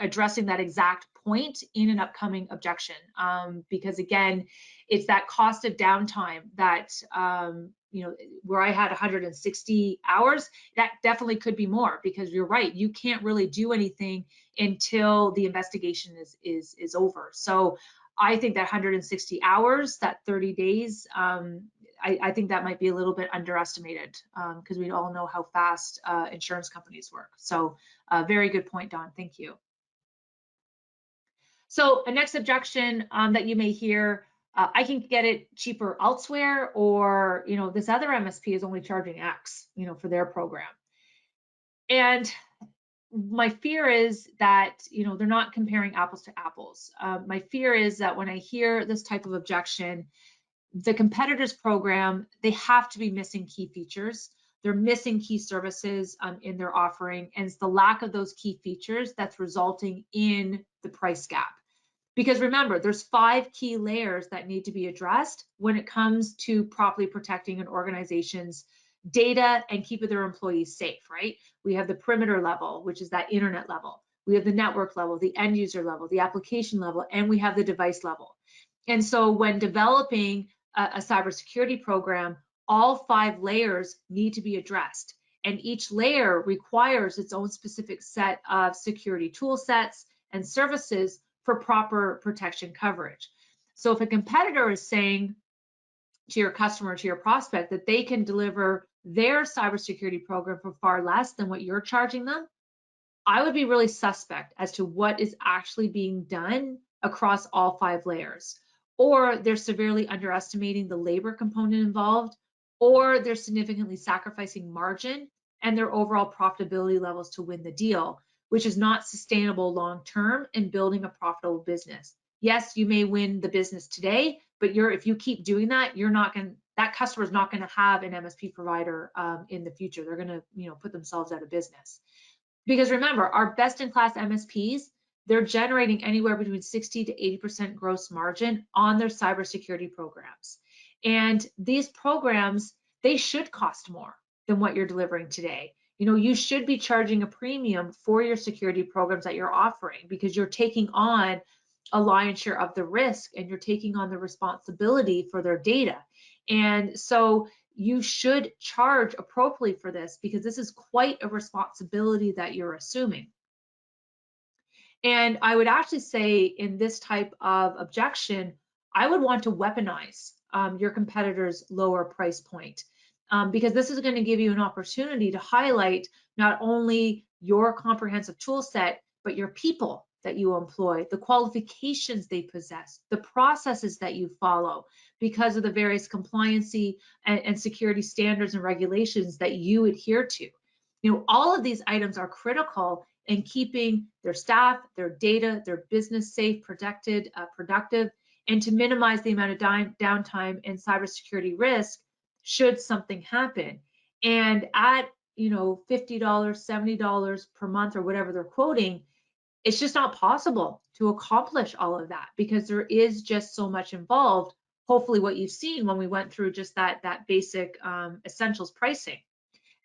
addressing that exact point in an upcoming objection, because again, it's that cost of downtime that you know, where I had 160 hours, that definitely could be more, because you're right, you can't really do anything until the investigation is over. So I think that 160 hours, that 30 days, I think that might be a little bit underestimated, because we all know how fast insurance companies work. So very good point, Don. Thank you. So a next objection that you may hear, I can get it cheaper elsewhere, or you know, this other MSP is only charging X, you know, for their program. And my fear is that, you know, they're not comparing apples to apples. My fear is that when I hear this type of objection, the competitor's program, they have to be missing key features. They're missing key services in their offering, and it's the lack of those key features that's resulting in the price gap. Because remember, there's 5 key layers that need to be addressed when it comes to properly protecting an organization's data and keeping their employees safe, right? We have the perimeter level, which is that internet level. We have the network level, the end user level, the application level, and we have the device level. And so when developing a cybersecurity program, all 5 layers need to be addressed. And each layer requires its own specific set of security tool sets and services for proper protection coverage. So if a competitor is saying to your customer, to your prospect, that they can deliver their cybersecurity program for far less than what you're charging them, I would be really suspect as to what is actually being done across all 5 layers. Or they're severely underestimating the labor component involved, or they're significantly sacrificing margin and their overall profitability levels to win the deal, which is not sustainable long-term in building a profitable business. Yes, you may win the business today, but if you keep doing that, that customer is not going to have an MSP provider in the future. They're going to, you know, put themselves out of business. Because remember, our best-in-class MSPs, they're generating anywhere between 60 to 80% gross margin on their cybersecurity programs. And these programs, they should cost more than what you're delivering today. You know, you should be charging a premium for your security programs that you're offering, because you're taking on a lion's share of the risk and you're taking on the responsibility for their data. And so you should charge appropriately for this, because this is quite a responsibility that you're assuming. And I would actually say in this type of objection, I would want to weaponize your competitor's lower price point, because this is going to give you an opportunity to highlight not only your comprehensive tool set, but your people that you employ, the qualifications they possess, the processes that you follow because of the various compliancy and security standards and regulations that you adhere to. You know, all of these items are critical in keeping their staff, their data, their business safe, protected, productive, and to minimize the amount of downtime and cybersecurity risk should something happen. And at, you know, $50, $70 per month or whatever they're quoting, it's just not possible to accomplish all of that, because there is just so much involved. Hopefully what you've seen when we went through just that basic essentials pricing.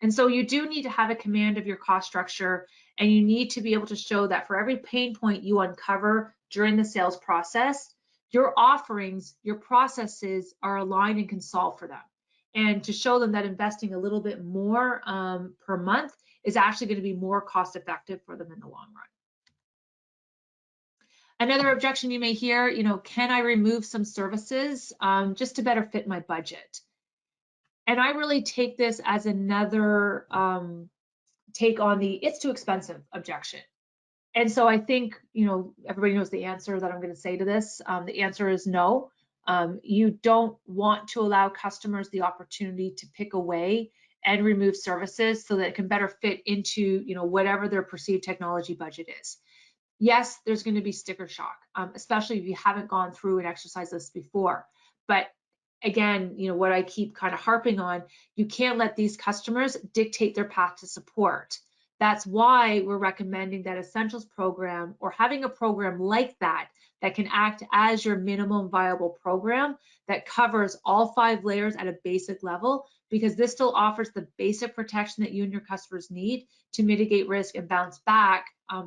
And so you do need to have a command of your cost structure, and you need to be able to show that for every pain point you uncover during the sales process, your offerings, your processes are aligned and can solve for them. And to show them that investing a little bit more per month is actually going to be more cost effective for them in the long run. Another objection you may hear, can I remove some services just to better fit my budget? And I really take this as another take on the it's too expensive objection. And so I think, everybody knows the answer that I'm going to say to this. The answer is no. You don't want to allow customers the opportunity to pick away and remove services so that it can better fit into, whatever their perceived technology budget is. Yes, there's going to be sticker shock, especially if you haven't gone through and exercised this before. But again, what I keep kind of harping on, you can't let these customers dictate their path to support. That's why we're recommending that Essentials program, or having a program like that can act as your minimum viable program that covers all 5 layers at a basic level, because this still offers the basic protection that you and your customers need to mitigate risk and bounce back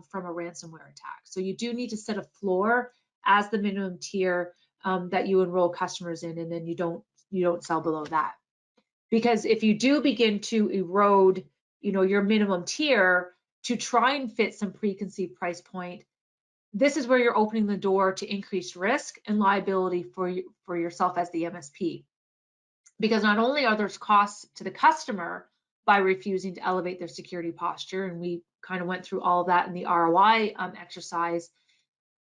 from a ransomware attack. So you do need to set a floor as the minimum tier that you enroll customers in, and then you don't sell below that. Because if you do begin to erode your minimum tier to try and fit some preconceived price point, this is where you're opening the door to increased risk and liability for yourself as the MSP. Because not only are there costs to the customer by refusing to elevate their security posture, and we kind of went through all of that in the ROI exercise,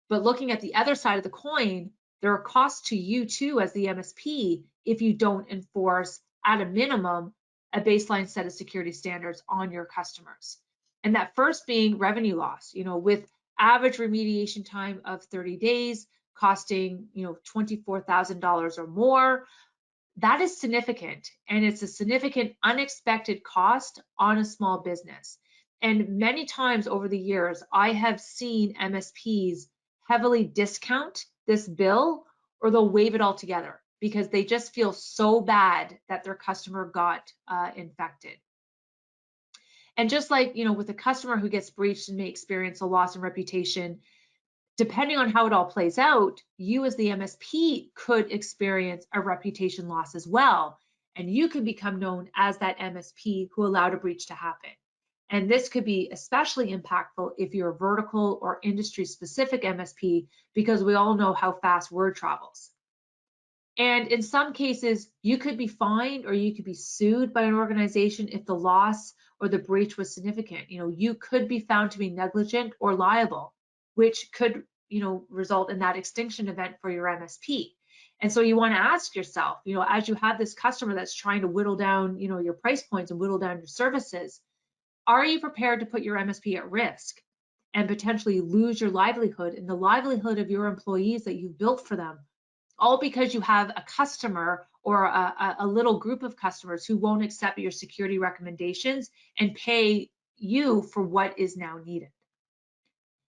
but looking at the other side of the coin, there are costs to you too as the MSP if you don't enforce at a minimum a baseline set of security standards on your customers. And that first being revenue loss, with average remediation time of 30 days, costing, $24,000 or more, that is significant. And it's a significant unexpected cost on a small business. And many times over the years, I have seen MSPs heavily discount this bill, or they'll waive it altogether because they just feel so bad that their customer got infected. And just like, with a customer who gets breached and may experience a loss in reputation, depending on how it all plays out, you as the MSP could experience a reputation loss as well. And you can become known as that MSP who allowed a breach to happen. And this could be especially impactful if you're a vertical or industry specific MSP, because we all know how fast word travels. And in some cases, you could be fined or you could be sued by an organization if the loss or the breach was significant. You could be found to be negligent or liable, which could, result in that extinction event for your MSP. And so you want to ask yourself, as you have this customer that's trying to whittle down, your price points and whittle down your services, are you prepared to put your MSP at risk and potentially lose your livelihood and the livelihood of your employees that you've built for them, all because you have a customer or a little group of customers who won't accept your security recommendations and pay you for what is now needed?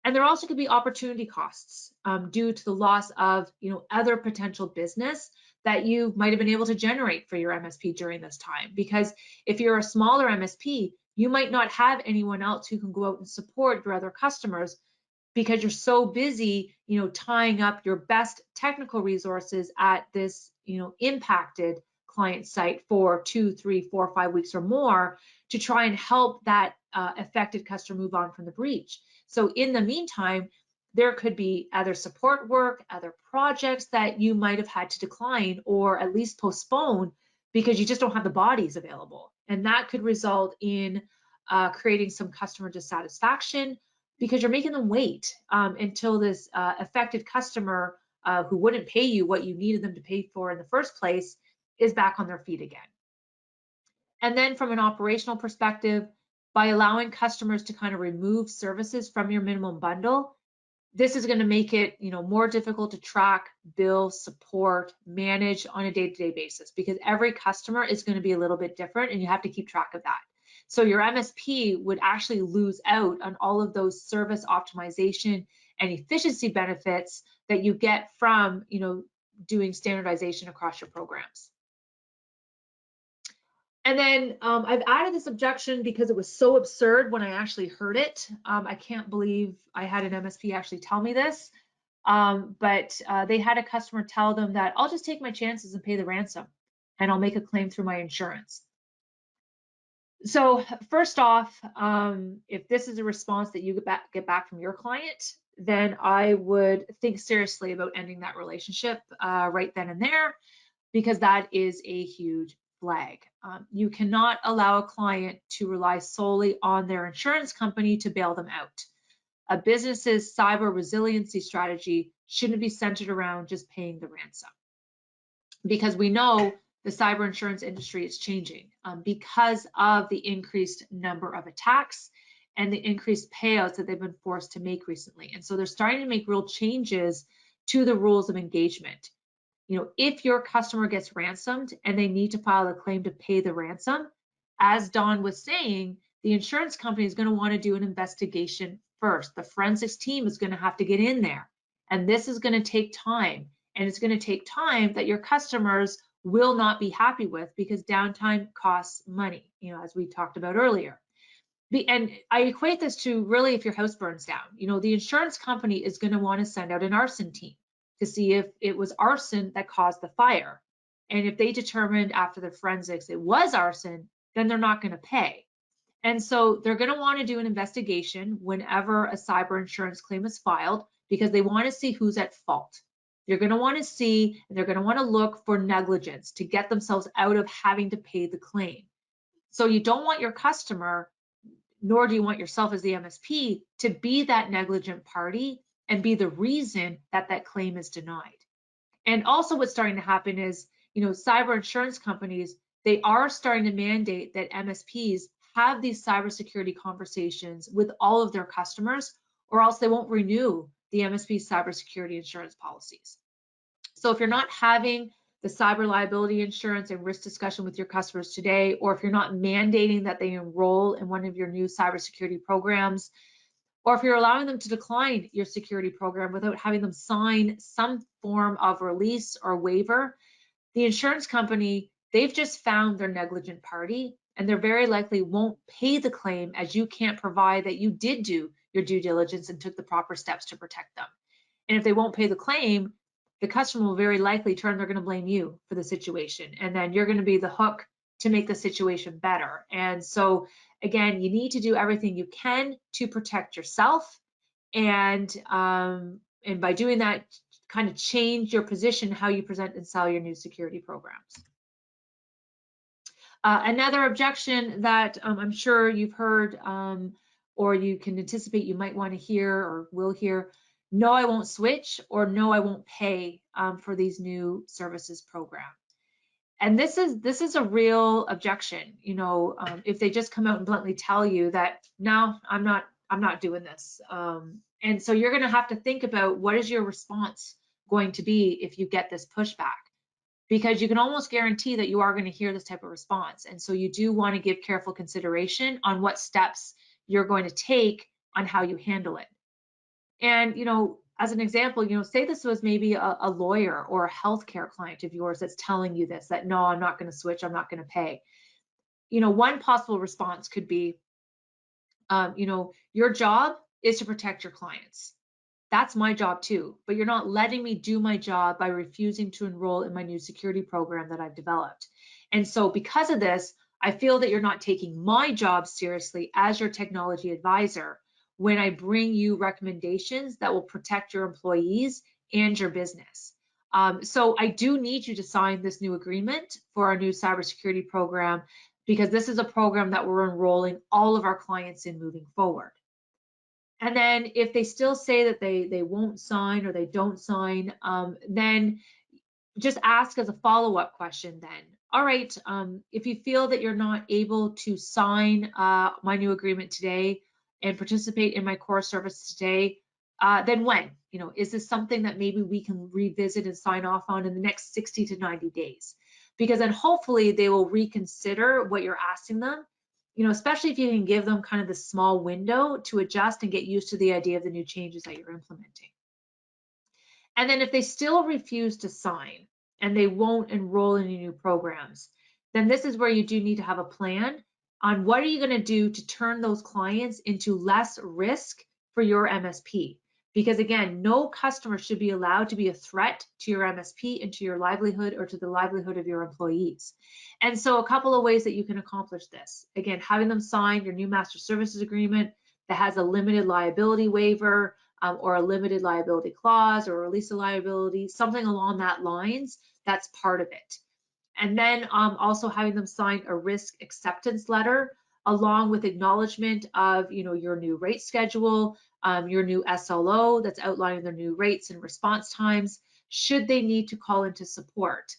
And there also could be opportunity costs due to the loss of, other potential business that you might have been able to generate for your MSP during this time. Because if you're a smaller MSP, you might not have anyone else who can go out and support your other customers because you're so busy, tying up your best technical resources at this, impacted client site for 2, 3, 4, 5 weeks or more to try and help that affected customer move on from the breach. So in the meantime, there could be other support work, other projects that you might have had to decline or at least postpone because you just don't have the bodies available. And that could result in creating some customer dissatisfaction because you're making them wait until this affected customer who wouldn't pay you what you needed them to pay for in the first place is back on their feet again. And then from an operational perspective, by allowing customers to kind of remove services from your minimum bundle, this is going to make it, more difficult to track, bill, support, manage on a day-to-day basis because every customer is going to be a little bit different and you have to keep track of that. So your MSP would actually lose out on all of those service optimization and efficiency benefits that you get from, doing standardization across your programs. And then I've added this objection because it was so absurd when I actually heard it. I can't believe I had an MSP actually tell me this. but they had a customer tell them that I'll just take my chances and pay the ransom, and I'll make a claim through my insurance. So first off, if this is a response that you get back from your client, then I would think seriously about ending that relationship right then and there, because that is a huge flag. You cannot allow a client to rely solely on their insurance company to bail them out. A business's cyber resiliency strategy shouldn't be centered around just paying the ransom, because we know the cyber insurance industry is changing because of the increased number of attacks and the increased payouts that they've been forced to make recently. And so they're starting to make real changes to the rules of engagement. You know, if your customer gets ransomed and they need to file a claim to pay the ransom, as Dawn was saying, the insurance company is going to want to do an investigation first. The forensics team is going to have to get in there, and this is going to take time. And it's going to take time that your customers will not be happy with, because downtime costs money, you know, as we talked about earlier. And I equate this to really if your house burns down, you know, the insurance company is going to want to send out an arson team to see if it was arson that caused the fire. And if they determined after the forensics it was arson, then they're not going to pay. And so they're going to want to do an investigation whenever a cyber insurance claim is filed, because they want to see who's at fault. They're going to want to see, and they're going to want to look for negligence to get themselves out of having to pay the claim. So you don't want your customer, nor do you want yourself as the MSP, to be that negligent party and be the reason that that claim is denied. And also what's starting to happen is, you know, cyber insurance companies, they are starting to mandate that MSPs have these cybersecurity conversations with all of their customers, or else they won't renew the MSP cybersecurity insurance policies. So if you're not having the cyber liability insurance and risk discussion with your customers today, or if you're not mandating that they enroll in one of your new cybersecurity programs, or if you're allowing them to decline your security program without having them sign some form of release or waiver, the insurance company, they've just found their negligent party, and they're very likely won't pay the claim, as you can't provide that you did do your due diligence and took the proper steps to protect them. And if they won't pay the claim, the customer will very likely they're going to blame you for the situation, and then you're going to be the hook to make the situation better. And so again, you need to do everything you can to protect yourself, and by doing that, kind of change your position, how you present and sell your new security programs. Another objection that I'm sure you've heard, or you can anticipate you might want to hear or will hear: no, I won't switch, or no, I won't pay for these new services program. And this is a real objection. You know, if they just come out and bluntly tell you that, no, I'm not doing this. And so you're going to have to think about, what is your response going to be if you get this pushback? Because you can almost guarantee that you are going to hear this type of response. And so you do want to give careful consideration on what steps you're going to take on how you handle it. And, you know, as an example, you know, say this was maybe a lawyer or a healthcare client of yours that's telling you this, that no, I'm not going to switch, I'm not going to pay. You know, one possible response could be, you know, your job is to protect your clients. That's my job too, but you're not letting me do my job by refusing to enroll in my new security program that I've developed. And so because of this, I feel that you're not taking my job seriously as your technology advisor when I bring you recommendations that will protect your employees and your business. So I do need you to sign this new agreement for our new cybersecurity program, because this is a program that we're enrolling all of our clients in moving forward. And then if they still say that they won't sign or they don't sign, then just ask as a follow-up question then, all right, if you feel that you're not able to sign my new agreement today and participate in my core service today, then when? You know, is this something that maybe we can revisit and sign off on in the next 60 to 90 days? Because then hopefully they will reconsider what you're asking them, you know, especially if you can give them kind of the small window to adjust and get used to the idea of the new changes that you're implementing. And then if they still refuse to sign and they won't enroll in any new programs, then this is where you do need to have a plan on what are you going to do to turn those clients into less risk for your MSP. Because again, no customer should be allowed to be a threat to your MSP and to your livelihood or to the livelihood of your employees. And so a couple of ways that you can accomplish this. Again, having them sign your new master services agreement that has a limited liability waiver, or a limited liability clause, or release of liability, something along that lines, that's part of it. And then also having them sign a risk acceptance letter along with acknowledgement of your new rate schedule, your new SLO that's outlining their new rates and response times, should they need to call into support.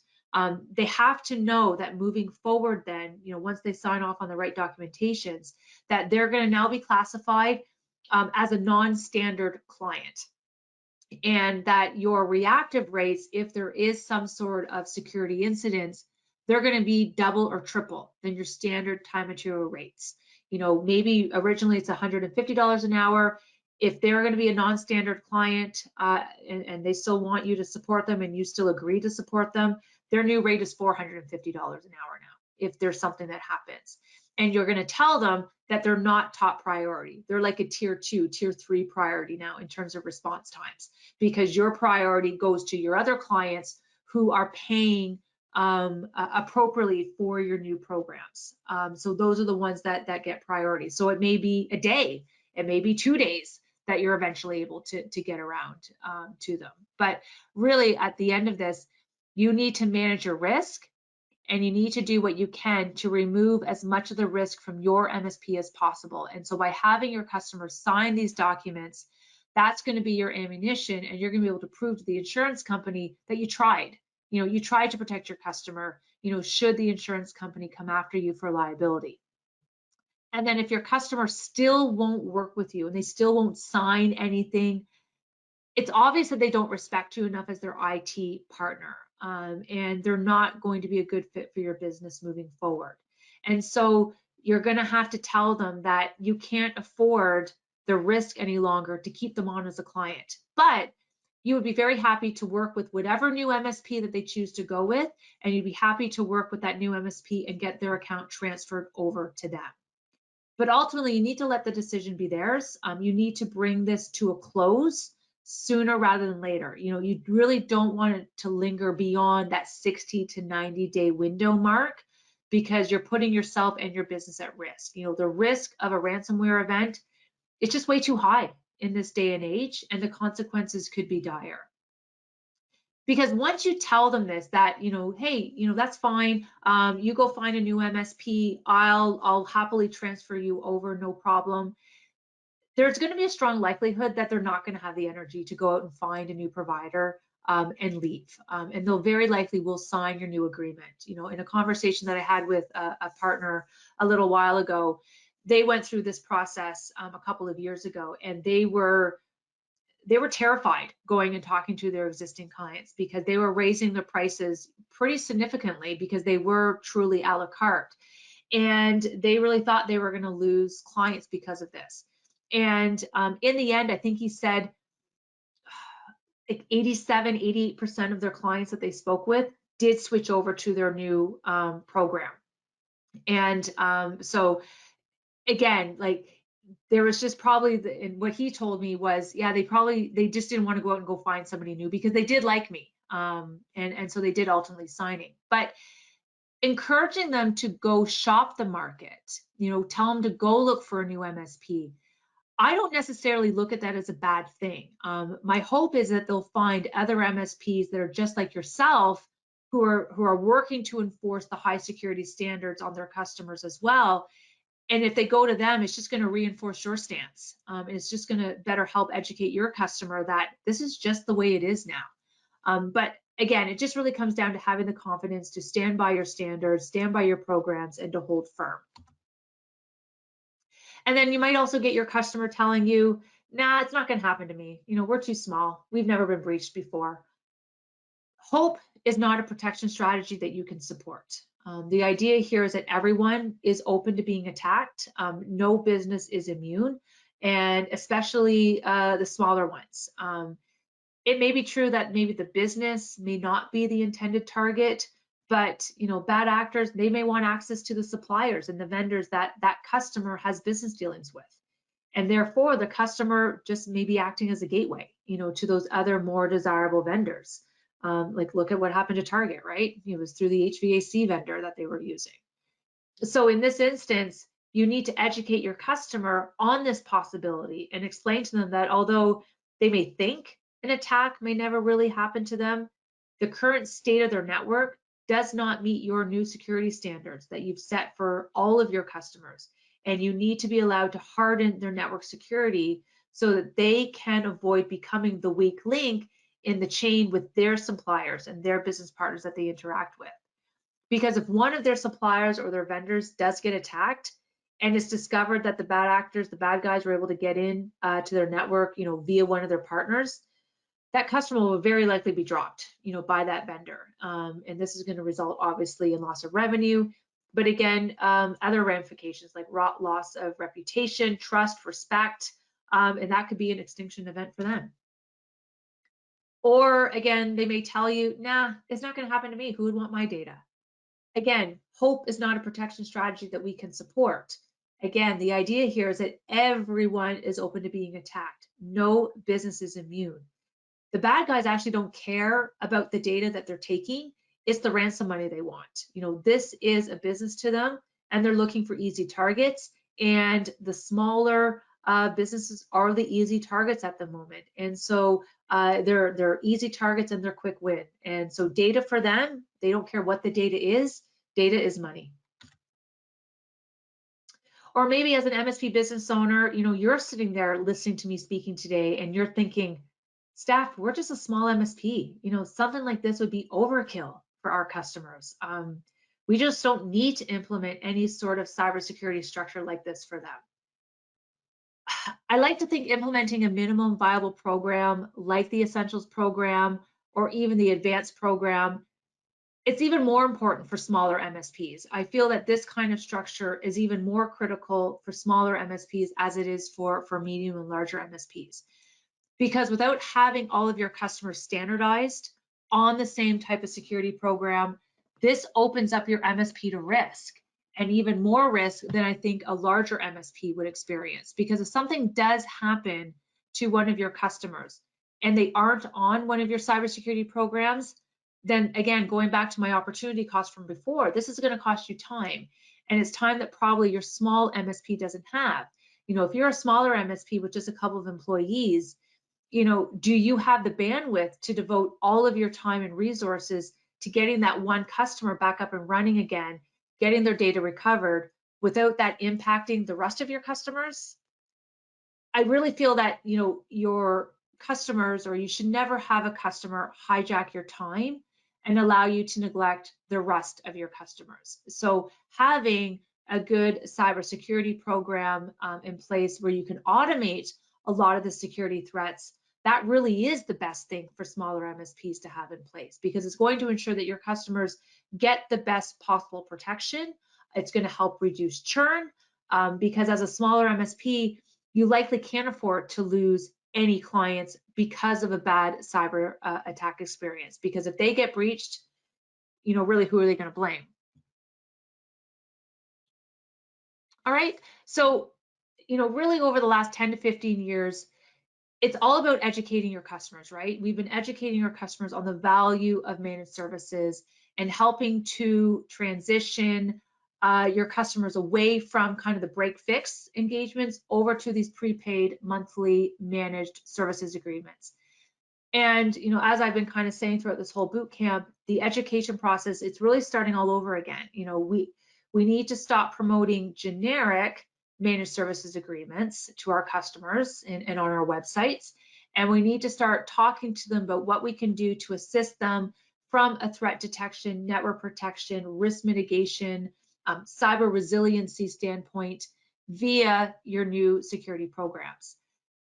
They have to know that moving forward then, once they sign off on the right documentations, that they're going to now be classified as a non-standard client, and that your reactive rates, if there is some sort of security incidents, they're going to be double or triple than your standard time material rates. Maybe originally it's $150 an hour. If they're going to be a non-standard client and they still want you to support them and you still agree to support them, their new rate is $450 an hour now, if there's something that happens. And you're going to tell them that they're not top priority. They're like a tier 2, tier 3 priority now in terms of response times, because your priority goes to your other clients who are paying appropriately for your new programs. So those are the ones that get priority. So it may be a day, it may be 2 days that you're eventually able to get around to them. But really, at the end of this, you need to manage your risk, and you need to do what you can to remove as much of the risk from your MSP as possible. And so by having your customers sign these documents, that's going to be your ammunition, and you're going to be able to prove to the insurance company that you tried. You tried to protect your customer, should the insurance company come after you for liability. And then if your customer still won't work with you and they still won't sign anything, it's obvious that they don't respect you enough as their IT partner, and they're not going to be a good fit for your business moving forward. And so you're going to have to tell them that you can't afford the risk any longer to keep them on as a client. But you would be very happy to work with whatever new MSP that they choose to go with, and you'd be happy to work with that new MSP and get their account transferred over to them. But ultimately, you need to let the decision be theirs. You need to bring this to a close sooner rather than later. You really don't want it to linger beyond that 60 to 90-day window mark, because you're putting yourself and your business at risk. The risk of a ransomware event is just way too high in this day and age, and the consequences could be dire. Because once you tell them this, that, hey, that's fine, you go find a new MSP, I'll happily transfer you over, no problem, there's going to be a strong likelihood that they're not going to have the energy to go out and find a new provider and leave. And they'll very likely will sign your new agreement. In a conversation that I had with a partner a little while ago, they went through this process a couple of years ago, and they were terrified going and talking to their existing clients, because they were raising the prices pretty significantly because they were truly a la carte. And they really thought they were going to lose clients because of this. And in the end, I think he said like 87, 88% of their clients that they spoke with did switch over to their new program. And so again, like, there was just probably, and what he told me was, yeah, they just didn't want to go out and go find somebody new, because they did like me. And so they did ultimately signing. But encouraging them to go shop the market, tell them to go look for a new MSP, I don't necessarily look at that as a bad thing. My hope is that they'll find other MSPs that are just like yourself, who are working to enforce the high security standards on their customers as well. And if they go to them, it's just going to reinforce your stance. It's just going to better help educate your customer that this is just the way it is now. But again, it just really comes down to having the confidence to stand by your standards, stand by your programs, and to hold firm. And then you might also get your customer telling you, nah, it's not going to happen to me. We're too small. We've never been breached before. Hope is not a protection strategy that you can support. The idea here is that everyone is open to being attacked. No business is immune, and especially the smaller ones. It may be true that maybe the business may not be the intended target, but bad actors, they may want access to the suppliers and the vendors that that customer has business dealings with. And therefore, the customer just may be acting as a gateway, to those other more desirable vendors. Like look at what happened to Target, right? It was through the HVAC vendor that they were using. So in this instance, you need to educate your customer on this possibility and explain to them that although they may think an attack may never really happen to them, the current state of their network does not meet your new security standards that you've set for all of your customers. And you need to be allowed to harden their network security so that they can avoid becoming the weak link in the chain with their suppliers and their business partners that they interact with. Because if one of their suppliers or their vendors does get attacked and it's discovered that the bad actors, the bad guys were able to get in to their network, via one of their partners, that customer will very likely be dropped, by that vendor. And this is going to result obviously in loss of revenue, but again, other ramifications like loss of reputation, trust, respect, and that could be an extinction event for them. Or again, they may tell you, nah, it's not going to happen to me. Who would want my data? Again, hope is not a protection strategy that we can support. Again, the idea here is that everyone is open to being attacked. No business is immune. The bad guys actually don't care about the data that they're taking. It's the ransom money they want. This is a business to them, and they're looking for easy targets. And the smaller businesses are the easy targets at the moment. And so they're easy targets and they're quick win. And so data for them, they don't care what the data is money. Or maybe as an MSP business owner, you're sitting there listening to me speaking today and you're thinking, Steph, we're just a small MSP. Something like this would be overkill for our customers. We just don't need to implement any sort of cybersecurity structure like this for them. I like to think implementing a minimum viable program like the Essentials program or even the Advanced program, it's even more important for smaller MSPs. I feel that this kind of structure is even more critical for smaller MSPs as it is for medium and larger MSPs. Because without having all of your customers standardized on the same type of security program, this opens up your MSP to risk, and even more risk than I think a larger MSP would experience. Because if something does happen to one of your customers and they aren't on one of your cybersecurity programs, then again, going back to my opportunity cost from before, this is going to cost you time. And it's time that probably your small MSP doesn't have. If you're a smaller MSP with just a couple of employees, do you have the bandwidth to devote all of your time and resources to getting that one customer back up and running again, getting their data recovered without that impacting the rest of your customers? I really feel that, your customers, or you should never have a customer hijack your time and allow you to neglect the rest of your customers. So having a good cybersecurity program in place where you can automate a lot of the security threats, that really is the best thing for smaller MSPs to have in place, because it's going to ensure that your customers get the best possible protection. It's going to help reduce churn, because as a smaller MSP, you likely can't afford to lose any clients because of a bad cyber attack experience. Because if they get breached, really, who are they going to blame? All right, so really over the last 10 to 15 years, it's all about educating your customers, right? We've been educating our customers on the value of managed services and helping to transition your customers away from kind of the break fix engagements over to these prepaid monthly managed services agreements. And as I've been kind of saying throughout this whole boot camp, the education process, it's really starting all over again. We need to stop promoting generic managed services agreements to our customers and on our websites. And we need to start talking to them about what we can do to assist them from a threat detection, network protection, risk mitigation, cyber resiliency standpoint via your new security programs.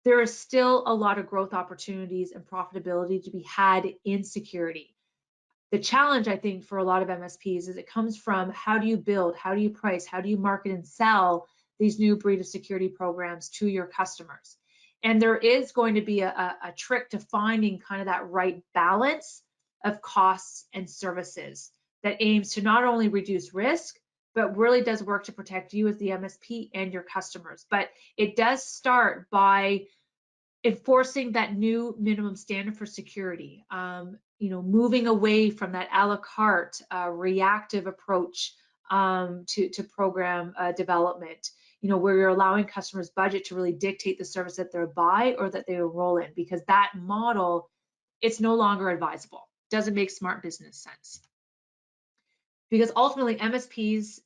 There is still a lot of growth opportunities and profitability to be had in security. The challenge, I think, for a lot of MSPs is it comes from how do you build, how do you price, how do you market and sell these new breed of security programs to your customers. And there is going to be a trick to finding kind of that right balance of costs and services that aims to not only reduce risk, but really does work to protect you as the MSP and your customers. But it does start by enforcing that new minimum standard for security, moving away from that a la carte reactive approach to program development, where you're allowing customers' budget to really dictate the service that they'll buy or that they enroll in, because that model, it's no longer advisable. Doesn't make smart business sense. Because ultimately MSPs,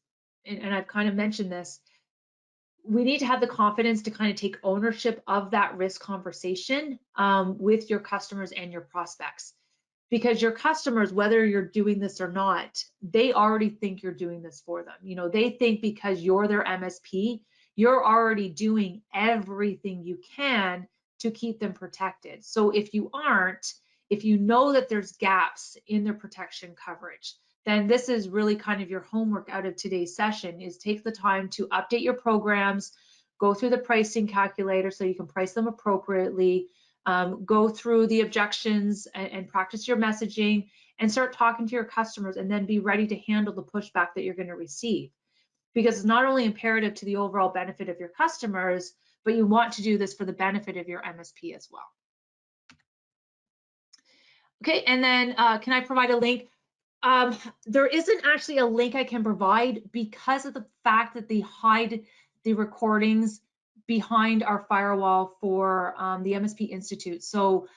and I've kind of mentioned this, we need to have the confidence to kind of take ownership of that risk conversation with your customers and your prospects. Because your customers, whether you're doing this or not, they already think you're doing this for them. They think because you're their MSP, you're already doing everything you can to keep them protected. So if you aren't, if you know that there's gaps in their protection coverage, then this is really kind of your homework out of today's session, is take the time to update your programs, go through the pricing calculator so you can price them appropriately, go through the objections and practice your messaging, and start talking to your customers, and then be ready to handle the pushback that you're going to receive. Because it's not only imperative to the overall benefit of your customers, but you want to do this for the benefit of your MSP as well. Okay, and then can I provide a link? There isn't actually a link I can provide because of the fact that they hide the recordings behind our firewall for the MSP Institute. So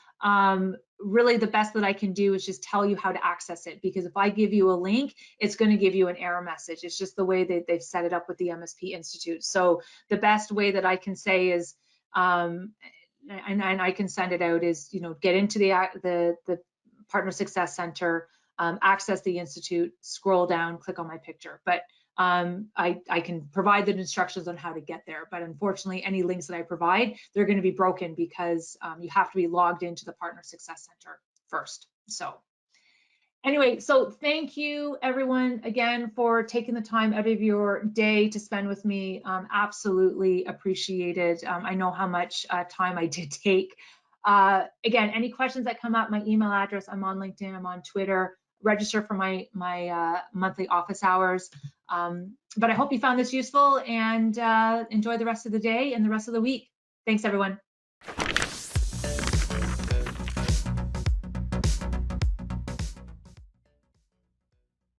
really the best that I can do is just tell you how to access it, because if I give you a link, it's going to give you an error message. It's just the way that they've set it up with the MSP Institute. So the best way that I can say is, and I can send it out, is, get into the Partner Success Center, access the Institute, scroll down, click on my picture. But I can provide the instructions on how to get there. But unfortunately, any links that I provide, they're going to be broken because you have to be logged into the Partner Success Center first. So anyway, so thank you everyone again for taking the time out of your day to spend with me. Absolutely appreciated. I know how much time I did take. Again, any questions that come up, my email address, I'm on LinkedIn, I'm on Twitter. Register for my monthly office hours. But I hope you found this useful, and enjoy the rest of the day and the rest of the week. Thanks, everyone.